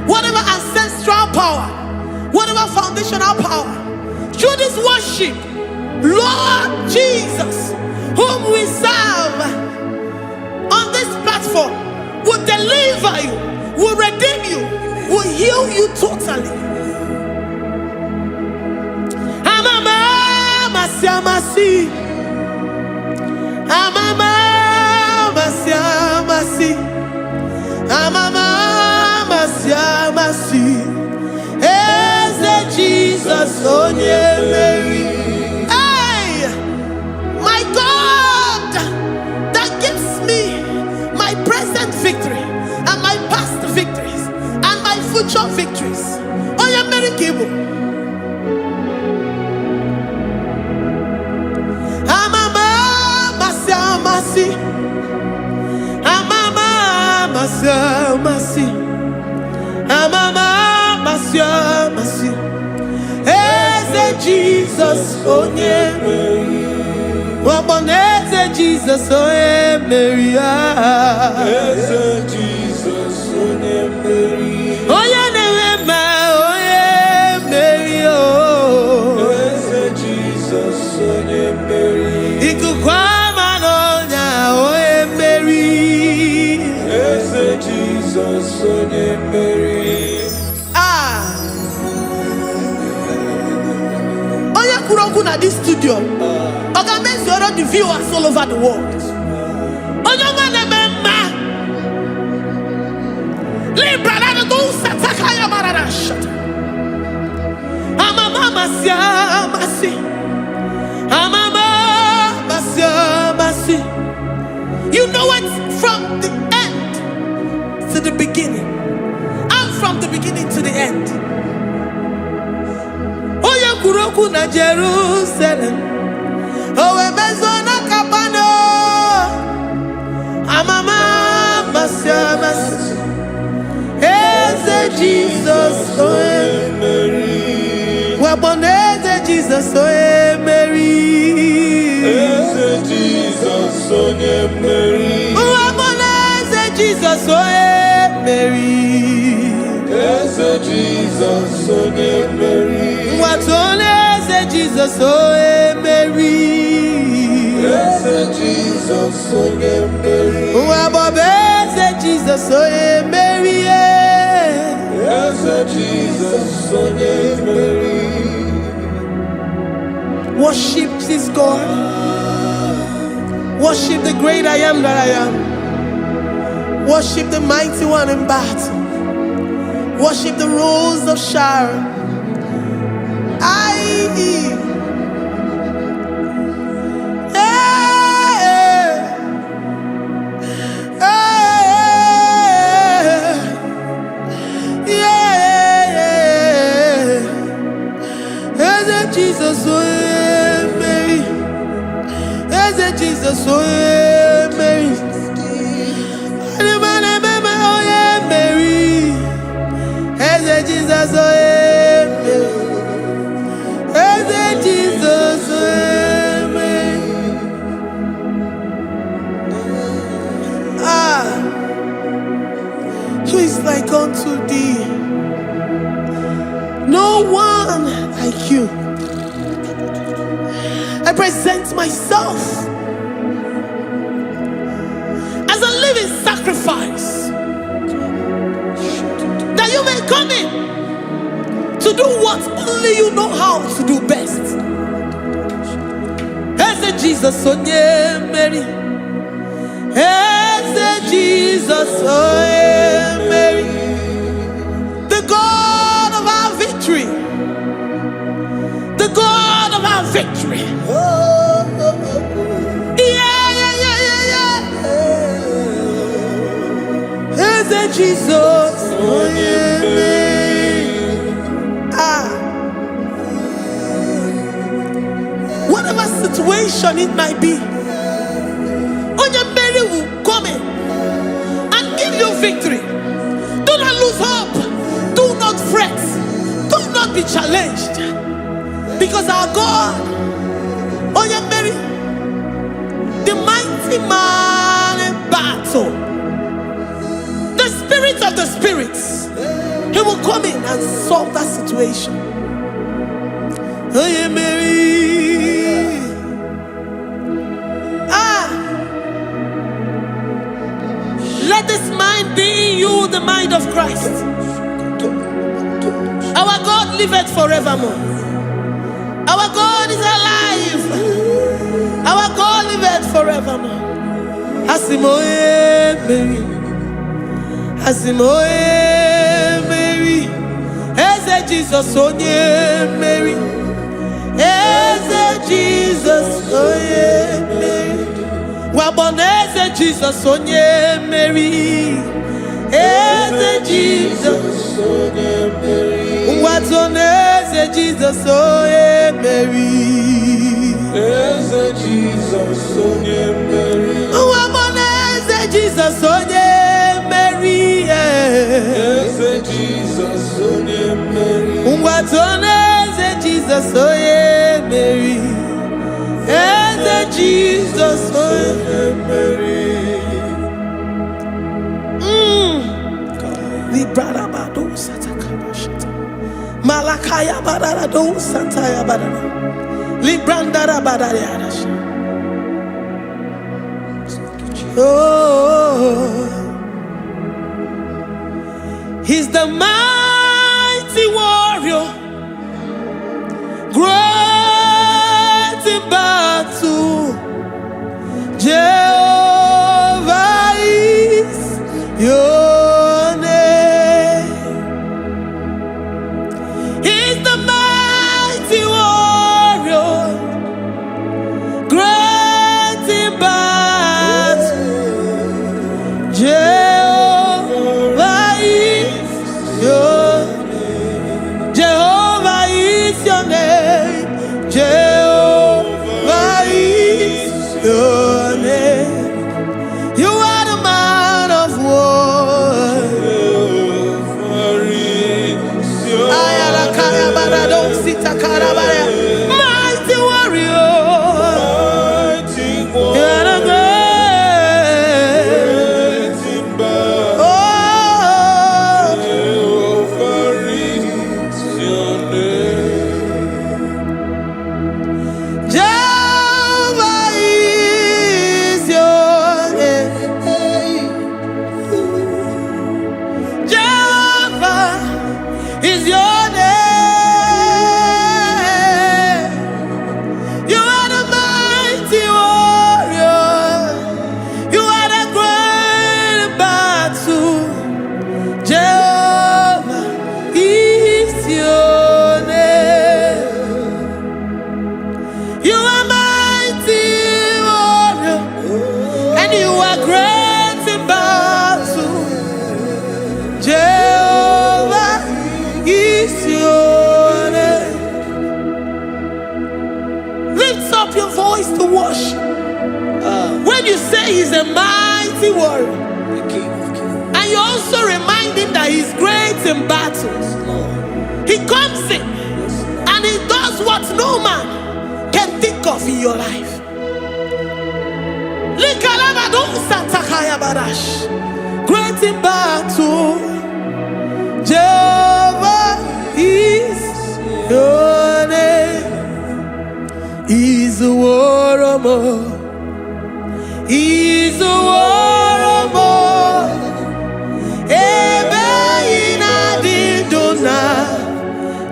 Whatever ancestral power, whatever foundational power, through this worship, Lord Jesus, whom we serve on this platform, will deliver you, will redeem you, will heal you totally. Amama masiamasi, amama masiamasi, amama masiamasi. Jesus, oh yeah, Mary. Hey, my God, that gives me my present victory and my past victories and my future victories. Oh yeah, Mary Kibo. Amama masi, amama masi, amama masi. Eze Jesus, oh yeah, Mary. Eze Jesus, oh yeah, Mary. Eze Jesus, oh yeah, Mary. Oh yeah, Mary. Oh, Eze Jesus, oh yeah, Mary. Ikukwama no nya, oh yeah, Mary. Eze Jesus, oh yeah, Mary. At this studio, organize the viewers all over the world. You know it from the end to the beginning, and from the beginning to the end. Kuroku na Jerusalem, oh emezona kapano, amama masiamas, eze Jesus, oh Mary, waboneze Jesus, oh Mary, eze Jesus, oh Mary, waboneze Jesus, oh Mary, eze Jesus, oh Mary. What on is Jesus, oh Mary? Yes, Jesus, oh Mary. What is Jesus, oh Mary? Yes, Jesus, oh Mary. Worship this God. Worship the great I am that I am. Worship the mighty one in battle. Worship the rose of Sharon. Jesus, oh Mary, Jesus, oh Mary, Mary, Jesus, oh Jesus, who is like unto thee? No one I like you. I present myself as a living sacrifice, that you may come in to do what only you know how to do best. Eze Jesus, oh yeah, Mary. Eze Jesus, oh yeah, Mary. The God of our victory. The God of our victory. Eze Jesus, oh yeah, whatever situation it might be, Onye Mary will come in and give you victory. Do not lose hope. Do not fret. Do not be challenged. Because our God, Onye Mary, the mighty man in battle, the spirit of the spirits, he will come in and solve that situation. Onye Mary. Let this mind be in you, the mind of Christ. Our God liveth forevermore. Our God is alive. Our God liveth forevermore. Asimoye Mary. Asimoye Mary. Eze Jesus, onye Mary. Eze Jesus, onye Mary. Waboneze Jesus, onye Mary. Eze Jesus, onye Mary. Watoneze Jesus, onye Mary. Eze Jesus, onye Mary. Waboneze Jesus, onye Mary. Eze Jesus, onye Mary. Watoneze Jesus, onye Mary. Eze Jesus, onye Mary. Librada bado satakaba shata. Malakaya badara do santaya badara. Librandara badara yadash. Oh, he's the mighty warrior, great in battle. Jehovah is your name. He's the mighty warrior, great in battle. Jehovah is your name. Jehovah is your name. Jehovah is your name. You are the man of war. Mighty warrior. You are the great. Oh, Jehovah is your name. Jehovah is your name. Jehovah is your name. You are the mighty warrior. You are the great battle. Jehovah is your name. You are mighty warrior, and you are great in battle. Jehovah is your name. Lift up your voice to worship. When you say he's a mighty warrior, and you also remind him that he's great in battles, he comes in and he does what no man can think of in your life. Great in battle, Jehovah is your He's a waramo. Ebe ina didona.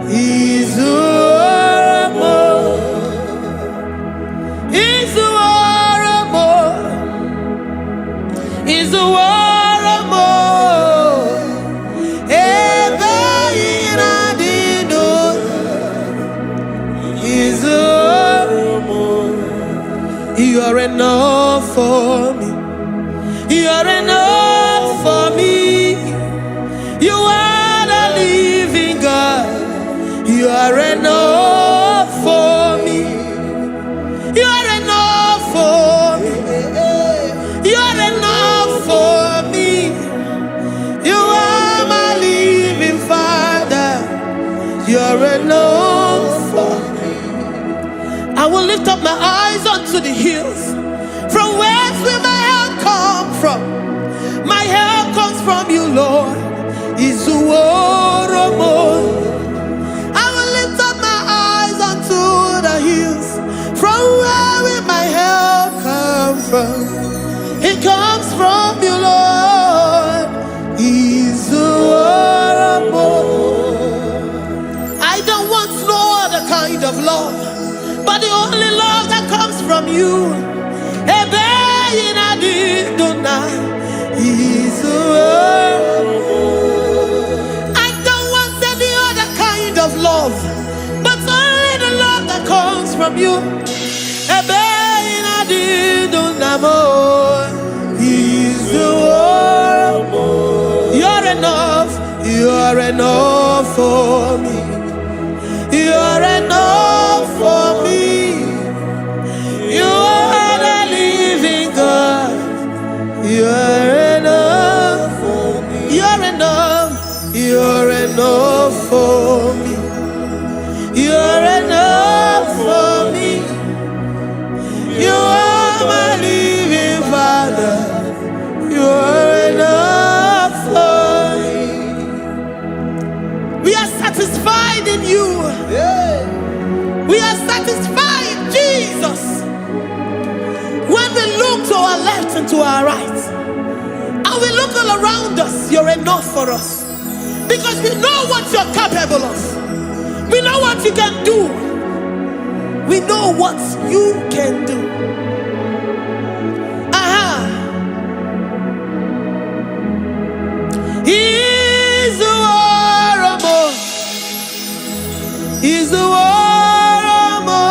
He's a waramo. He's a waramo. He's a waramo. Ebe ina didona. He's a waramo. You are enough for me. You are enough for me. You are the living God. You are enough for me. You are enough for me. You are enough for me. You are my living Father. You are enough for me. I will lift up my eyes unto the hills. From whence will my help come from? My help comes from you, Lord. Is the word of God. I will lift up my eyes unto the hills. From where will my help come from? It comes from you, Lord. Is the word of God. I don't want no other kind of love, but the only love that comes from you. I don't want any other kind of love, but only the love that comes from you. You're enough. You're enough for me. You're enough for me. You are the living God. You're enough for me. You're enough. You're enough for me. You're enough for me. You are my living Father. You're enough for me. We are satisfied in you. We are satisfied in Jesus. When we look to our left and to our right, and we look all around us, you're enough for us. Because we know what you're capable of. We know what you can do. We know what you can do. He's the waramo. He's the waramo.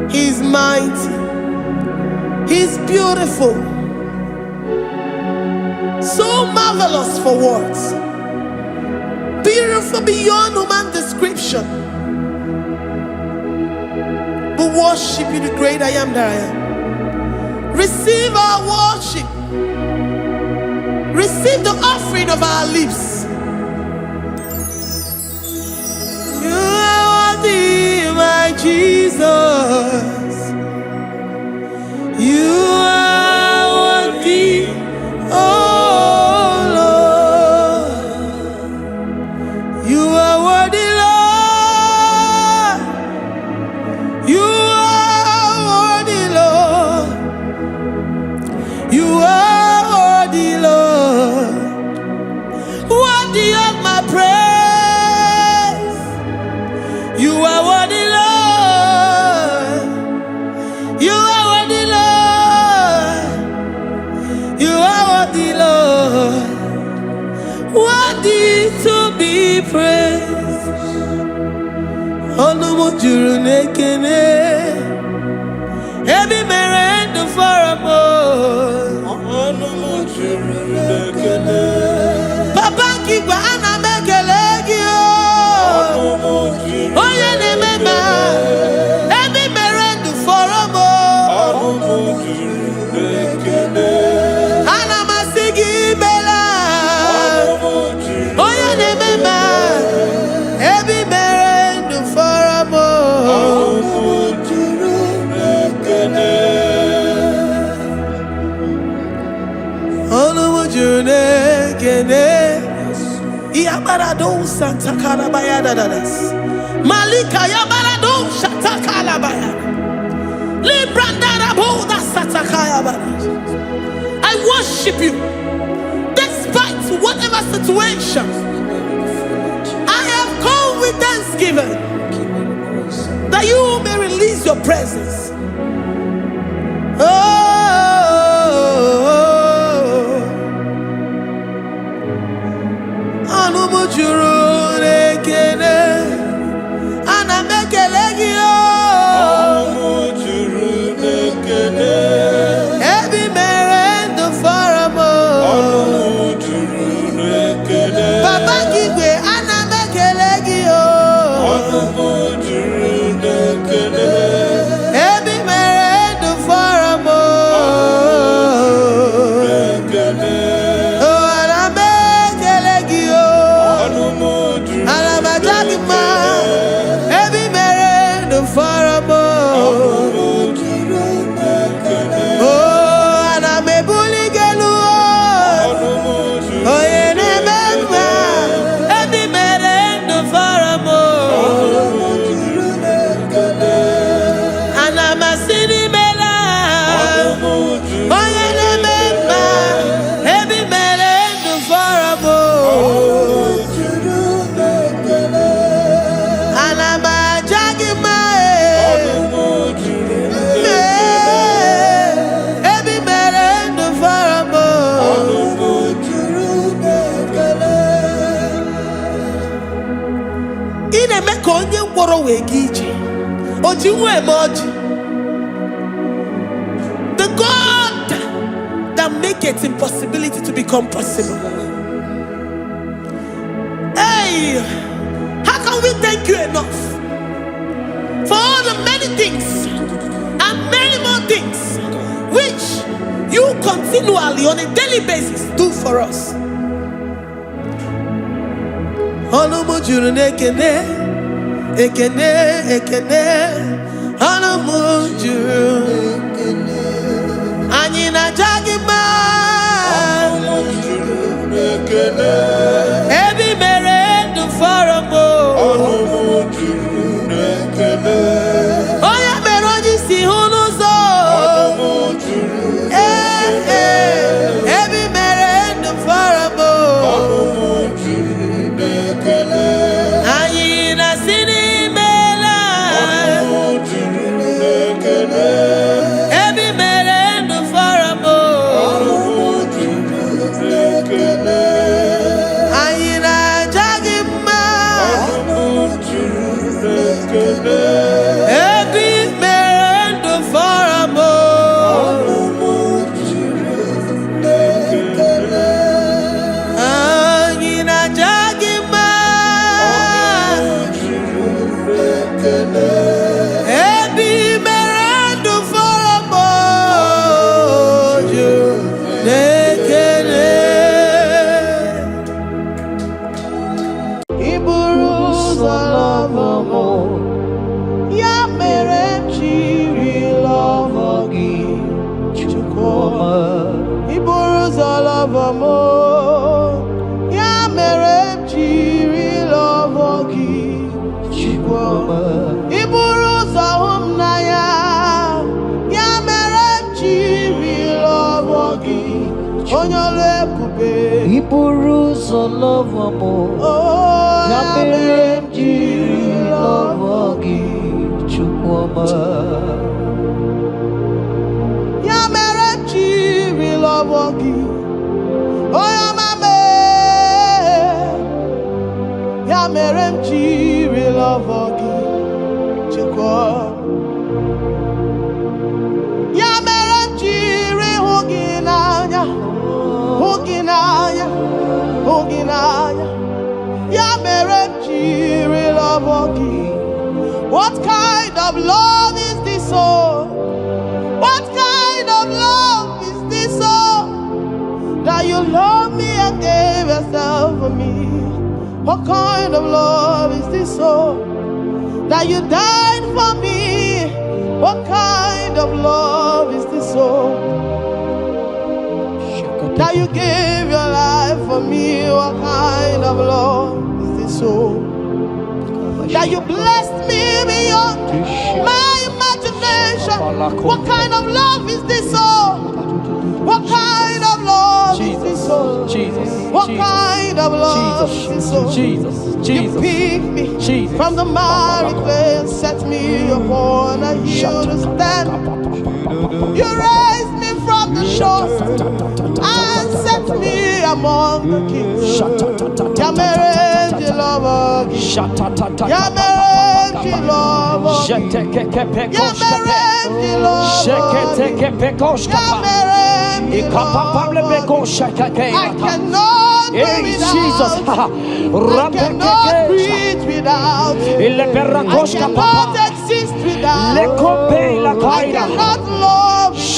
He's mighty. He's beautiful. So marvelous for words. Beautiful beyond human description. We worship you, the great I am that I am. Receive our worship. Receive the offering of our lips. You are worthy, my Jesus. You are worthy, oh Lord. You are worthy, Lord. You are worthy, Lord. You are worthy, Lord. Worthy of my praise. You are worthy, Lord. Onumu juru nekene. Ebi mere ndu foramo. Onumu juru nekene. Papa kigwa ana mekelegi o. Onumu juru. Oye ne mema. Ebi mere ndu foramo. Onumu juru nekene. Ana masigi bela. Onumu juru. Oye ne mema. Ebi mere ndu foramo. Onumu juru nekene. Onumu juru nekene. Yabarado Santa Calabaya dadas. Malika Yabarado Shata Calabaya. Librandara Boda Satakaya badas. I worship you despite whatever situation. I have come with thanksgiving that you may release your presence. Onumu juru nekene. Ana mekelegi o. Onumu juru nekene. Ebi mere ndu foramo. Onumu juru nekene. Papa kigwe ana mekelegi o. Onumu juru nekene. Ebi mere ndu foramo. Nekene. Oh ana mekelegi o. Onumu juru. Ana majagima. Ebi mere ndu foramo. Onumu juru nekene. Oh ana mebuligelu o. Onumu juru. Oye ne mema. Ebi mere ndu foramo. Onumu juru nekene. Ana masini mela. Onumu juru. Oye ne mema. Ebi mere ndu foramo. Onumu juru nekene. Ana majagima. Onumu juru nekene. Ebi mere ndu foramo. Onumu juru nekene. Ine meka onye ngwọrọ wee ga ije. Oji nwa eme ọjị. The God that maketh impossibility to become possible. Hey, how can we thank you enough for all the many things and many more things which you continually on a daily basis do for us? Onumu juru nekene. Ekene, ekene. Onumu juru. Anyị na-aja mma. Onumu juru nekene. Ebi mere ndu foramo. Onumu juru nekene. Onye mere onye isi hụ n'ụzọ. Onumu juru nekene. Ebi mere ndu foramo. Onumu juru nekene. Anyị na-asị n'imela. Onumu juru nekene. Ebi mere ndu foramo. Onumu juru nekene. Anyị na-aja gị mma. Onumu juru nekene. Ebi mere ndu foramo. Onumu juru nekene. Anyị na-aja gị mma. Onumu juru nekene. Ebi mere ndu foramo. Juru nekene. Iburu ụzọ lọvọmụ. Ya mere m jiri lọvọ gị Chukwuma. Iburu ụzọ lọvọmụ. Ya mere m jiri lọvọ gị Chukwuma. Iburu ụzọ hụ m n'anya. Ya mere m jiri lọvọ gị onye ọrụ ebube. Iburu ụzọ lọvọmụ. Oh, Ya mere m jiri lọvọ gị Chukwuma. Ya mere m jiri lọvọ gị onye ọma me. Ya mere m jiri lọvọ gị Ya mere jiri huginanya, huginanya, huginanya. Ya mere jiri love you. What kind of love is this, oh? What kind of love is this, oh? That you love me and gave yourself for me. What kind of love is this, oh? That you died for me. What kind of love is this, oh? That you gave your life for me. What kind of love is this, oh? That you blessed me beyond my imagination. What kind of love is this, oh? What kind of love is this, oh? What kind of love is this, oh? You picked me from the miry clay and set me upon a hill to stand. You raised me from the shore and set me among the kings. Yamerenji lover, Yamerenji lover, Yamerenji I cannot do without. I cannot breathe without. I cannot exist without. I cannot love without.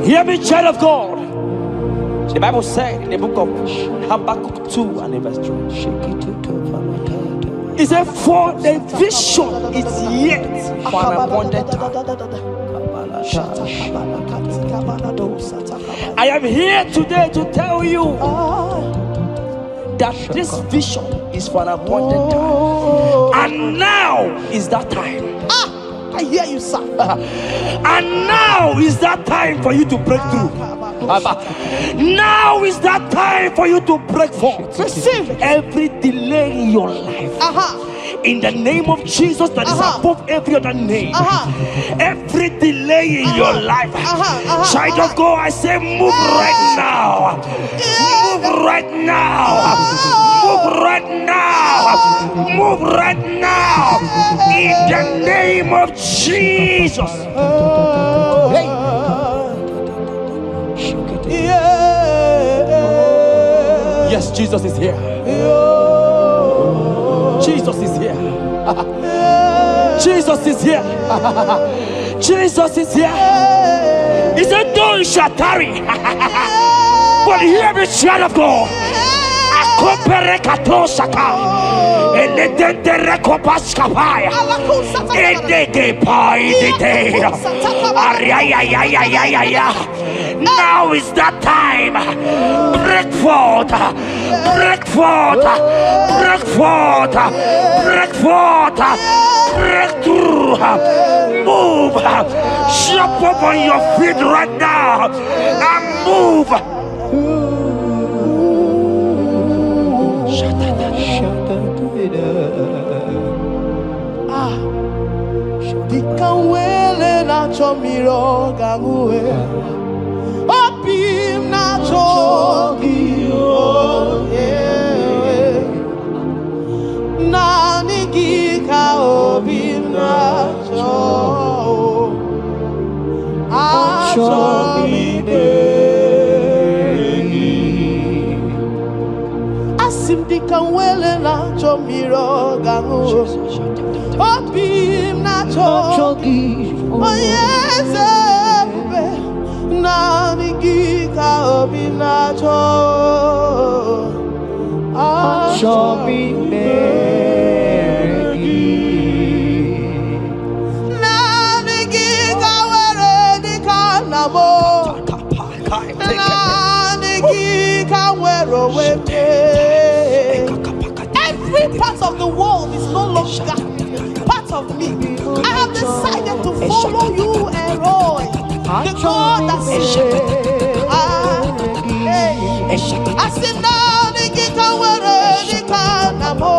Hear me, child of God. The Bible said in the book of Habakkuk 2 and verse 3. It said, for the vision is yet for an appointed time. I am here today to tell you that this vision is for an appointed time. And now is that time. I hear you, sir. And now is that time for you to break through. Now is that time for you to break forth. Receive every delay in your life. In the name of Jesus that is above every other name. Every delay in your life. Child of God, I say move right now. Move right now. Move right now. Move right now. In the name of Jesus. Yes, Jesus is here. Jesus is here. Jesus is here. Jesus is here. He said, though you shall tarry, but hear me, child of God. Akopere katosaka. Eletendere kopaskapaya. Edege paidite. Ariayayayayaya. Now is that time. Break forth. Break forth. Break forth. Break forth. Break through. Move. Jump up on your feet right now and move. Dikawele na chomiro gamuwe. Opim na chogio. Nani gika opim na chog. Asim dikawele na chomiro gamuwe. Opim na chogi, oh yes, na nigika opim na chogi, chogi na nigika were dikanamo, na nigika were wepe. Every part of the world is no longer part of me. I have decided to follow you, Elroy, the God that saves. I said, now the Gita were the Kanamo.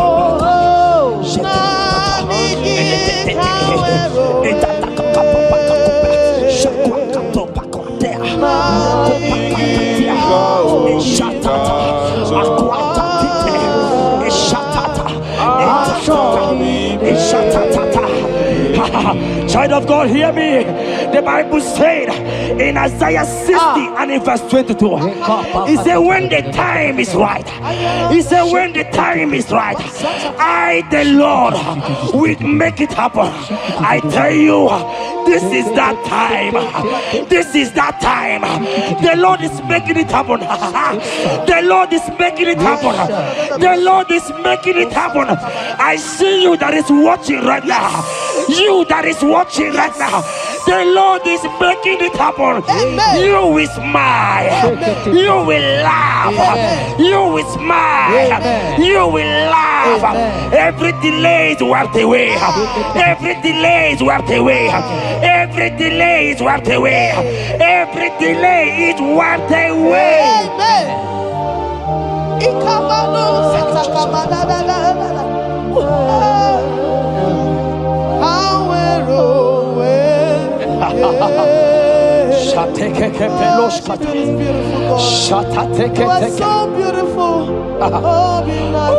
Child of God, hear me. The Bible said in Isaiah 60 and in verse 22, he said, when the time is right, he said, when the time is right, I, the Lord, will make it happen. I tell you, this is that time. This is that time. The Lord is making it happen. The Lord is making it happen. The Lord is making it happen. I see you that is watching right now. You that is watching right now. The Lord is making it happen. Amen. You will smile. You will laugh. You will smile. You will laugh. Every delay is wiped away. Every delay is wiped away. Every delay is wiped away. Every delay is wiped away. Amen. You are so beautiful. Oh, be not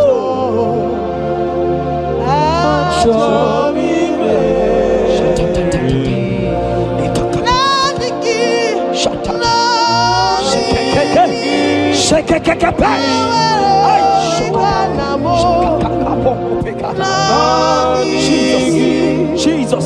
Jesus. Jesus.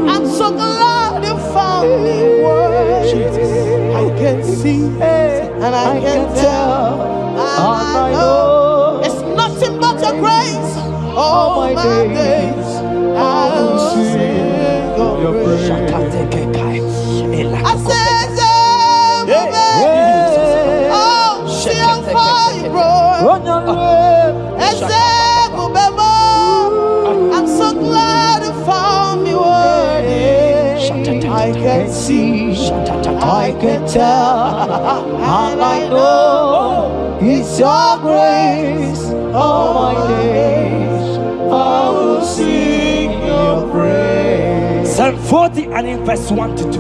I'm so glad you found me worthy. I can see and I can tell, and I know it's nothing but your grace. All my days I will sing your praise. I said, oh, see how far you brought. I'm so glad you found me worthy. I can see, I can tell, and I know it's your grace. All my days I will sing your praise. Psalm 40 and in verse 1 to 2.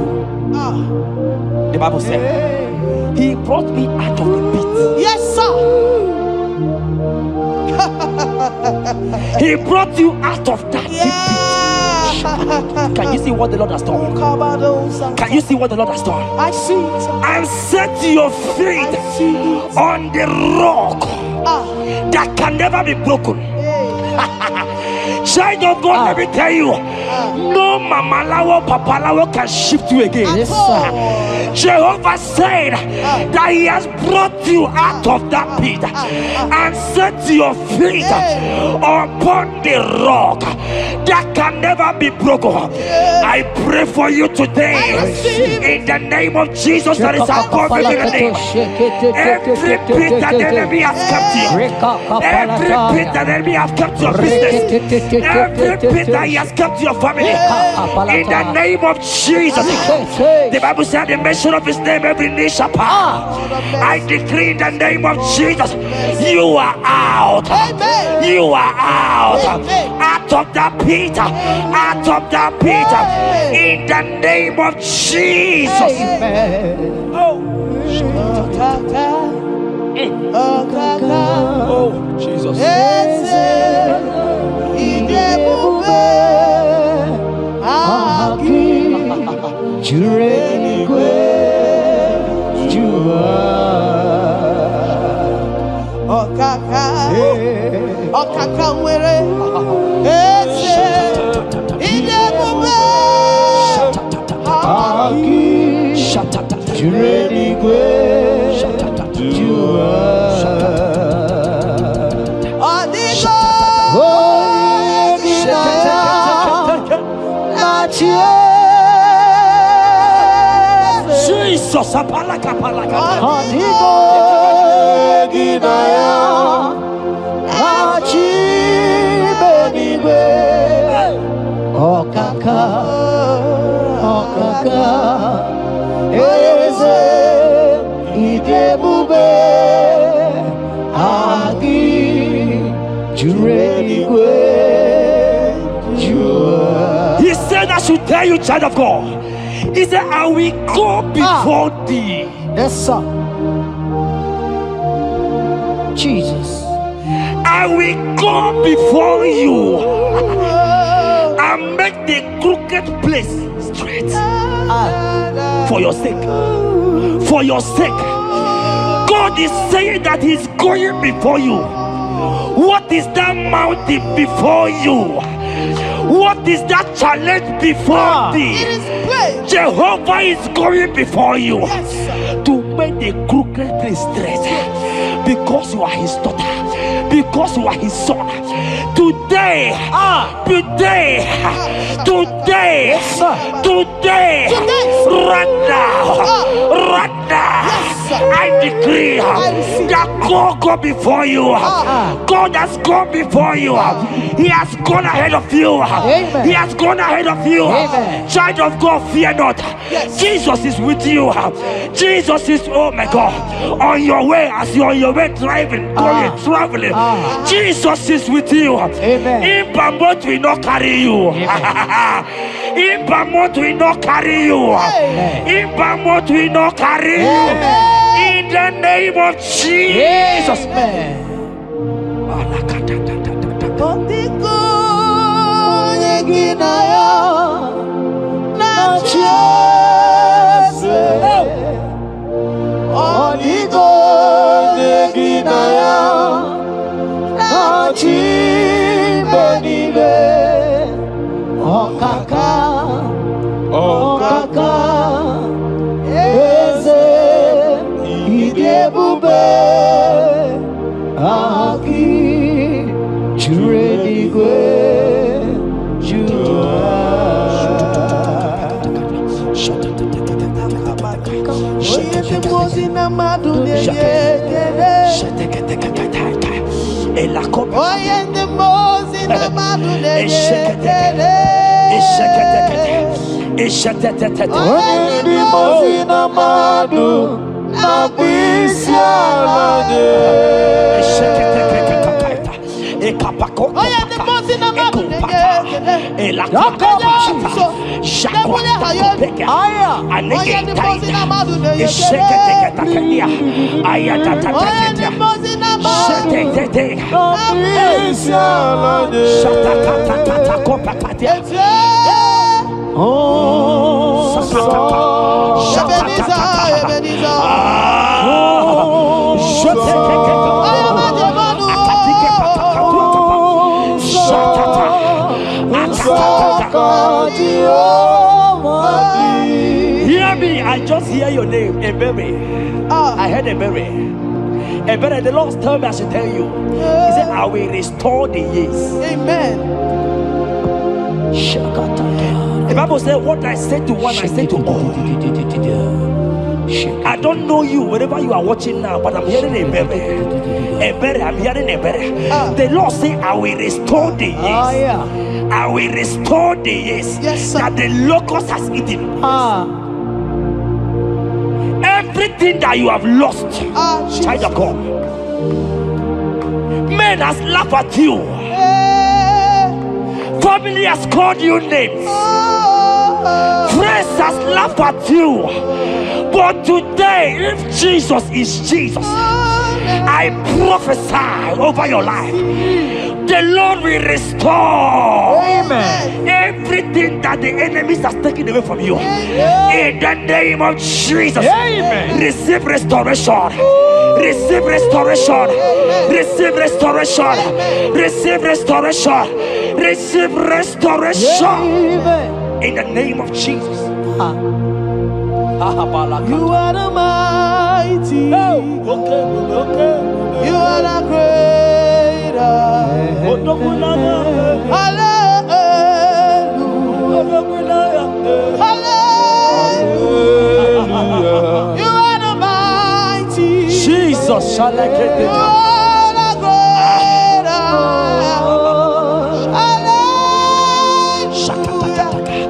The Bible said, he brought me out of the pit. Yes, sir. He brought you out of that pit. Can you see what the Lord has done? Can you see what the Lord has done? I see it. And set your feet on the rock that can never be broken. Child of God, let me tell you, no mama lawo, papa lawo can shift you again. Yes, Jehovah said that he has brought you out of that pit and set your feet upon the rock that can never be broken. I pray for you today in the name of Jesus that is above every name. Every pit that the enemy has kept you, every pit that the enemy has kept your business, every pit that he has kept your family, in the name of Jesus. The Bible said the mention of his name every knee shall bow. I decree in the name of Jesus, you are out. You are out. Out of that pit. Out of that pit. In the name of Jesus. Oh Jesus. Jesus, apalaka. Oh, eze idebube agi jureligwe jua. He said, I should tell you, child of God. He said, I will go before thee. Yes, sir. Jesus. I will go before you and make the crooked place straight. For your sake. For your sake. God is saying that He's going before you. What is that mountain before you? What is that challenge before thee? Jehovah is going before you to make the crooked place straight. Because you are His daughter. Because you are His son. Today, right now, I decree that God go before you. God has gone before you. He has gone ahead of you. He has gone ahead of you. Child of God, fear not. Jesus is with you. Jesus is, oh my God, on your way, as you're on your way driving, going, traveling. Jesus is with you. In Bamot will not carry you. In Bamot will not carry you. In Bamot will not carry you. In the name of Jesus. Hear me, I just hear your name, Ebere. I heard Ebere. Ebere, the Lord told me I should tell you. He said, I will restore the years. Amen. The Bible said, what I said to one, I said to all. I don't know you, wherever you are watching now, but I'm hearing Ebere. Ebere, I'm hearing Ebere. The Lord said, I will restore the years. I will restore the years that the locust has eaten. Everything that you have lost, child of God. Men has laughed at you. Family has called you names. Friends has laughed at you. But today, if Jesus is Jesus, I prophesy over your life. The Lord will restore everything that the enemies has taken away from you. In the name of Jesus, receive restoration. Receive restoration. Receive restoration. Receive restoration. Receive restoration. In the name of Jesus. You are the mighty. You are the greater. Hallelujah. Hallelujah. You are the mighty. Jesus shall I get You it. are the greater. Hallelujah.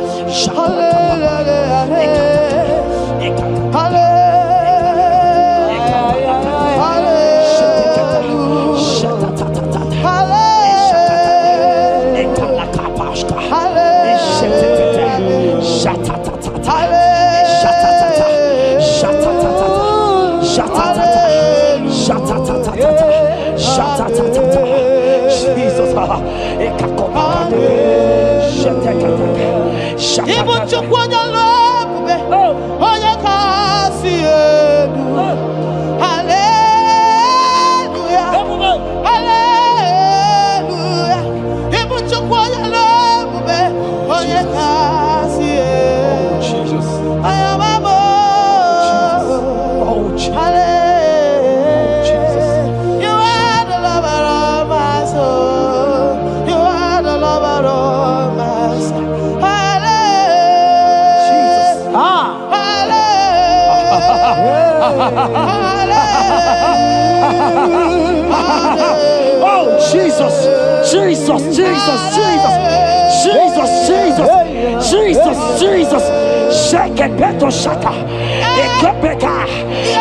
Oh, Jesus, Jesus, Jesus, Jesus, Jesus, Jesus, Jesus, Jesus, shake it, beto shaka, ekepeka,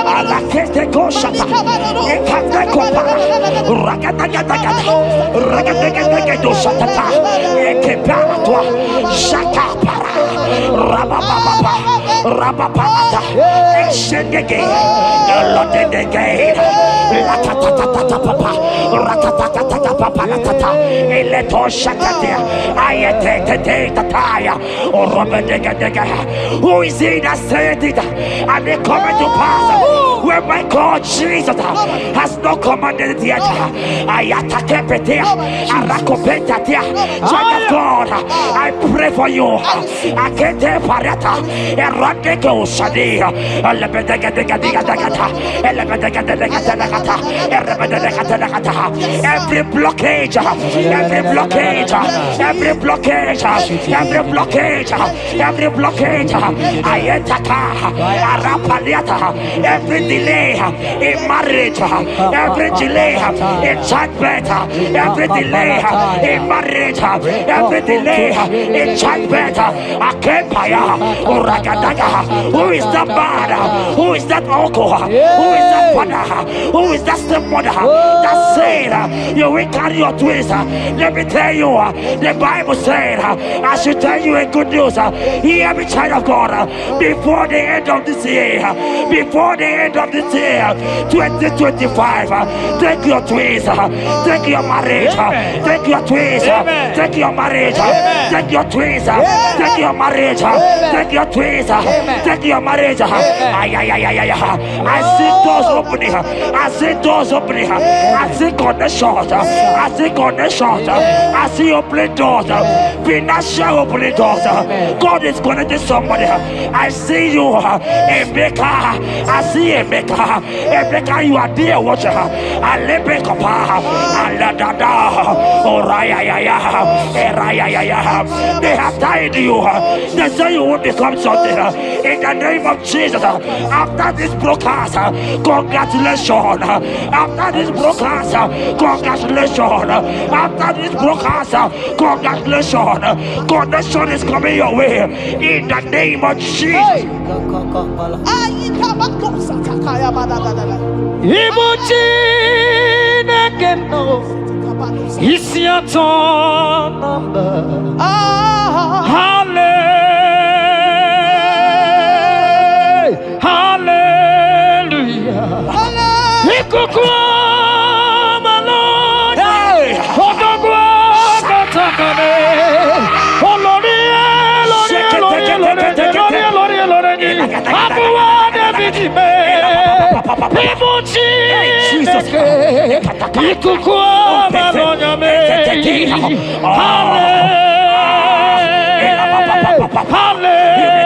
alakete ko shaka, ekateko para, ragadagadaga, ragadagadaga shaka, ekepara toi, shaka para, rabababa, rabababa, eshengege, lodegege, lakatata papa, rakatata papa, eleto shakatia, ayete tataya, or robedega. Who is he that said it and they come to pass? Where my God Jesus has not commanded it yet. Ayatakepetia, arakopetia, child of God, I pray for you. Akete parata, erandeko shadi, every blockage, every blockage, every blockage, every blockage, every blockage, ayetaka, arapaliata, every delay in marriage, every delay in childbirth, every delay in marriage, every delay in childbirth, akempaya, uragadaga. Who is that man? Who is that uncle? Who is that father? Who is that stepmother that said you will carry your twins? Let me tell you, the Bible said, I should tell you a good news. Hear me, child of God, before the end of this year, before the end of this year, 2025, take your twins, take your marriage, take your twins, take your marriage, take your twins, take your marriage, take your twins, take your marriage. I see doors opening, I see doors opening, I see connections, I see connections, I see opening doors, financial opening doors. God is connecting somebody. I see you, a maker. I see a maker. A maker, you are there, watcher. I let me come. I let that down. Oh, they have tied you. They say you won't become something. In the name of Jesus, after this broadcast, congratulations. After this broadcast, congratulations. After this broadcast, congratulations. Connection is coming your way. In the name of Jesus. It's your turn number. Hallelujah.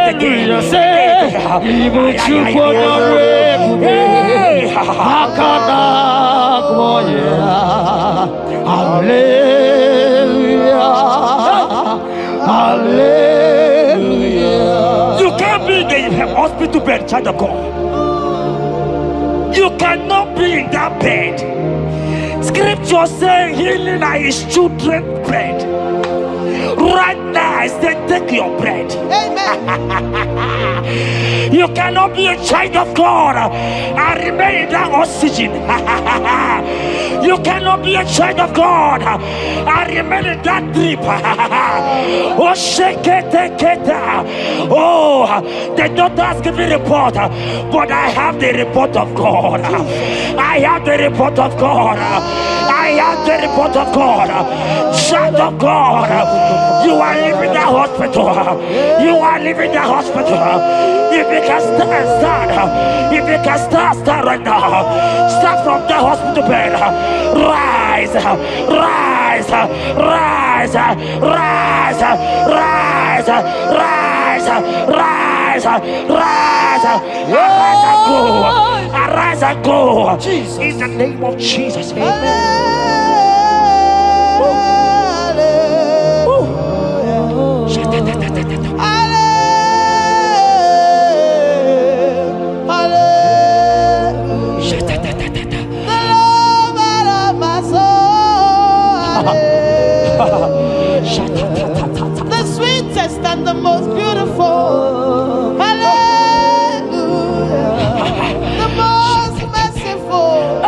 Hallelujah, say, even to God, hallelujah, hallelujah. You can't be in the hospital bed, child of God. You cannot be in that bed. Scripture saying healing are his children's bread. Right now, I say take your bread. Amen. You cannot be a child of God and remain in that oxygen. You cannot be a child of God and remain in that drip. Oh, shake it, take it. Oh, the doctors give me a report, but I have the report of God. I have the report of God. I I have the report of God. Child of God, you are leaving the hospital. You are leaving the hospital. If you can stand, if you can stand right now, start from the hospital bed. Rise, rise, rise, rise, rise, rise, rise, rise, arise and go, arise and go. In the name of Jesus. Amen. The sweetest and the most beautiful. Hallelujah. The most merciful.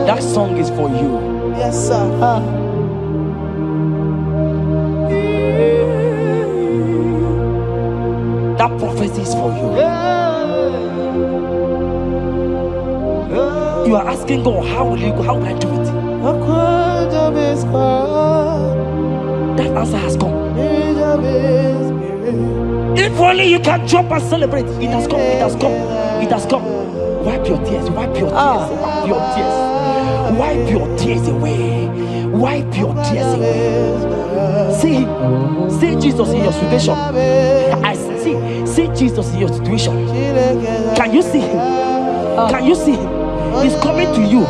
That song is for you. Yes, sir. That prophecy is for you. You are asking God, how will you go? How will I do it? That answer has come. If only you can jump and celebrate. It has come. It has come. It has come. Wipe your tears. Wipe your tears. Wipe your tears. Wipe your tears away. Wipe your tears away. See Jesus in your situation. I see Jesus in your situation. Can you see him? Can you see him? He's coming to you.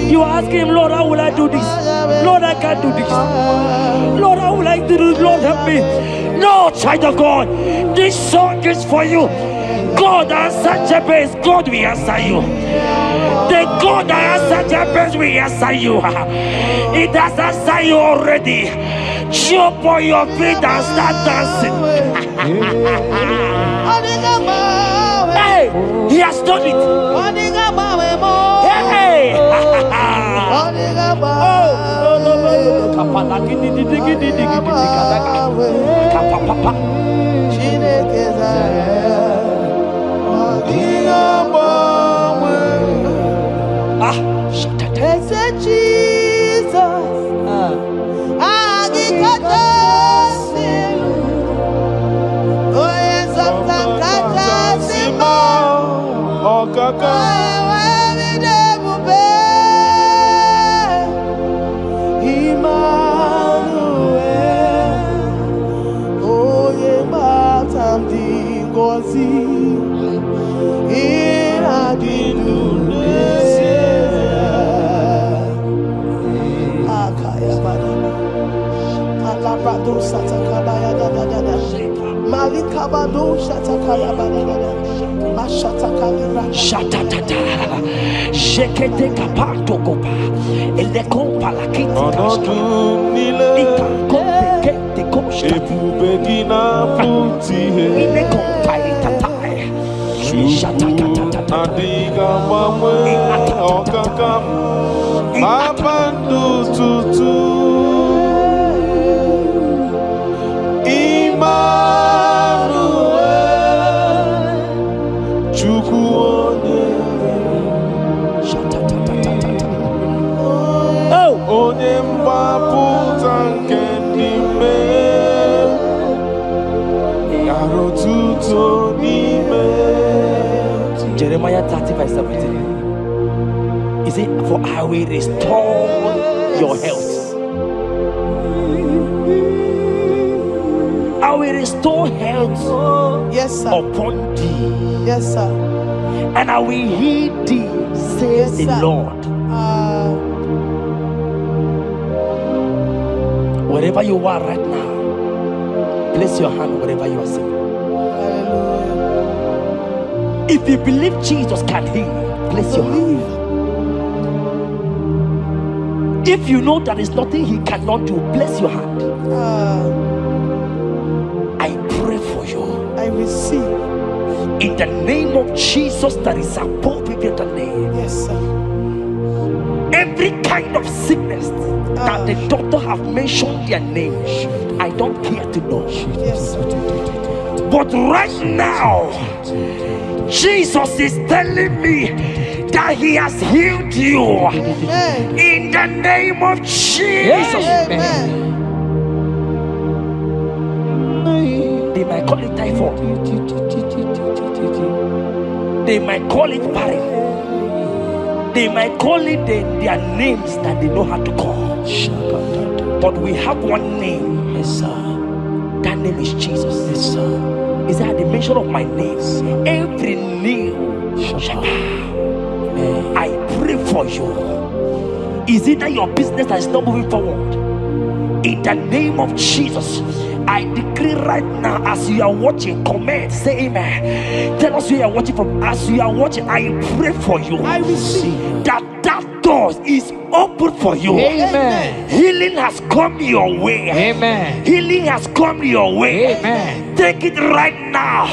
You are asking him, Lord, how will I do this? Lord, I can't do this. Lord, how will I do this? Lord, help me. No, child of God, this song is for you. God answered Jabez, God will answer you. The God that answered Jabez will answer you. It has answered you already. Jump on your feet and start dancing. Hey, he has done it. Hey. Jeremiah 30:17. He said, for I will restore your health. I will restore health, yes, sir, upon thee. Yes, sir. And I will heal thee, says the Lord. Wherever you are right now, place your hand wherever you are sitting. If you believe Jesus can heal, place your hand. If you know that is nothing he cannot do, place your hand. I pray for you. I receive. In the name of Jesus that is above every other name. Yes, sir. Every kind of sickness that the doctor have mentioned their name, I don't care to know. Yes, sir. But right now, Jesus is telling me that he has healed you. Amen. In the name of Jesus. Amen. They might call it typhoid. They might call it barren. They might call it their names that they know how to call. But we have one name. Yes, sir. That name is Jesus. Yes, sir. Is that at the mention of my name, every knee shall bow. I pray for you. Is it that your business that is not moving forward? In the name of Jesus, I decree right now, as you are watching, comment, say amen. Tell us where you are watching from. As you are watching, I pray for you. I receive that door is open for you. Amen. Healing has come your way. Amen. Healing has come your way. Amen. Take it right now.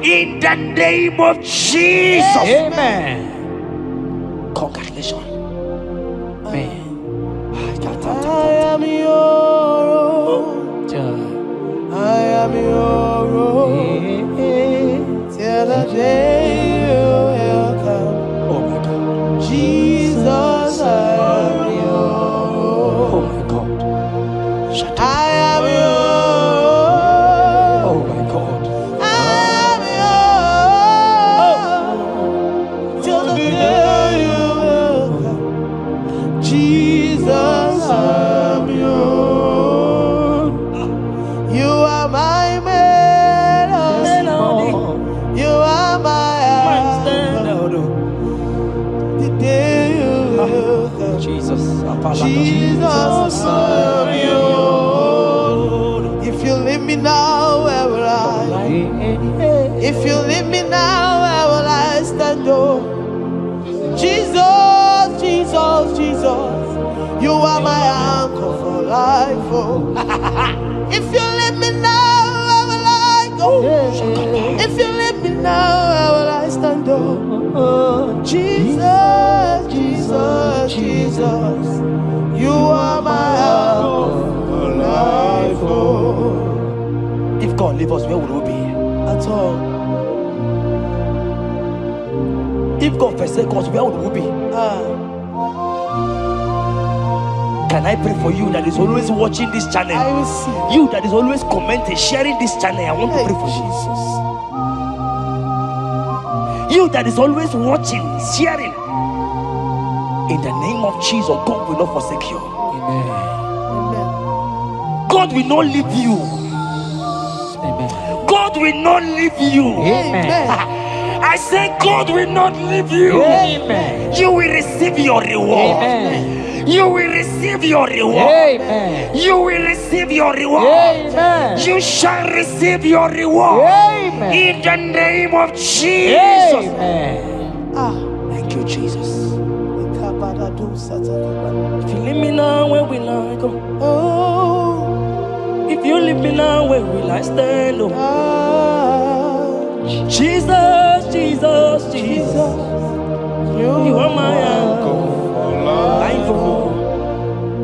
In the name of Jesus. Amen. Congratulations. Amen. I am your own. I am your own. Till the day you will come. Oh my God. Jesus, I am your Oh own. my God. Shut I up. am your own. Oh my God. I am your own. Till the day you will come. Jesus, I am your own. You are my melody. You are my anthem. The day you will come. Jesus. Jesus, I am your own. If you leave me now, where will I? If you leave me now, where will I stand? Oh, Jesus, Jesus, Jesus, you are my anchor for life. Oh, if you leave me now, where will I go? If you leave me now, where will I stand? Oh, Jesus, Jesus, Jesus, you are my anchor for life. Oh, If God leave us, where would we be? at all. If God forsake us, where would we be? Can I pray for you that is always watching this channel? I receive. You that is always commenting, sharing this channel, I want to Hey, pray for you. Jesus. You that is always watching, sharing. In the name of Jesus, God will not forsake you. Amen. God will not leave you. Amen. God will not leave you. Amen. I say God will not leave you. Amen. You will receive your reward. Amen. You will receive your reward. Amen. You will receive your reward. Amen. You shall receive your reward. Amen. In the name of Jesus. Amen. Thank you, Jesus. If If you leave me now, where will I go? oh, If you leave me me now, where will I stand? Oh. Jesus, Jesus, Jesus. You are my anchor.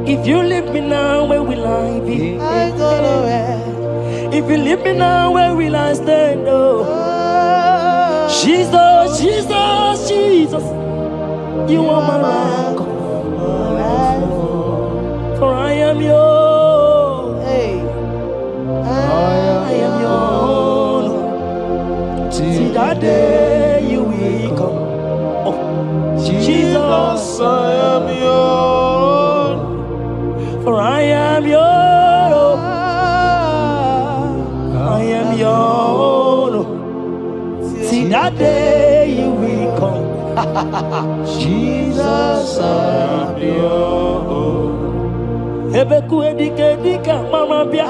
If you leave me now, where will I be? I go nowhere. If you leave me now, where will I stand? Oh. Jesus, Jesus, Jesus. You are my rock. For I am yours. Hey. I am yours. See that day you will come. Oh. Jesus, I am yours. For I am yours. I am yours. See that day you will come. Jesus, I am yours. Ebeku edike dika mama bia.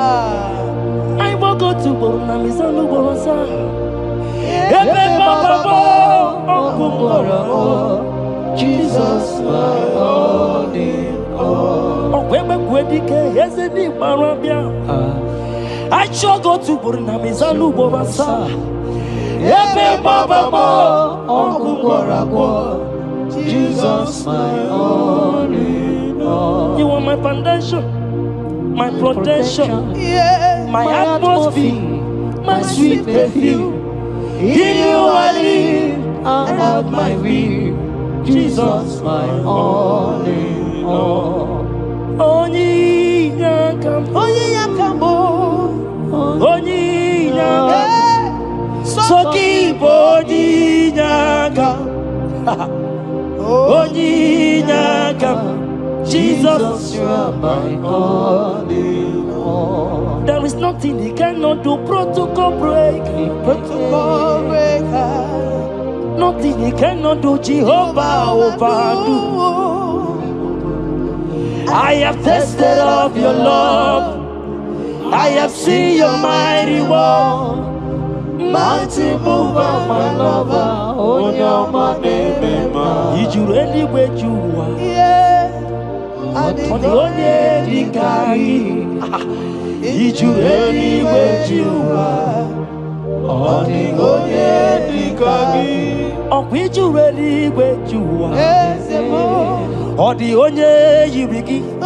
I will go to Borna Misanu Borosa. Ebe Baba Bo. Jesus, my only all. Oh, Ebeku edike Hezedi Marabia. I shall go to Borna Misanu Borosa. Ebe Baba Bo. Jesus, my only all. You are my foundation, my protection, my atmosphere, my sweet perfume. In you I live and have my will. Jesus, my only all. Only Yakam, only Yakam, so keep only Yakam. Only Yakam. Jesus, you are my only all. There is nothing he cannot do. Protocol break. Protocol breaker. Nothing he cannot do. Jehovah overdo. I have tasted of your love. I have seen your mighty work. Mighty mover, my lover. On your money, did you really where you are? Yeah. On the only dikagi, did you really where you are? On the only dikagi, oh, did you really where you are? On the only you begin,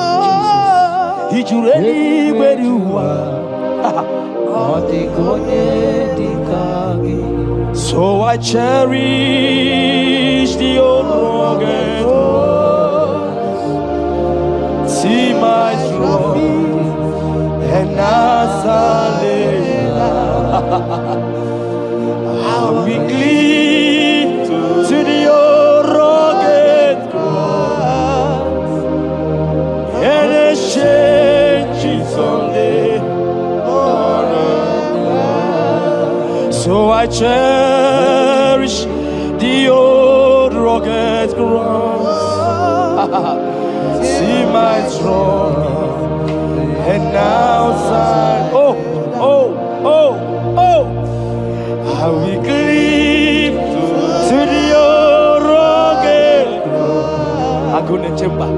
did you really where you are? On the only dikagi. So I cherish the old rugged cross. See my trophy and as I lay I'll be clean to the old rugged cross and exchange it someday. So I cherish the old rugged cross. See my throne and now sign. Oh, oh, oh, oh. I will cleave to the old rugged cross. I couldn't chamber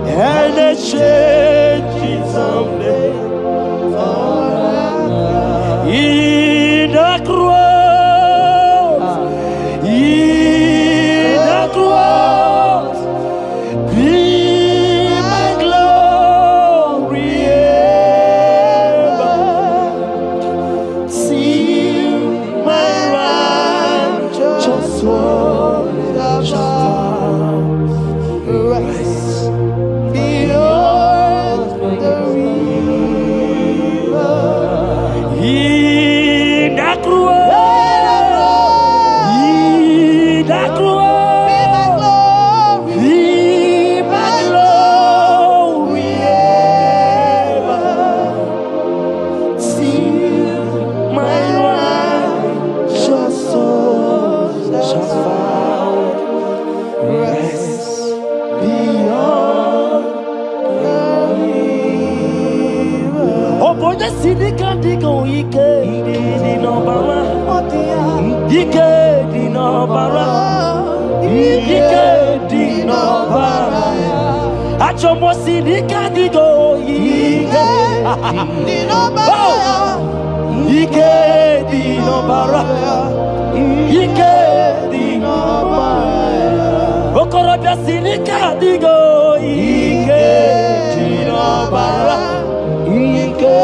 and exchange it someday. In the cross, in the cross, be my glory ever. See my righteous soul rise beyond the river. In the cross, in the cross, be my glory ever. See my righteous soul shall find rest beyond the river. Oh boy, the city can't go. Ike di no bara, Ike di no bara, Ike di no bara. Achomo city can't go. Ike Ike dinobara. Ike dinobara. Okorobia sinika digo. Ike dinobara. Ike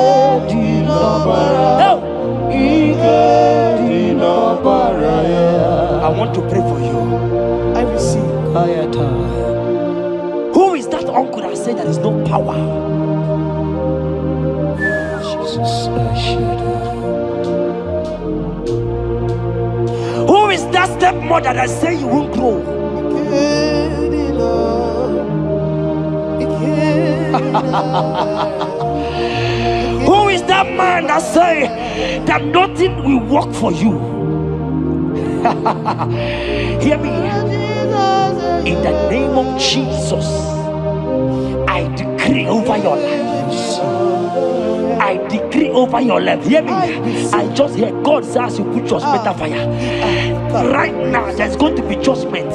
dinobara. Ike dinobara. I want to pray for you. I receive. Who is that uncle that said there is no power? Jesus, who is that stepmother that say you won't grow? Who is that man that say that nothing will work for you? Hear me. In the name of Jesus, I decree over your life. I decree over your life. Hear me. I just hear God says you put judgment on fire. Right now, there's going to be judgment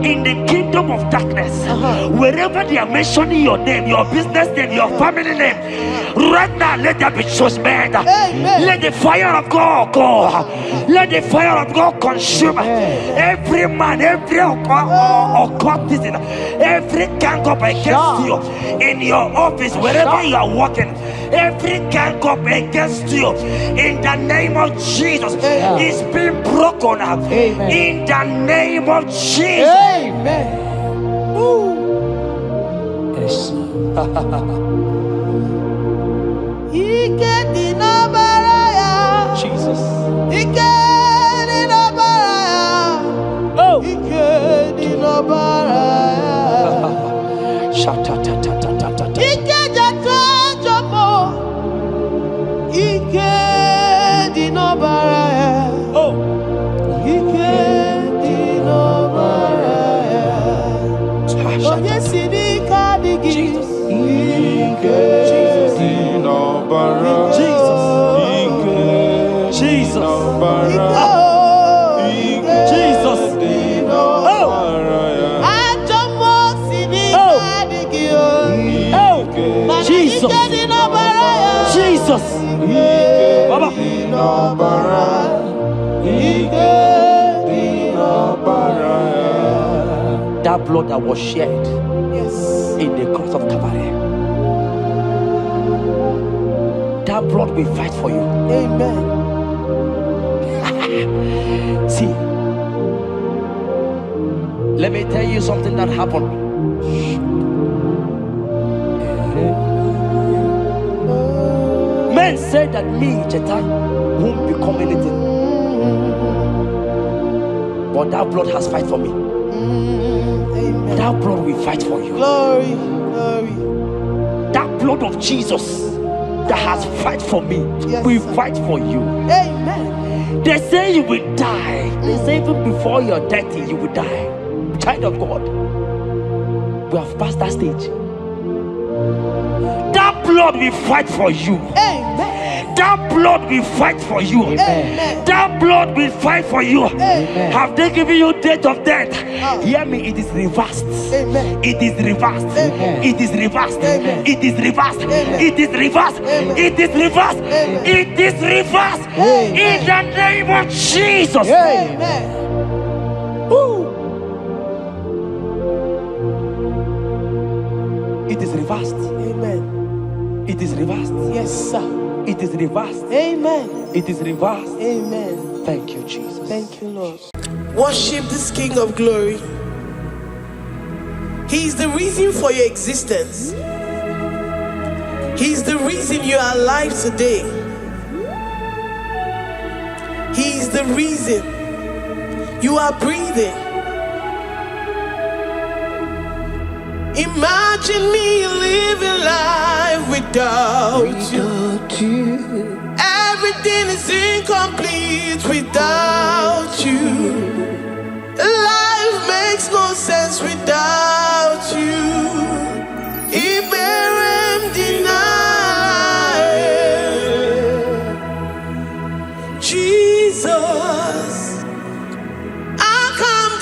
in the kingdom of darkness. Wherever they are mentioning your name, your business name, your family name, right now, let there be judgment. Let the fire of God go. Let the fire of God consume every man, every occultism, every gang up against you in your office, wherever you are working. Every gang up against you in the name of Jesus is being broken up. In the name of Jesus. Amen. Yes. Jesus. Jesus. Baba. That blood that was shed in the cross of Calvary, that blood will fight for you. Amen. See, let me tell you something that happened. Men said that me, Jetta, won't become anything. But that blood has fight for me. Amen. That blood will fight for you. Glory, glory. That blood of Jesus that has fight for me will fight for you. Amen. They say you will die. They say even before you're 30, you will die. Child of God, we have passed that stage. That blood will fight for you. Amen. That blood will fight for you. Amen. That blood will fight for you. Amen. Have they given you date of death? Hear me, it is reversed. Amen. It is reversed. Amen. It is reversed. Amen. It is reversed. Amen. It is reversed. Amen. It is reversed. Amen. It is reversed. Amen. In the name of Jesus. Amen. It is reversed. Amen. It is reversed. Yes, sir. It is reversed. Amen. It is reversed. Amen. Thank you, Jesus. Thank you, Lord. Worship this King of glory. He is the reason for your existence. He is the reason you are alive today. He is the reason you are breathing. Imagine me living life without you. Everything is incomplete without you. Life makes no sense without you. Iberem deny. Jesus, I come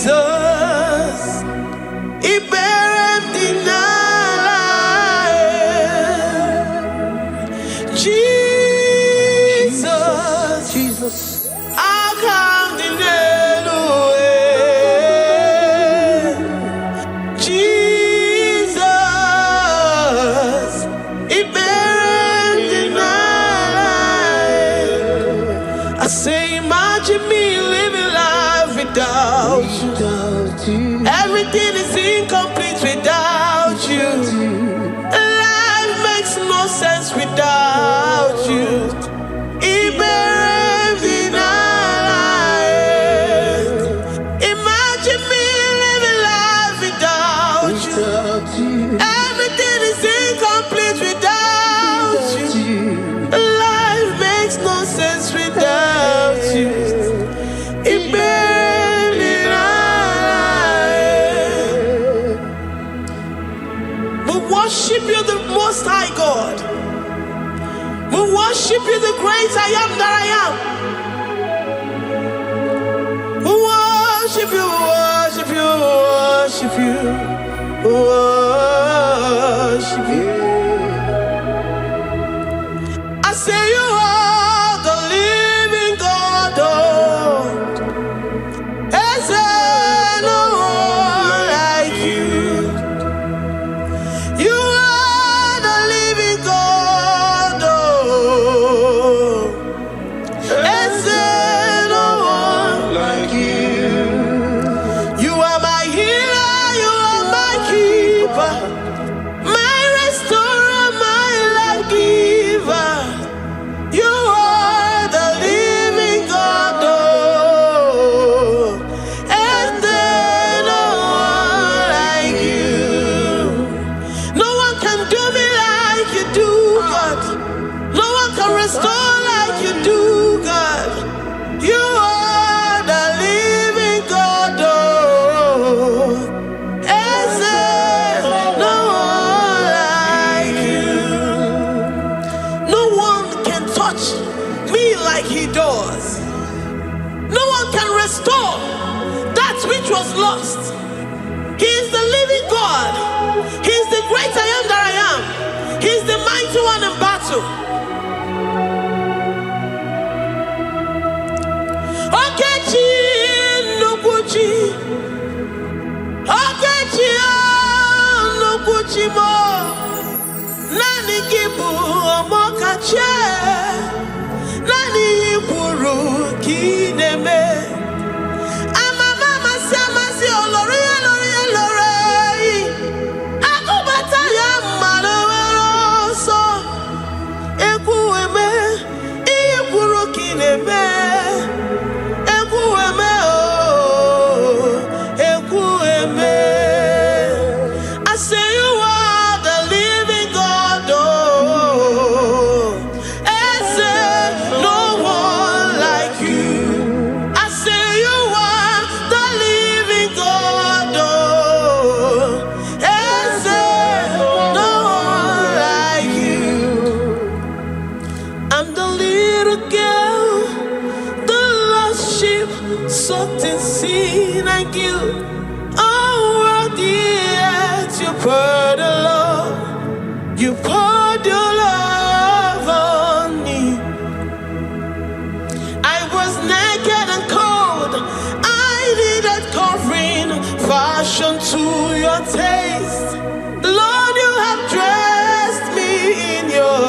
Jesus, Jesus. I come in Jesus, it buried in life. I say, imagine me living life without you. Everything is incomplete without you. Life makes no sense without you. It buried in life. Imagine me living life without you. Everything is incomplete without you. Life makes no sense without you. It buried in life. We worship you, the Most High God. We worship you, the great I am that I am. We worship you, worship you, worship you, worship you. I say you are the living God. Oh, is there no one like you? You are the living God. Oh, is there no one like you? You are my healer, you are my keeper, my restorer, my life giver. You are the living God. Oh, is there no one like you? No one can do me like you do, God. No one can restore like you do, God. You are the living God. Oh, is there no one like you? No one can touch me like he does. No one can restore that which was lost. He is the living God. He is the great I am that I am. He is the mighty one in battle. Okechi Nukuchi, Okechi Nukuchi mo, Nani Kibu Omokache, Nani Iburu Kineme. Ama mama sama si olori olori olori. Akubata ya maloro so. Ekueme, Iburu Kineme. Ekueme oh, Ekueme. I say you are the living God. Oh, is there no one like you? I say you are the living God. Oh, is there no one like you? I'm the little girl, the lost sheep, soaked in sin and guilt. Oh, worthy yet you poured your love. You poured your love on me. I was naked and cold. I needed covering, fashioned to your taste. Lord, you have dressed me in your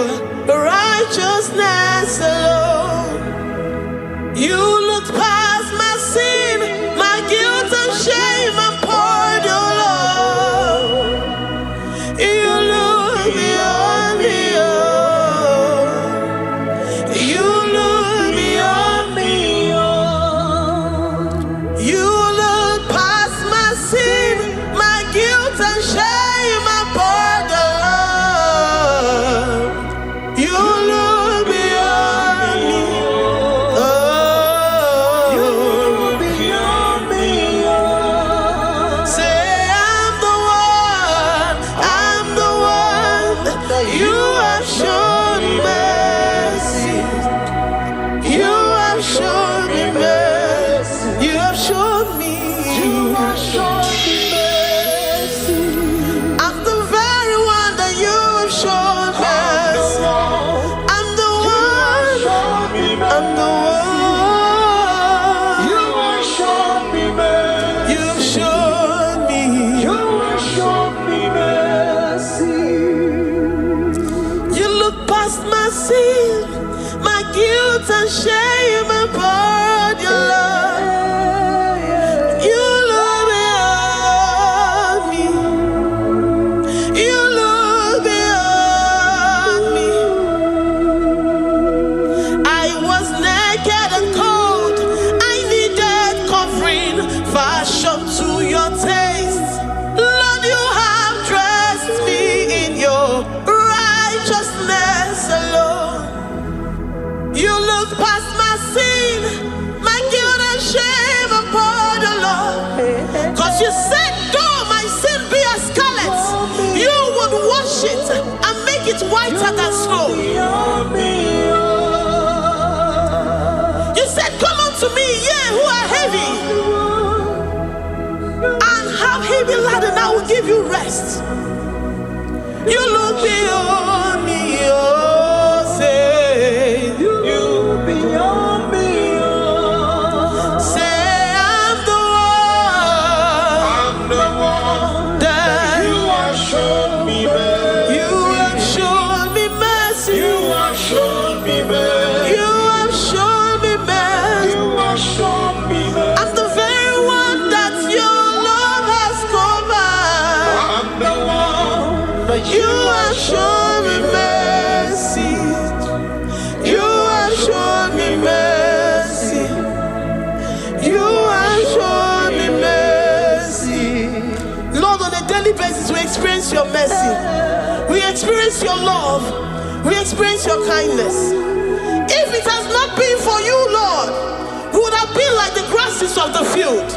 righteousness alone. You looked past my sin, my guilt and shame, and poured your love. You look beyond me, oh. You look beyond me, oh. You look past my sin, my guilt and sin, my guilt and shame and poured your love. You look beyond me. You look beyond me. I was naked and cold. I needed covering, fashioned to your taste. Lord, you have dressed me in your righteousness alone. You look past my sin, my guilt and shame upon the Lord. Cause you said, though my sin be as scarlet, you would wash it and make it whiter than snow. You said, come unto me, ye who are heavy, and have heavy laden, I will give you rest. You look beyond me, oh, say, you beyond me, oh. Say, I'm the one that you have shown me mercy. You have shown me mercy. You have shown me mercy. You have shown me mercy. You have shown me mercy. I'm the very one that your love has covered. I'm the one that you have shown me mercy. You have shown me mercy. You have shown me mercy. Lord, on a daily basis, we experience your mercy. We experience your love. We experience your kindness. If it has not been for you, Lord, we would have been like the grasses of the field.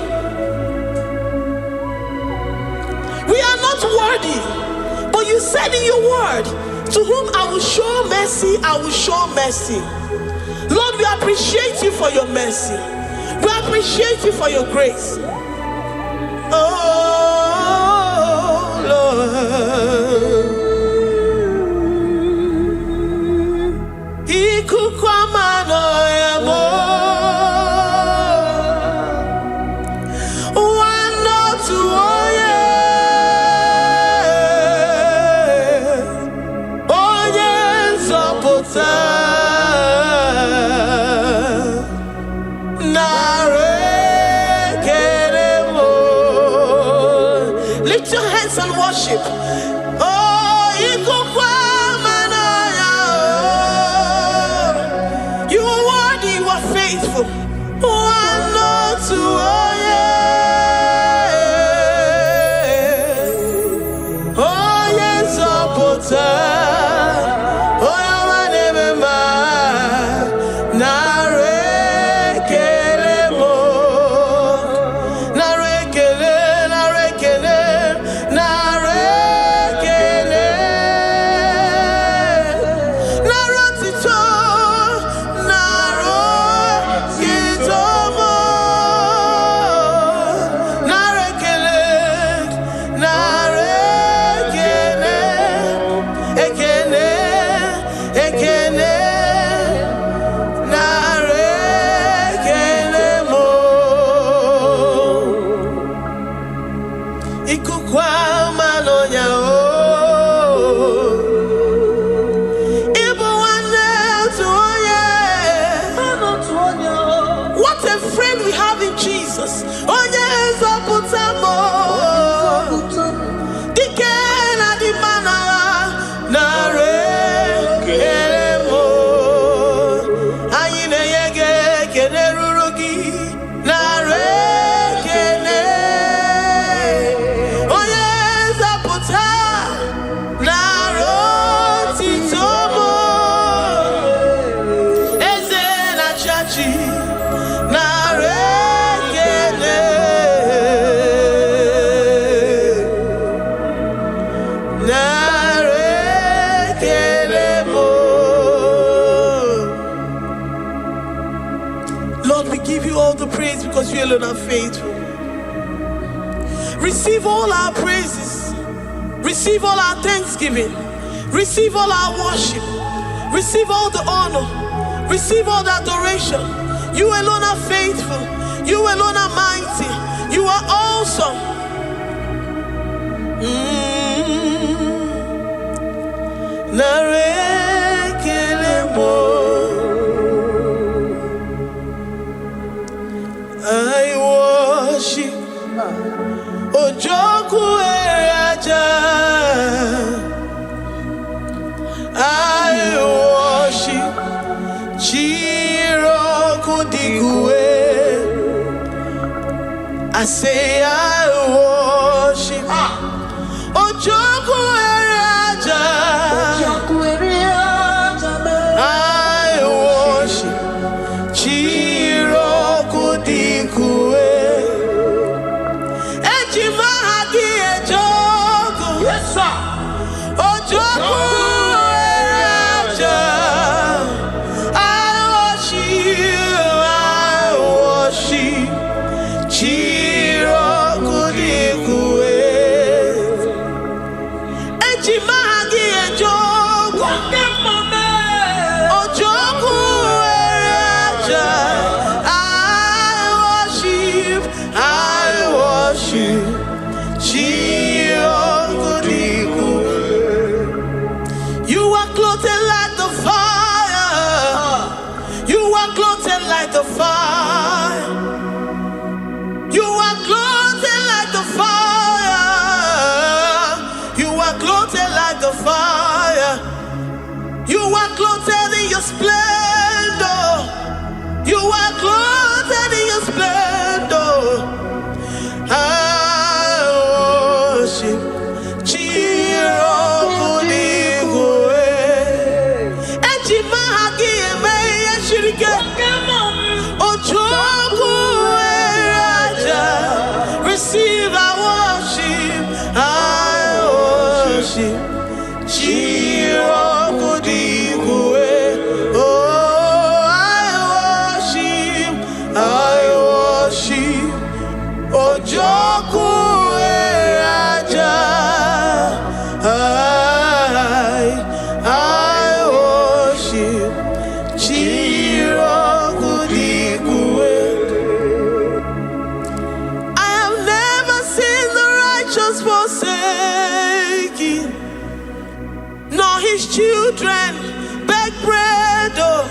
We are not worthy, but you said in your word, to whom I will show mercy, I will show mercy. Lord, we appreciate you for your mercy. We appreciate you for your grace. Oh, Lord. Ikukwamano yamo. Wano tuoye. Oye zopota. Narekeremo. Lift your hands and worship. Oh, ikukwamano yamo. You are worthy, you are faithful. Wano tuoye. Oye zopota. Oye wanemema. Narekelemo. Narekele, narekele, narekele. Narotito, narotitomo. Narekele, narekele. Ekene, ekene. Narekelemo. Ikukwamano yao. Ibu wane tuoye. What a friend we have in Jesus. Onye zoputamo. Dikena di manara. Narekelemo. Ayine yege kene rurugi. Narekele. Oye zaputa. Narotitomo. Eze na chachi. Narekele. Narekelemo. Lord, we give you all the praise because you alone are faithful. Receive all our praises. Receive all our thanksgiving. Receive all our worship. Receive all the honor. Receive all the adoration. You alone are faithful. You alone are mighty. You are awesome. Narekelemo. I say I worship. I worship. Yes, sir. You are clothed like the fire. You are clothed like the fire. You are clothed like the fire. You are clothed like the fire. You are clothed in your splendor. You are clothed in your splendor. I worship. Receive our worship. I worship. Oh, I worship. I worship. Ojoku Raja. I worship. I have never seen the righteous forsaken, nor his children beg bread. Oh,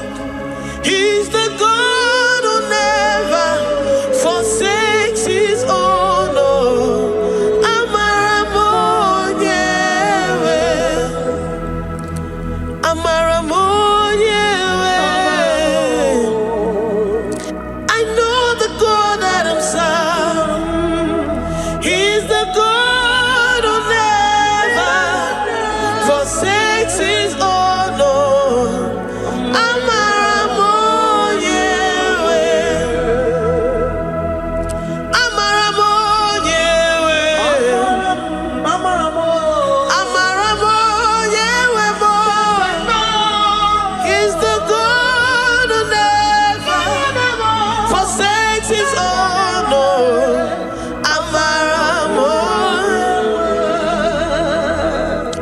he's the God who never forsakes his own. Oh, Amaramonyewe, Amaramonyewe. I know the God that I'm serving. He's the God who never forsakes his own. He's the God who never forsakes his own.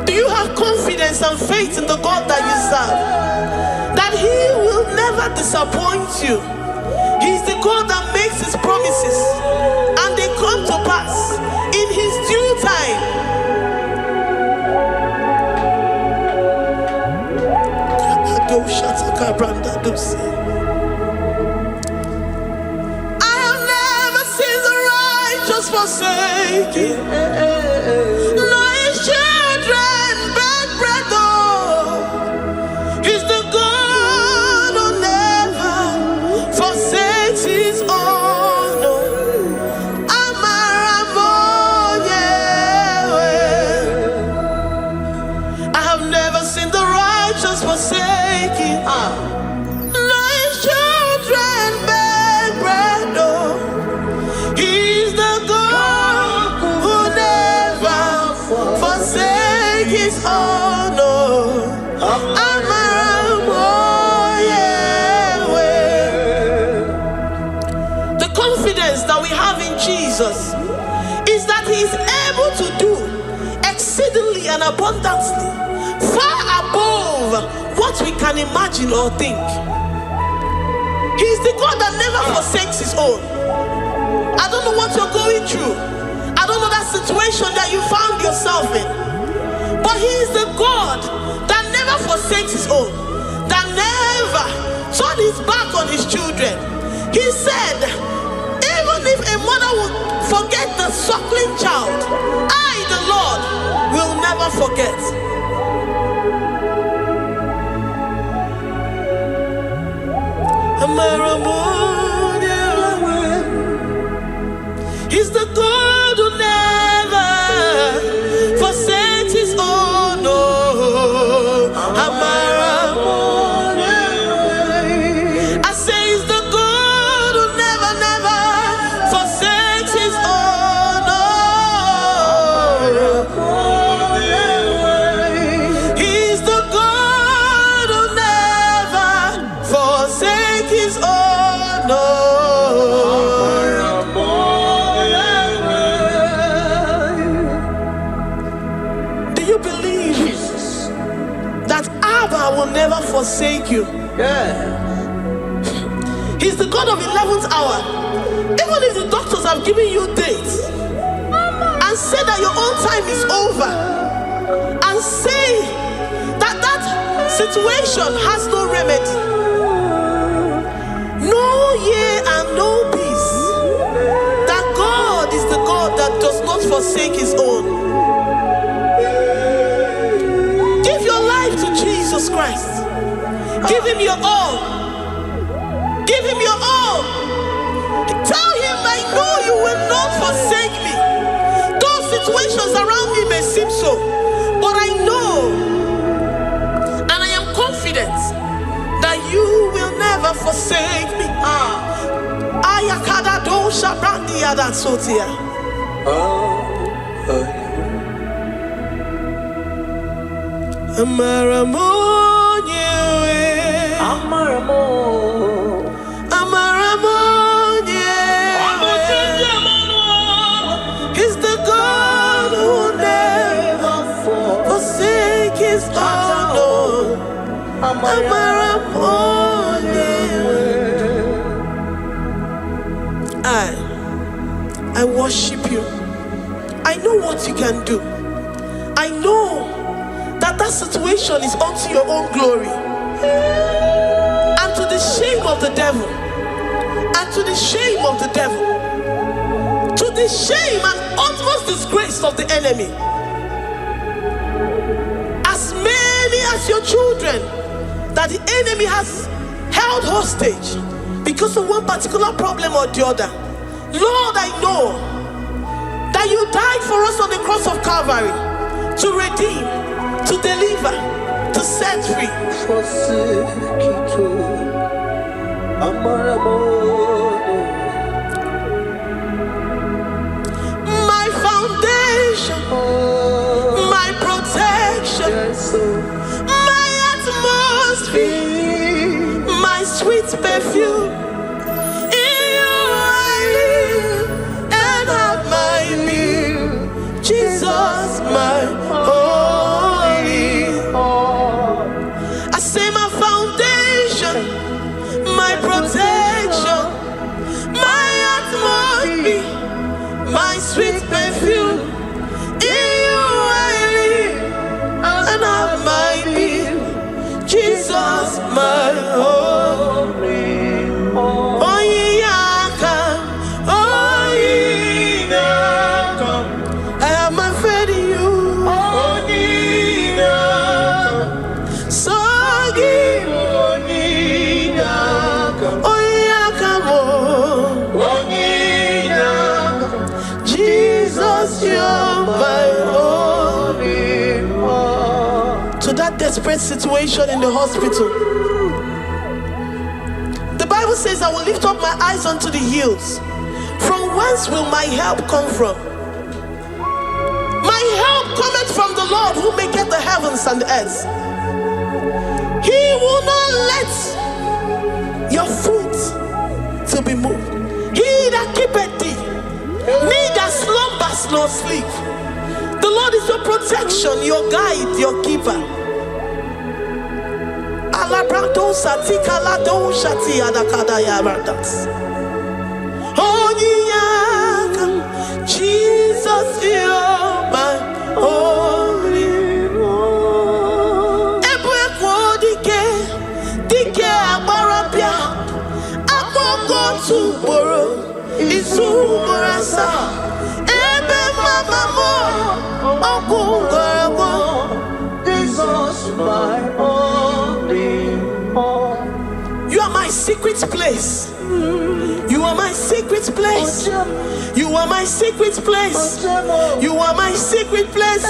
Do you have confidence and faith in the God that you serve? That he will never disappoint you. He's the God that makes his promises and they come to pass in his due time. I have never seen the righteous forsaken, nor his children beg bread. Oh, he's the God who never forsakes his own. I have never seen the righteous forsaken, nor his children beg bread. Oh, he's the God who never forsakes his own. The confidence that we have in Jesus is that he is able to do exceedingly and abundantly, far above what we can imagine or think. He's the God that never forsakes his own. I don't know what you're going through. I don't know that situation that you found yourself in. But he is the God that never forsakes his own, that never turned his back on his children. He said, even if a mother would forget the suckling child, I, the Lord, will never forget. Amaramonyewe. forsake you. Yeah. He's the God of 11th hour. Even if the doctors have given you dates and say that your own time is over, and say that that situation has no remedy, no year and no peace, that God is the God that does not forsake his own. Give your life to Jesus Christ. Give him your all. Give him your all. Tell him, I know you will not forsake me. Those situations around me may seem so, but I know and I am confident that you will never forsake me. Ayakada dosha brandi yada sotia. Amaramonye, he's the God who never forsake his own. I worship you. I know what you can do. I know that that situation is unto your own glory and to the shame of the devil, and to the shame of the devil, to the shame and utmost disgrace of the enemy. As many as your children that the enemy has held hostage because of one particular problem or the other, Lord, I know that you died for us on the cross of Calvary to redeem, to deliver, to set free. My foundation, my protection, my atmosphere, my sweet perfume. In you I live and have my being. Jesus, my holy. I say my foundation, my protection, my atmosphere, my sweet perfume. In you I live and have my being. Jesus, my holy. Oh yeah, come. Oh yeah, come. I have my faith in you. Oh yeah, so give. Oh yeah, come on. Jesus, you're my holy one. To that desperate situation in the hospital, the Bible says, I will lift up my eyes unto the hills. From whence will my help come from? My help cometh from the Lord who maketh the heavens and the earth. He will not let your foot to be moved. He that keepeth thee, neither slumbers nor sleep. The Lord is your protection, your guide, your keeper. Jesus, you're my holy one. Dike abarabia, akoko tuboro, isumorasa. Ebe mama mo, okungorabo. Jesus, my holy one. You are my secret place. You are my secret place. You are my secret place. You are my secret place.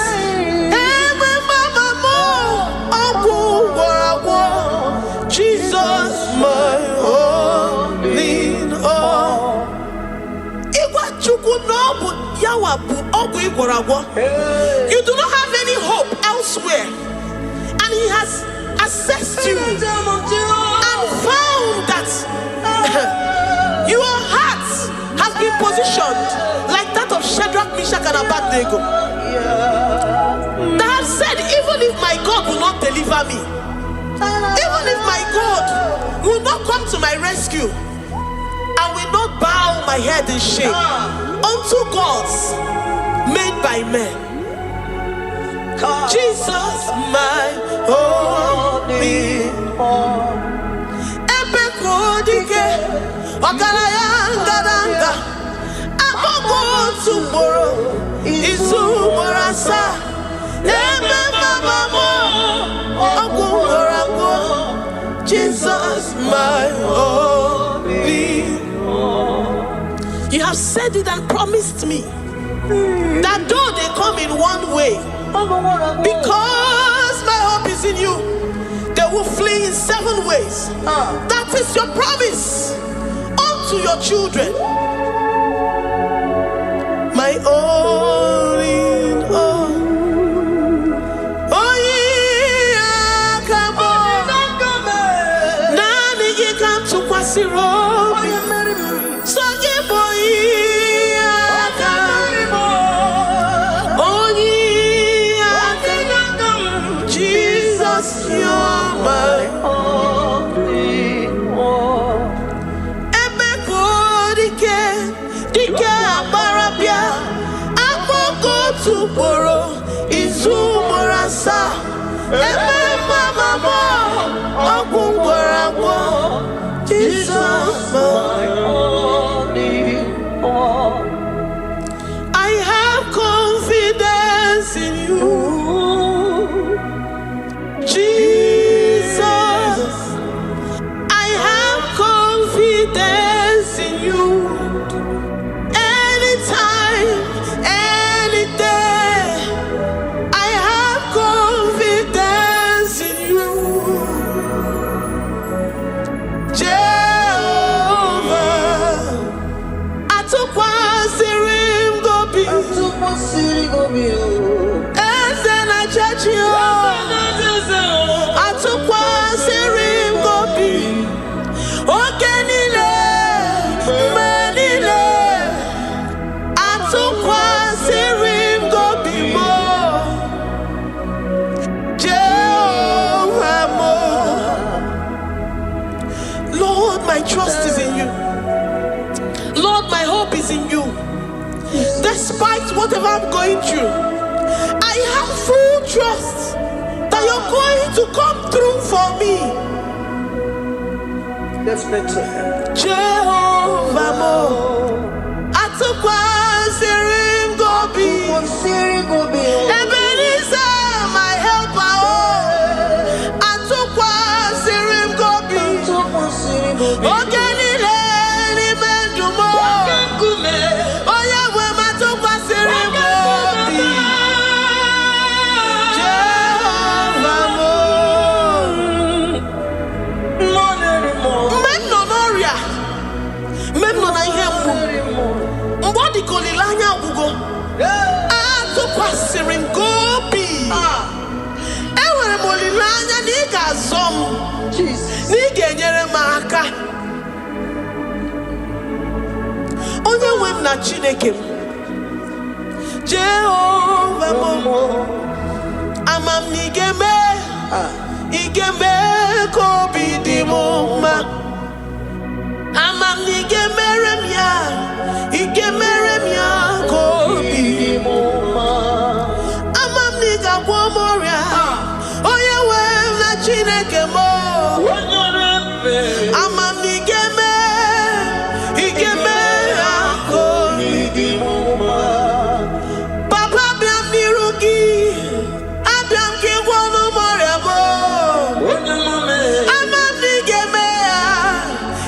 Jesus, my holy all. You do not have any hope elsewhere, and he has assessed you and found that your heart has been positioned like that of Shadrach, Meshach, and Abednego, that have said, even if my God will not deliver me, Even if my God will not come to my rescue, I will not bow my head in shame unto gods made by men. Jesus, my only Ebekodike Ogalayanga Agogo tomorrow Izumorasa Ebe Mama Ogumorago Jesus, my only. You have said it and promised me that though they come in one way, because my hope is in you, they will flee in 7 ways. That is your promise unto your children. My only, Nani ye come to Kwasiro. So ye boy. You're my only one. Ebekodike, dike abarabia, agogo tomorrow izumorasa. Ebe mama mo, ogungoragwo. Jesus, my only one. I have confidence in you. Jesus, I have confidence in you. Anytime, any day, I have confidence in you. Jehovah, Atukwasirim gobi, Ezena Chachio. Lord, my trust is in you. Lord, my hope is in you. Despite whatever I'm going through, I have full trust that you're going to come through for me. Definitely. Jehovah Mo, Atukwasirim gobi, Ebenezer, my helper. Atukwasirim gobi, Ogenile ni mendumo, Oya we Atukwasirim gobi. Jehovah Mo, Memnonoria, Memnonayemu, Mbodi kolilanya ugo, Atukwasirim gobi. Ewere molilanya niga zom, niga nyere maka. Onye wem na Chineke m, Jehovah Mo, amam nigeme, igeme kobi di mo ma. Amam nigeme remya, igeme remya kobi di mo ma. Amam niga womoria, oye wem na Chineke mo. Amam nigeme, igeme kobi di mo ma. Papa biam nirugi, abiam ki wono moria mo. Amam nigeme,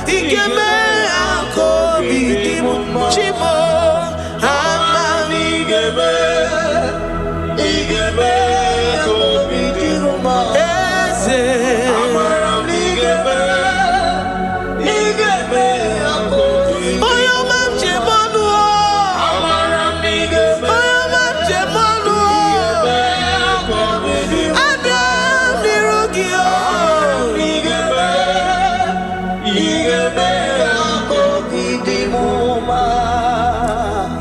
igeme kobi di mo chimo. Amam nigeme, igeme kobi di mo eze. Amam nigeme, igeme kobi. Oyo mam chemonu, amam nigeme. Oyo mam chemonu, Adam nirugi o.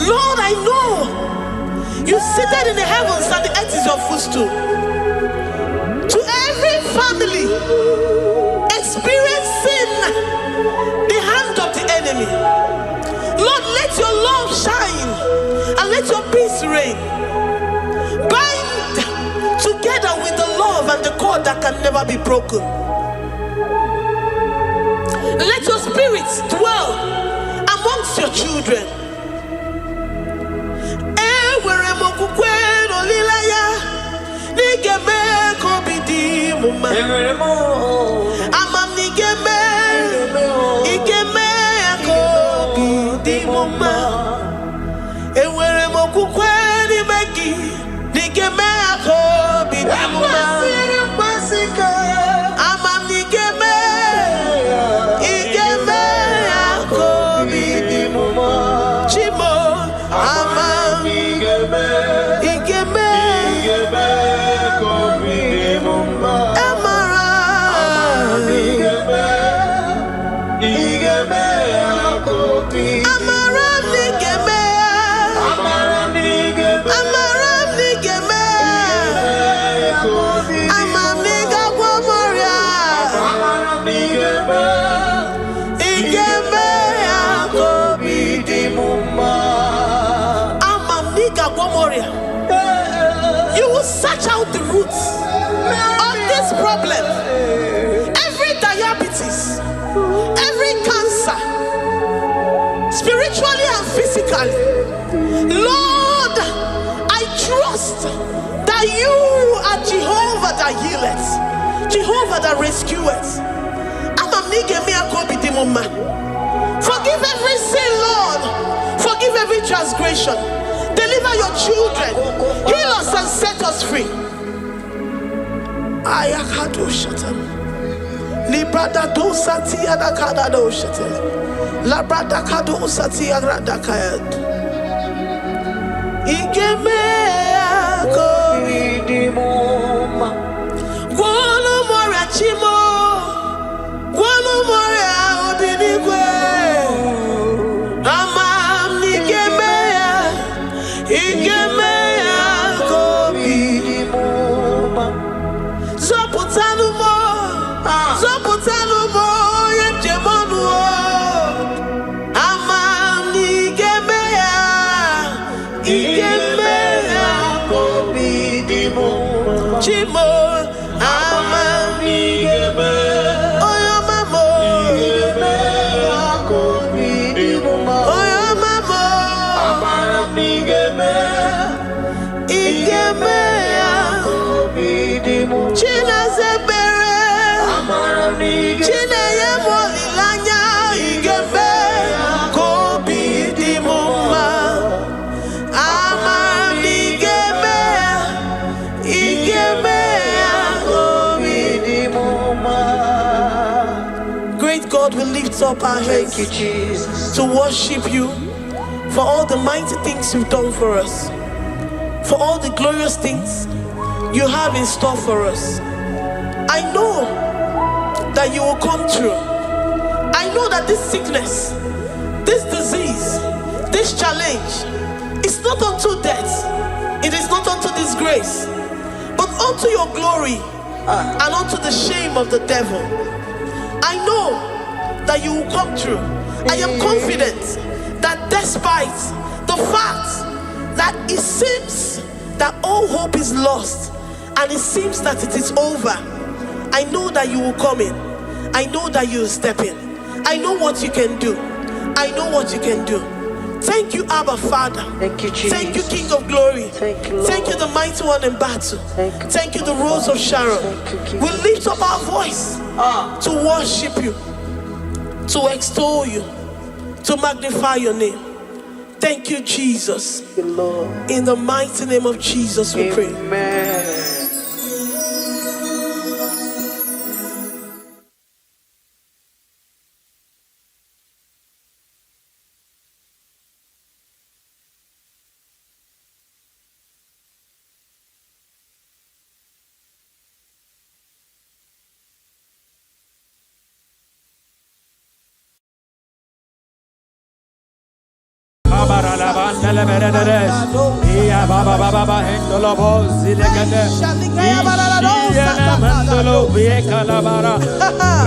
Lord, I know you seated in the heavens and the earth is your footstool. To every family experiencing the hand of the enemy. Lord, let your love shine and let your peace reign. Bind together with the love and the cord that can never be broken. Let your spirit dwell amongst your children. You will search out the roots of this problem. Every diabetes, every cancer, spiritually and physically. Lord, I trust that you are Jehovah that healeth, Jehovah that rescueth. Forgive every sin, Lord. Forgive every transgression. Deliver your children. Heal us and set us free. Ayakado shatan. Librada do sati adakada do shatan. Labrada kado sati agrada kayad. Igeme akoridimoma. Guano morachimo. Guano moria obinigwe. We lift up our hands, thank you, Jesus, to worship you for all the mighty things you've done for us, for all the glorious things you have in store for us. I know that you will come through. I know that this sickness, this disease, this challenge is not unto death, it is not unto disgrace, but unto your glory and unto the shame of the devil. I know that you will come through. I am confident that despite the fact that it seems that all hope is lost and it seems that it is over, I know that you will come in. I know that you will step in. I know what you can do. I know what you can do. Thank you, Abba Father. Thank you, Jesus. Thank you, King of Glory. Thank you, Lord. Thank you, the Mighty One in battle. Thank you, the Rose of Sharon. We lift up our voice to worship you, to extol you, to magnify your name. Thank you, Jesus. Thank you, Lord. In the mighty name of Jesus we pray. Amen. Iya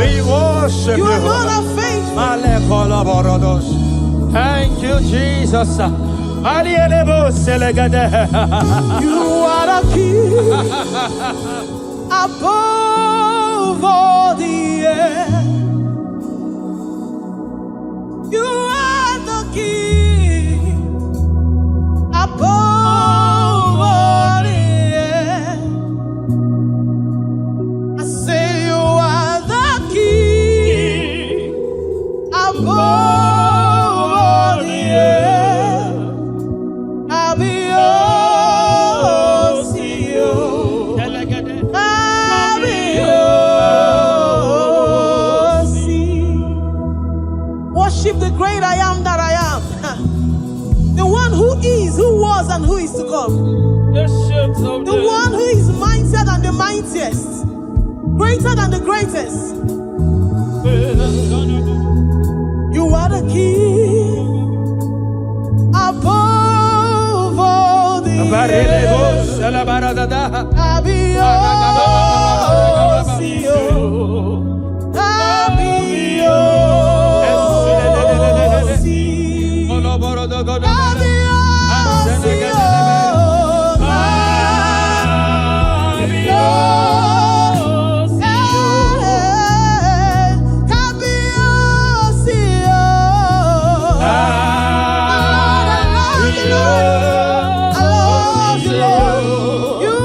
We worship You you. alone are faithful. Thank you, Jesus. You are the King above all the earth. You are the King above all the earth. I say you are the King above all the earth. I'll be yours, you. I'll be yours. Worship the great I am that I am. The one who is, who was, and who is to come. The one who is mightier than the mightiest, greater than the greatest. You are the King above all the earth. I'll be yours, you. I'll be yours, you. I'll be yours, you. I'll be yours, you. I'll be yours, you. I love you, Lord. You are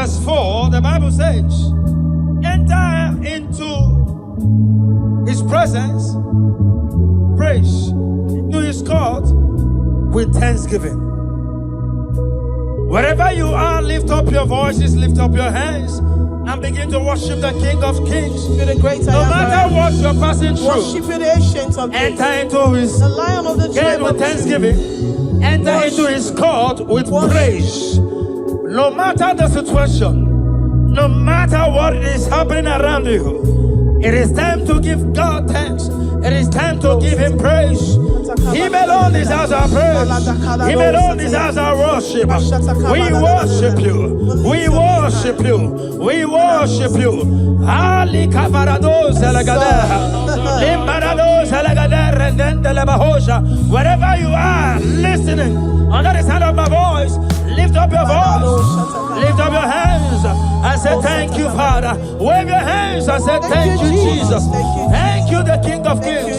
verse 4, the Bible says, enter into his presence, praise, into his court with thanksgiving. Wherever you are, lift up your voices, lift up your hands, and begin to worship the King of Kings. You're the great I No am. matter what you're passing through, Worship you, the ancient of days. enter into his The Lion of the gate tribe with of Judah. thanksgiving. Enter into his court with praise. No matter the situation, no matter what is happening around you, it is time to give God thanks. It is time to give him praise. Him alone deserves our praise. Him alone deserves our worship. We worship you. We worship you. We worship you. Ali kabarados elagader. Limbarados elagader and then the lebahosha. Wherever you are listening, under the sound of my voice, lift up your voice. Lift up your hands and say thank you, Father. Wave your hands and say thank you, Jesus. Thank you, the King of Kings.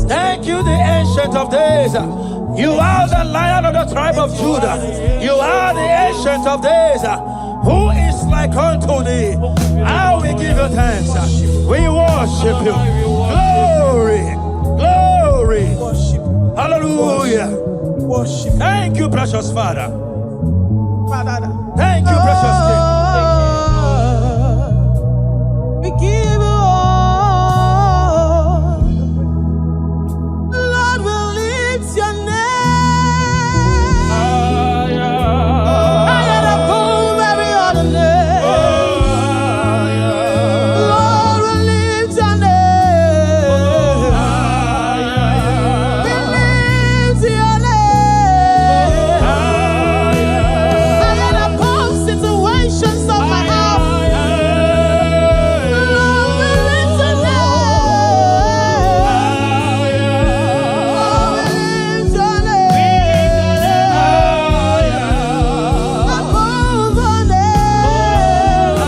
Thank you, the Ancient of Days. You are the Lion of the tribe of Judah. You are the Ancient of Days. Who is like unto thee? I will give you thanks. We worship you. Glory, glory. Hallelujah. Thank you, precious Father. Thank you, precious King. We give you all. Lord, we lift your name. Higher above every other name. Lord, we lift your name. We lift your name. Higher above situations of my heart. Lord, we lift your name. Lord, we lift your name. Above all names.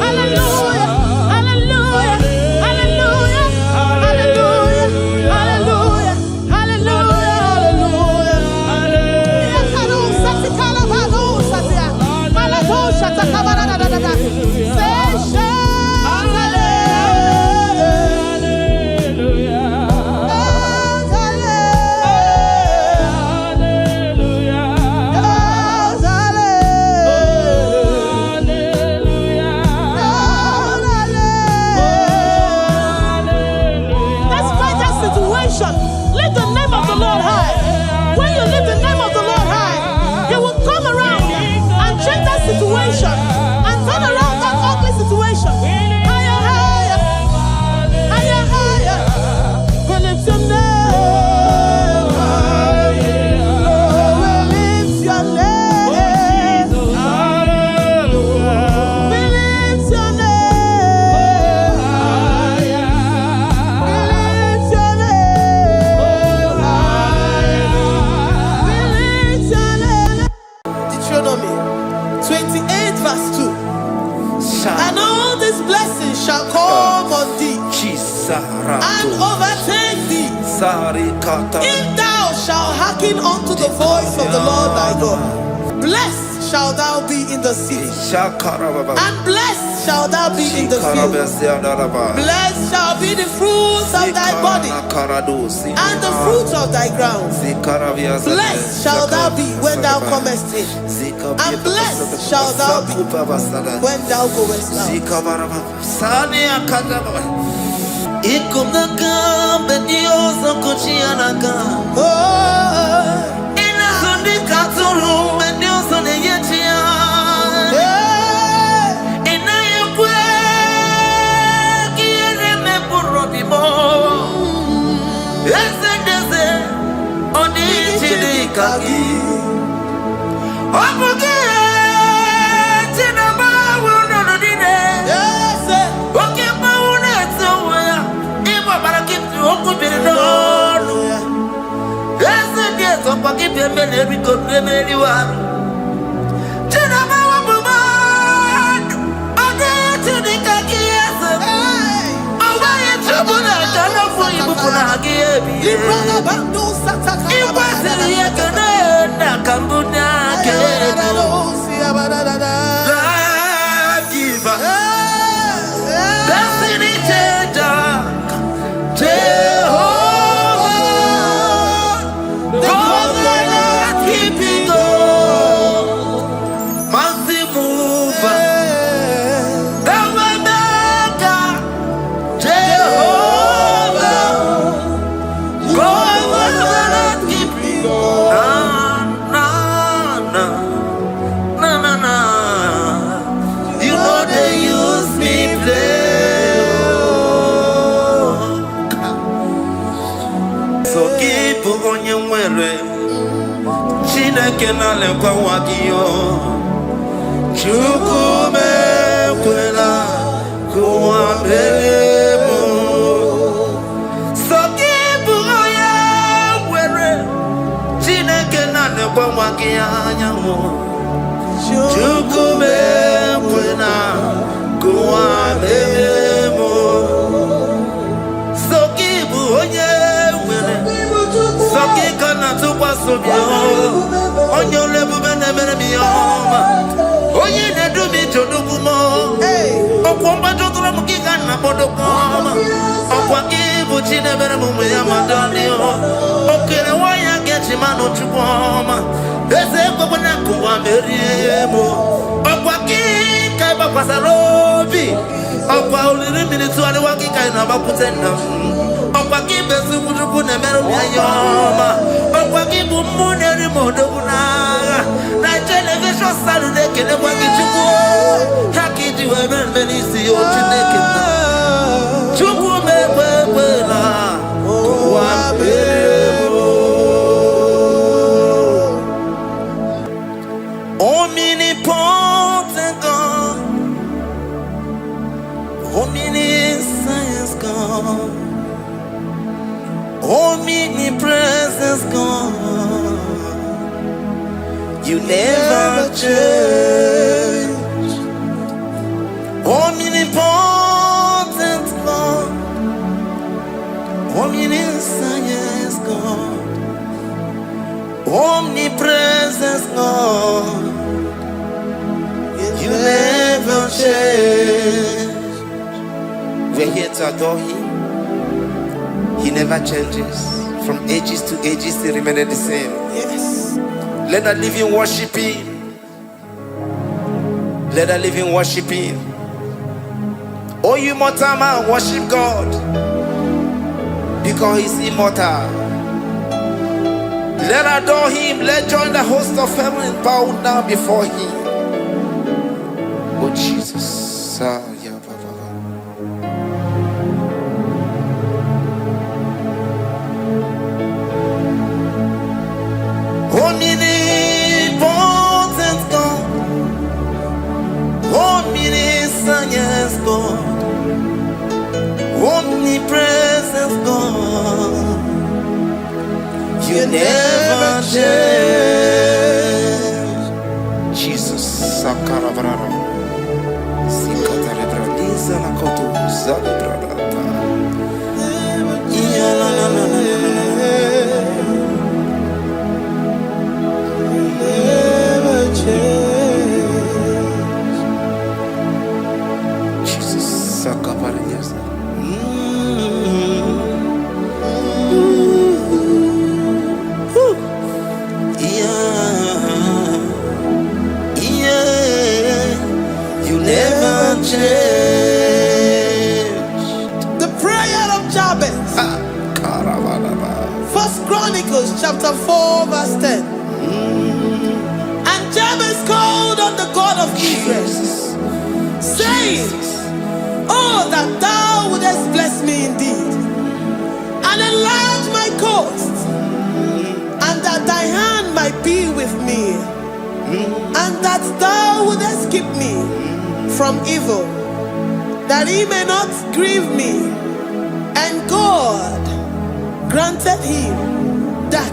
Hallelujah, hallelujah, hallelujah, hallelujah, hallelujah, hallelujah, Despite that situation, lift the name of the Lord high. When you lift the name of the Lord high, He will come around and change that situation and turn around that ugly situation. Higher, higher, higher, higher. We lift your name. Lord, we lift your name. We lift your name. We lift your name. We lift your name. Deuteronomy 28 verse 2. And all these blessings shall come on thee and overtake thee if thou shalt hearken unto the voice of the Lord thy God. Blessed shalt thou be in the city, and blessed shalt thou be in the field. Blessed shall be the fruits of thy body, and the fruit of thy ground. Blessed shalt thou be when thou comest in, and blessed shalt thou be when thou goest out. Oh, Chineke na lekwa wagiyo Chukume kwela kuwa mbelemo Sokibu oye were Chineke na lekwa wagiyo Chukume kwela kuwa mbelemo Sokibu oye were Sokika na tukwa sobyo Onyo lebu bene bene miyoma Oye ne du mi chodukumo Okwamba chotula mukika na podokoma Okwa kibu chine bene mume ya madani Okene waya gechi mano chukoma Eze kwa wana kuwa meriemo Okwa kika iba kwa sarobi Okwa uliri minituwa wakika inaba kutenda Okwa kibe sukuchuku ne mero miyoma Okwa kibu mune rimodo kunaga naija-elevation-sounds nekele kwa kichuku Hakiji weben benisi yo chinekena Chuku mekwela Kwa mbebo Omnipotent God Omniscience God Omnipresence God You never change Omnipotent God Omniscience God Omnipresence God You never change We're here to adore Him. He never changes. From ages to ages, He remained the same. Yes. Let that living worship Him. Let that living worship Him. Oh, you mortal man, worship God. Because He's immortal. Let adore Him. Let join the host of heaven and bow down before Him. Oh, Jesus. Omnipotent God, omniscience God, omnipresence God, You never change. Jesus, Sakarabrara, Sikatarebradiza Nakoto, Zalibrada, Jesus, Sakaparias. You never change. The prayer of Jabez. First Chronicles chapter 4 verse 10. And Jabez called on the God of Israel, saying, Oh, that thou wouldest bless me indeed, and enlarge my coast, and that thy hand might be with me, and that thou wouldest keep me from evil, that he may not grieve me. And God granted him that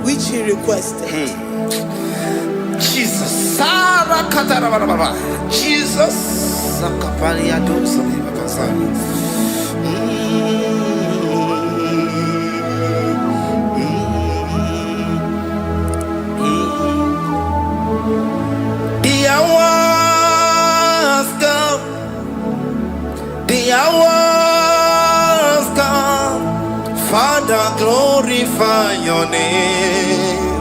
which he requested. Jesus, Sarah Katarababa, Jesus, Sakaparia Dosa. Father, glorify your name.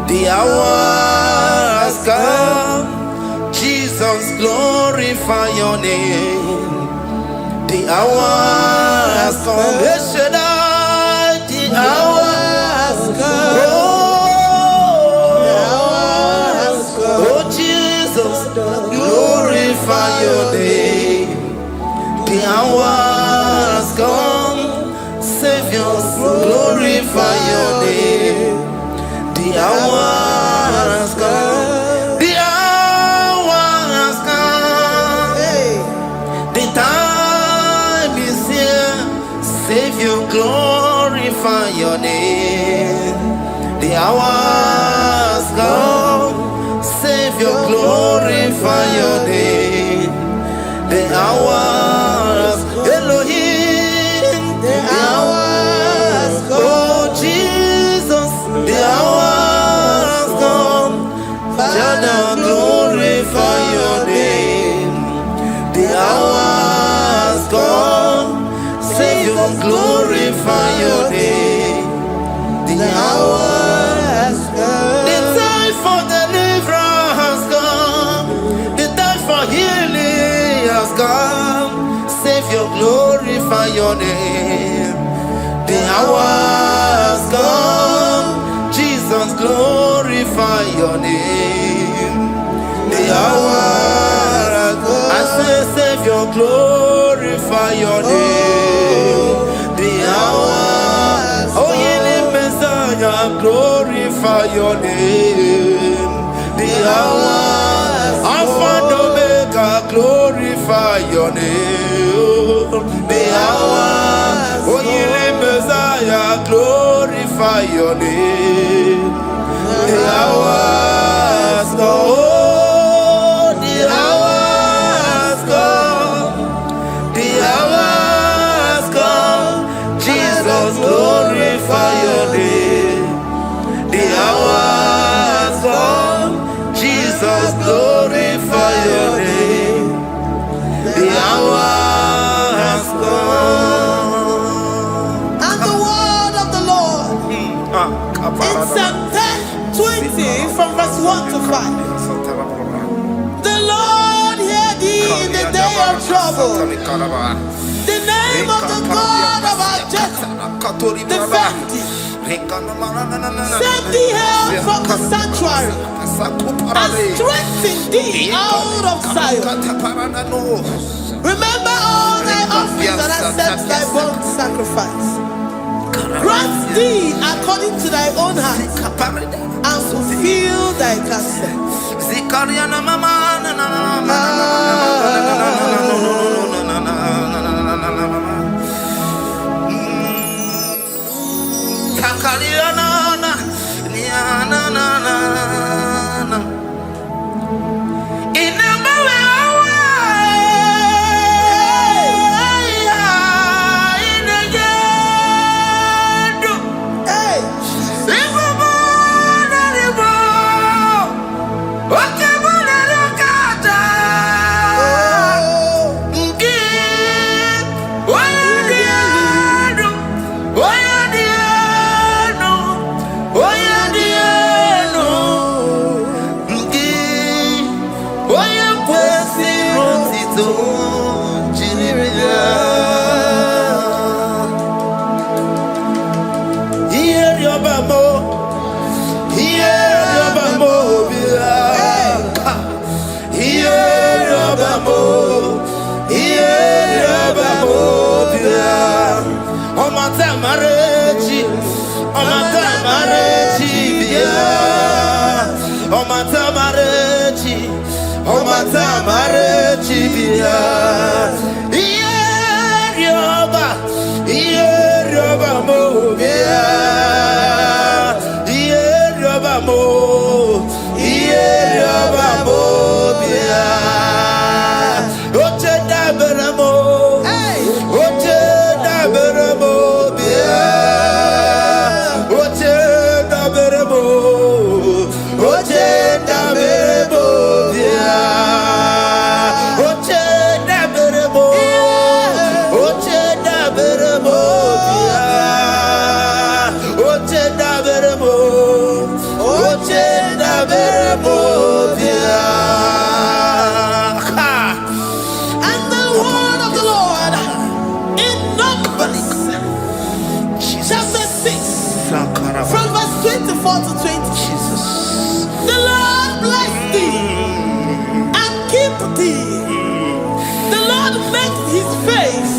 The hour has come. Jesus, glorify your name. The hour has come. The hour has come. Oh, Jesus, glorify your name. The hour has come. Savior, glorify your name. The hour has come. The hour has come. The time is here. Savior, glorify your name. The hour has come. Savior, glorify your name. The hour has come. Elohim, the hour has come. Oh, Jesus, the hour has come. Father, glorify your name. The hour has come. Savior, glorify your name. The hour has come. The time for deliverance has come. The time for healing has come. Savior, glorify your name. The hour has come. Jesus, glorify your name. The hour has come. I say, Savior, glorify your name. The hour. Oh, healing Messiah, glorify your name. The hour. Alpha and Omega, glorify your name. The hour. Oh, healing Messiah, glorify your name. The hour has come. Oh, the hour has come. The hour has come. Jesus, glorify your name. The hour has come. Jesus, glorify your name. The hour has come. And the word of the Lord in Psalm 10:20 from verse 1 to 5. The Lord hear thee in the day of trouble. The name of the God of our Jacob defend thee. Send thee help from the sanctuary and strengthen thee out of Zion. Remember all thy offerings and accept thy burnt sacrifice. Grant thee according to thy own heart and fulfill thy counsel. Oh, to 20. Jesus. The Lord bless thee and keep thee. The Lord make his face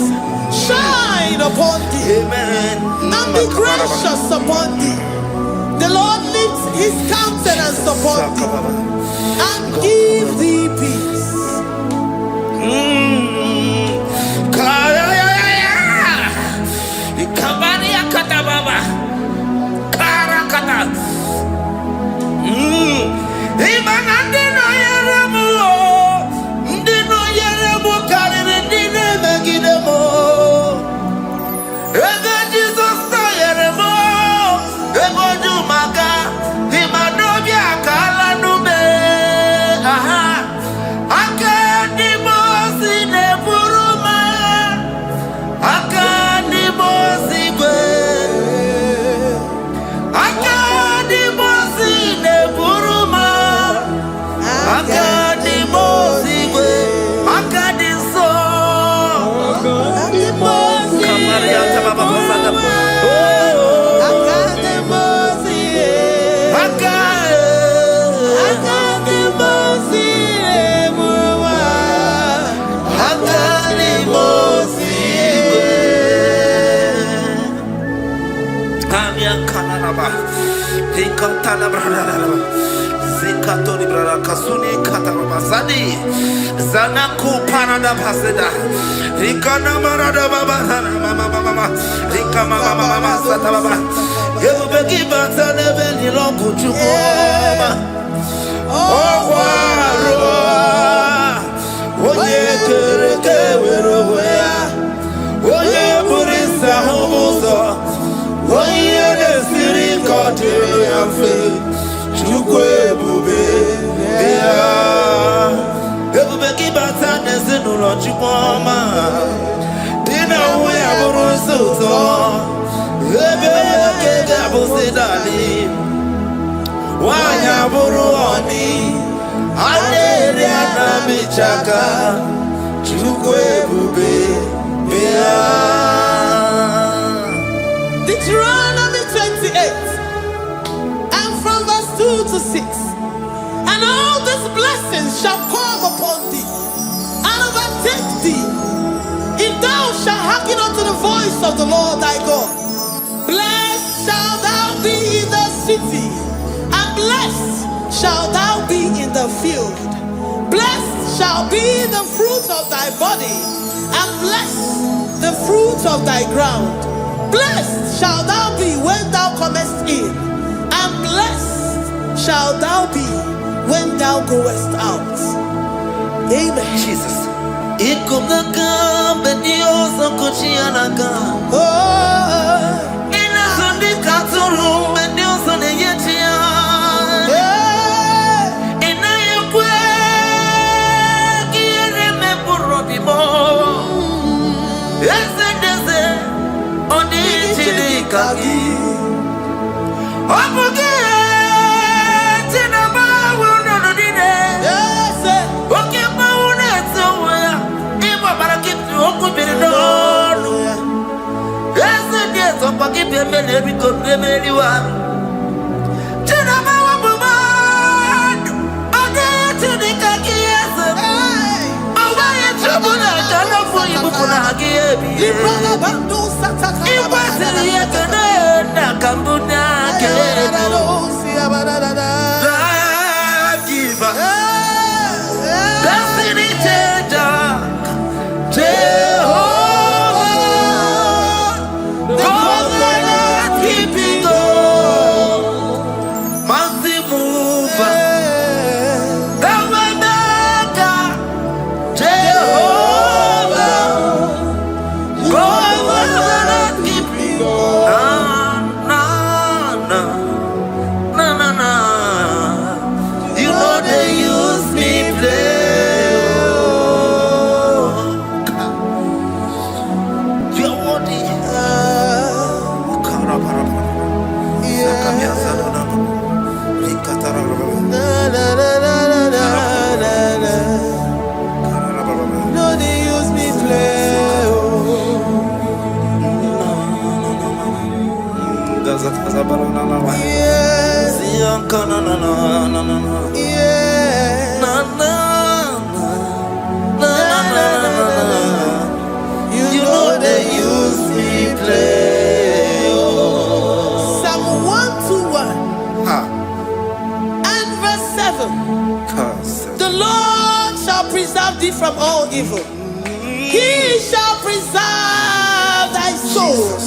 shine upon thee. Amen. And be gracious upon thee. The Lord lifts his countenance upon thee and give thee peace. Zanaku Panada Paseda Rikana Marada Baba Rika Mama Satababa Yubeki Batana Beni Loku Chukoma Oye Kereke Weroya Oye Burisa Homosa Oye Nesiri Kotiru Yafe Chukwe Bube Ebubeki batane zinulo chukoma Dina uwe aburu suto Ebeke gabusidali Wanya aburu oni Aderi anabichaka Chukwe bube Bea Deuteronomy 28 and from verse 2 to 6. And all these blessings shall come upon thee and overtake thee, if thou shalt hearken unto the voice of the Lord thy God. Blessed shalt thou be in the city, and blessed shalt thou be in the field. Blessed shall be the fruit of thy body, and blessed the fruit of thy ground. Blessed shalt thou be when thou comest in, and blessed shalt thou be when thou goest out. Amen. Jesus. Ikumaka benioso kuchianaka. Oh, Inazundi katuru benioso neyetia. Inayekwe kiere meburodibo. Ezedeze odi chidikagi. Obuge yes. Yeah. You know they use me play. Psalm 121 and verse 7. The Lord shall preserve thee from all evil. He shall preserve thy soul.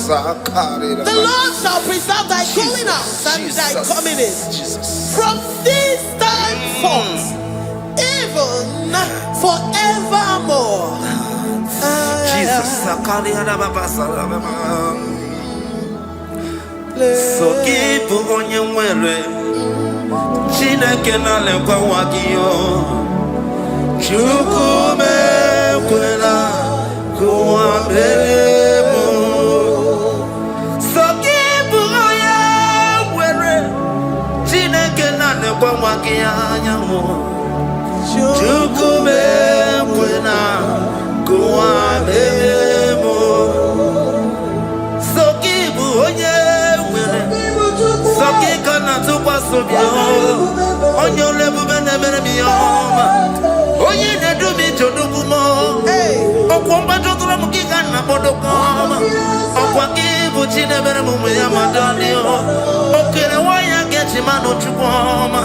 The Lord shall preserve thy going out and thy coming in. From this time forth, even forevermore. So keep on your way. Chineke na lekwa wakio. Chukume kwela kuambelemo. So keep on your way. Chineke na lekwa wakianyamo. Chukume kwela kuambelemo. So keep on your way. So keep on your on your level, oh, you do me to do more. Oh, Combato Mukigana Bodokama. Oh, Wakibu Chinebermu Yamadani. Okay, why I get him out of Chupama?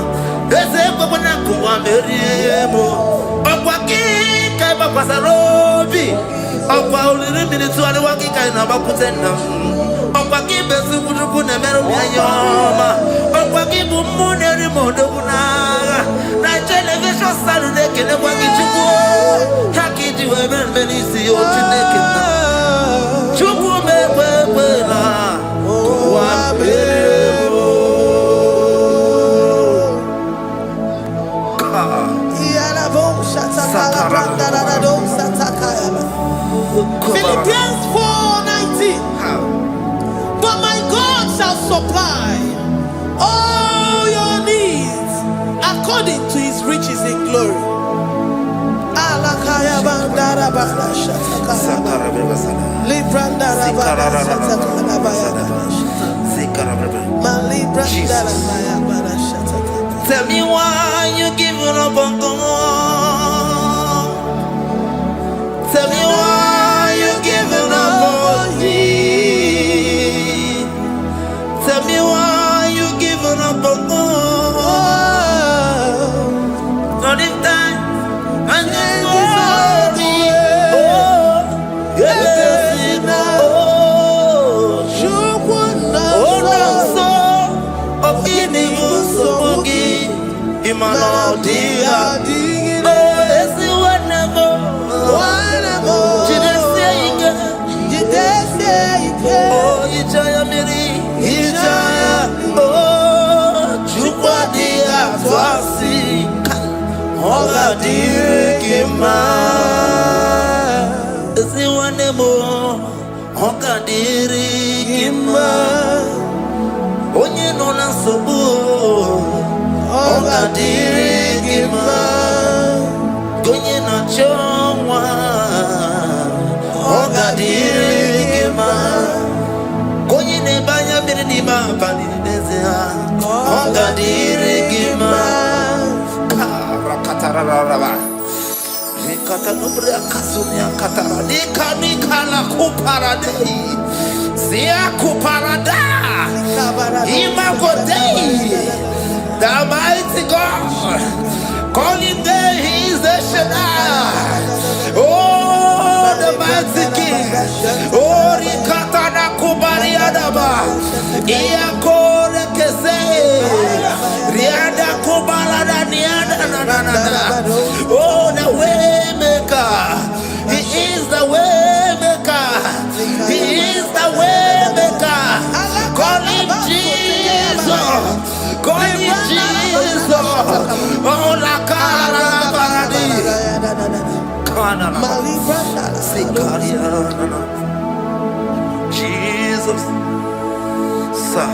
There's a Babanaku Amerimo. Oh, Wakika Basarobi. Oh, Pauli minutes to the Wakika and Abakutena. Oh, Wakiba Supuna Merumayama. Oh, Wakibu Muneri Modona. Naija-elevation-sounds, they can never get you. Haki do a very see you to naked. Chubu me wena. Philippians 4:19. But my God shall supply all your needs according to his riches in glory. Tell me why you giving up on God. Tell me why you giving up on me. Tell me why you giving up on God. Not in time and then glory. Oh, yeah. Onye no na sobu ogadirigima gonye na chonwa ogadirigima gonye ne banya biri ni ma bani nezea ogadirigima rakatararaba nikata nubri akasunya katara nikala kuparadei Sia kuparada Imagodei the mighty God calling there he is the Shaddai. Oh, the mighty King. Oh, Rikatana Kubariadaba Iakore Kese Riada Kubalada Niada. Oh, the way maker. He is the way maker. He is the way maker. Call him Jesus. Call him Jesus. Oh, la cara baradi. Kana Sikaria. Jesus. Sir.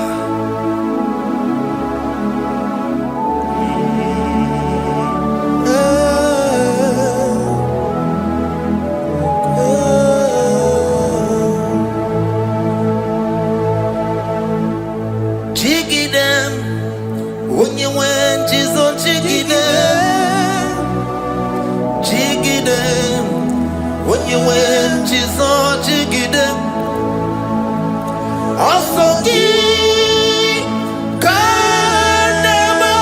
you when Jesus jigide. Also kanema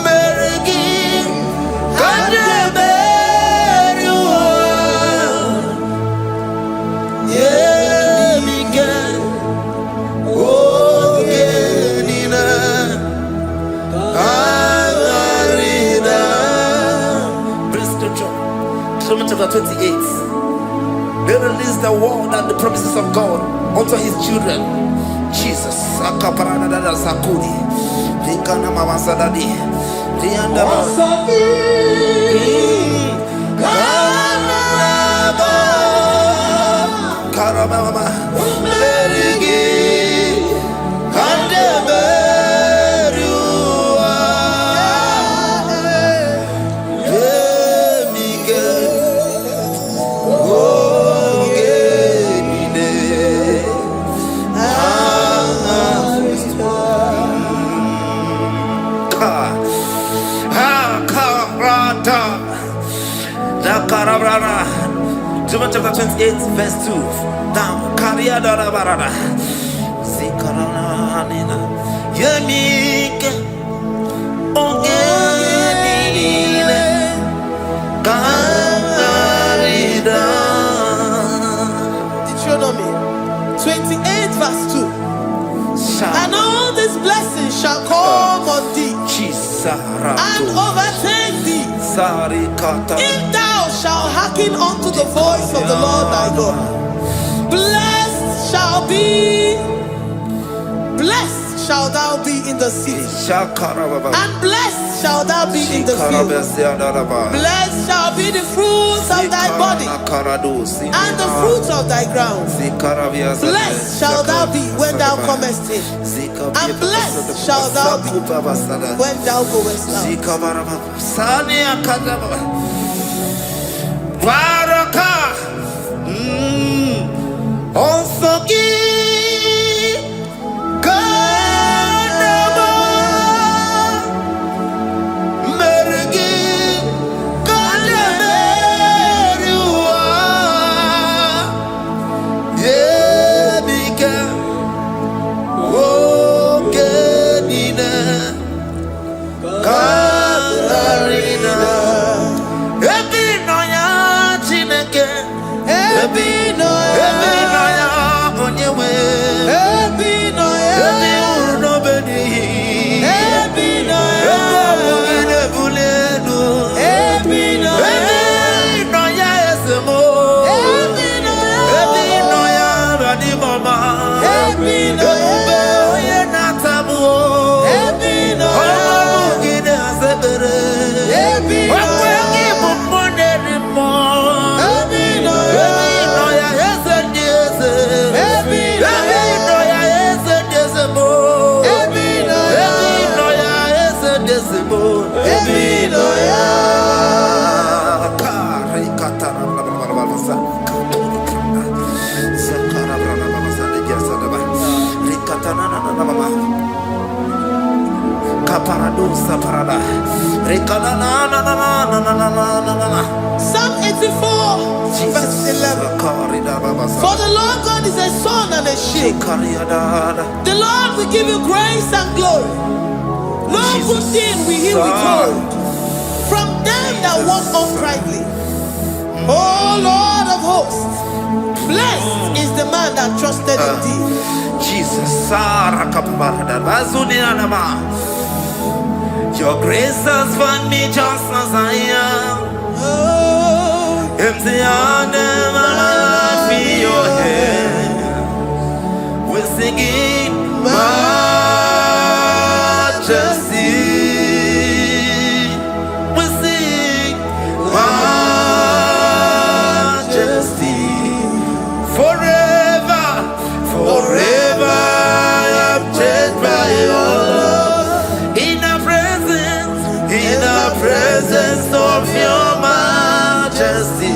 merigi kanema yeah migan ogenina arida. Praise Scripture. Psalm chapter 28. They release the word and the promises of God unto his children. Jesus. Akaparadada sakudi. Likana mama sadadi. Lianda Karababa. Merigi. Kandeberua. John chapter 28 verse 2. Down. Kariada barada. Zikarana nina. Yemike. Ongenile. Karida. Deuteronomy 28 verse 2. And all these blessings shall come on thee and overtake thee if thou shalt hearken unto the voice of the Lord thy God. Blessed shall thou be in the city, and blessed shall thou be in the field. Blessed shall be the fruits of thy body and the fruits of thy ground. Blessed shall thou be when thou comest in, and blessed shall thou be when thou goest out. Psalm 84 verse 11. For the Lord God is a sun and a shield. The Lord will give you grace and glory. No good thing will he withhold from them that walk uprightly. O Lord of hosts, blessed is the man that trusted in thee. Jesus, your grace has found me just as I am. Empty handed, my life in your hand. We're singing majesty. We sing majesty. Forever, forever I'm changed by your love. In the presence of your majesty,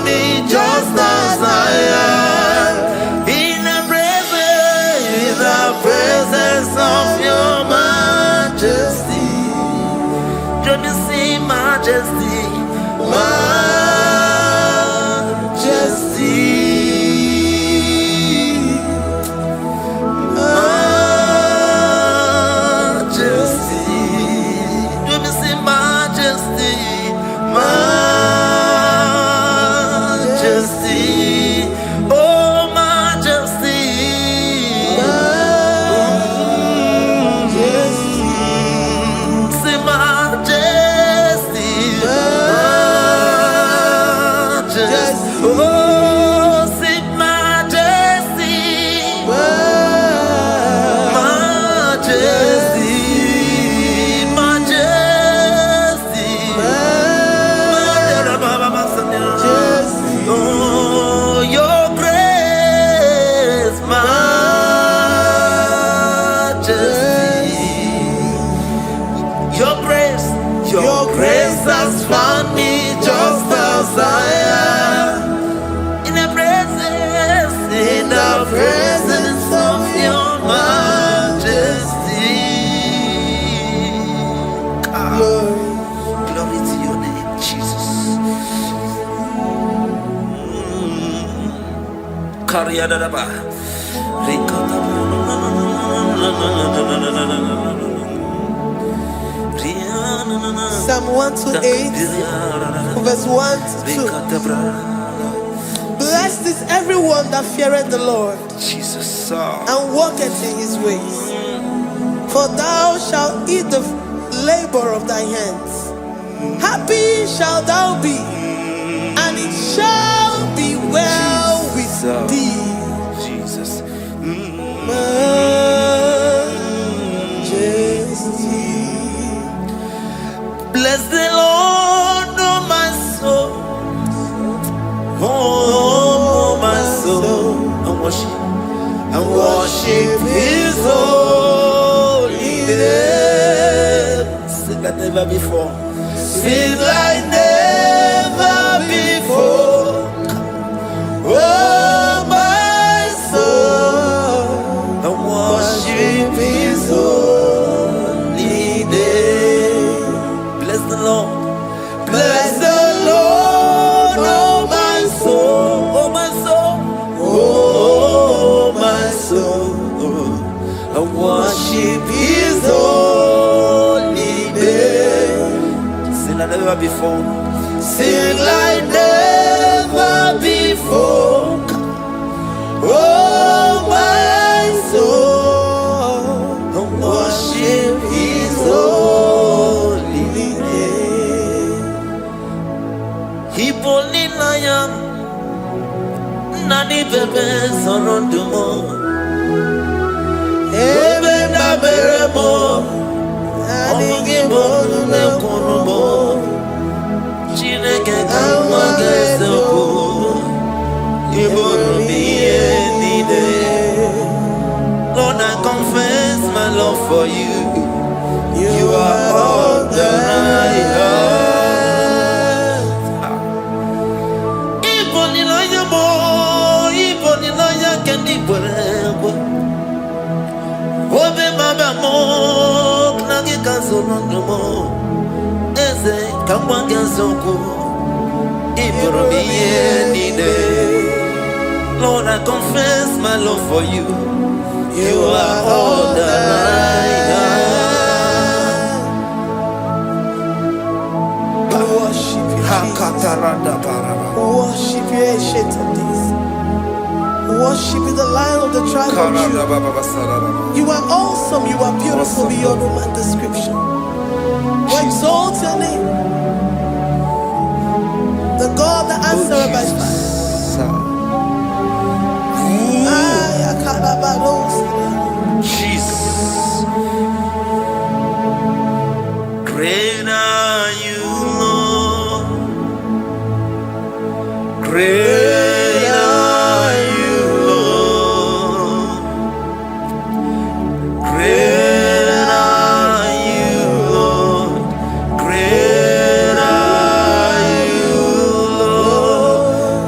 me just as I am. In the presence of your majesty. Don't you see majesty? Majesty. Majesty. Don't you see majesty? Majesty. Oh, majesty. Say majesty. Majesty. Oh, say majesty. Majesty. Majesty. Oh, your grace, majesty. Your grace has found me just as I am. In the presence of your majesty. Glory to your name, Jesus. Psalm 128, verse 1 to 2. Blessed is everyone that feareth the Lord, Jesus. and walketh in his ways. For thou shalt eat the labor of thy hands. Happy shalt thou be, and it shall be well with thee. Jesus. Majesty. Bless the Lord, oh my soul. Oh, my soul. And worship his holy name. Sing like never before. Sing like never before. Oh, my soul. And worship his holy name. Bless the Lord. Bless the Lord, oh my soul, oh my soul, oh my soul. I worship his holy name. Sing like never before. Sing like never before. Oh my soul, I worship his holy name. Hipoli nayam nani bebe sorondumo. Ebe na beremo omugi bonu ne kunumo. Chineke kama gesoko ibonu biye nide. Lord, I confess my love for you. You are all that I have. Obe mama mo knagi kazono mo eze kamwa gazoko ibro biye nide. Lord, I confess my love for you. You are all that I have. Worship you, Jesus. Worship you, ancient of days. Worship you, the Lion of the tribe of Judah. You are awesome, you are beautiful beyond human description. We exalt your name, the God that answered by fire. Jesus. Great are you, Lord. Great are you, Lord. Great are you, Lord. Great are you, Lord.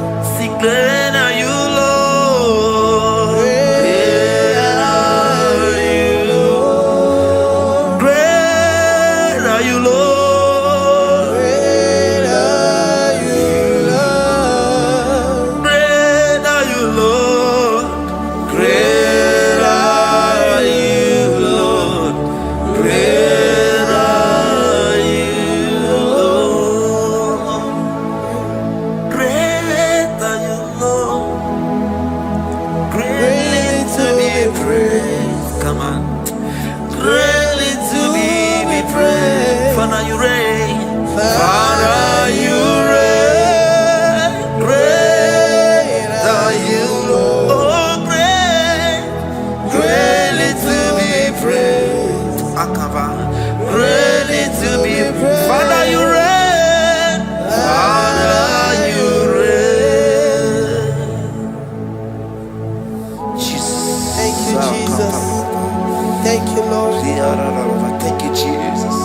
you, Jesus. Thank you, Lord. Thank you, Jesus.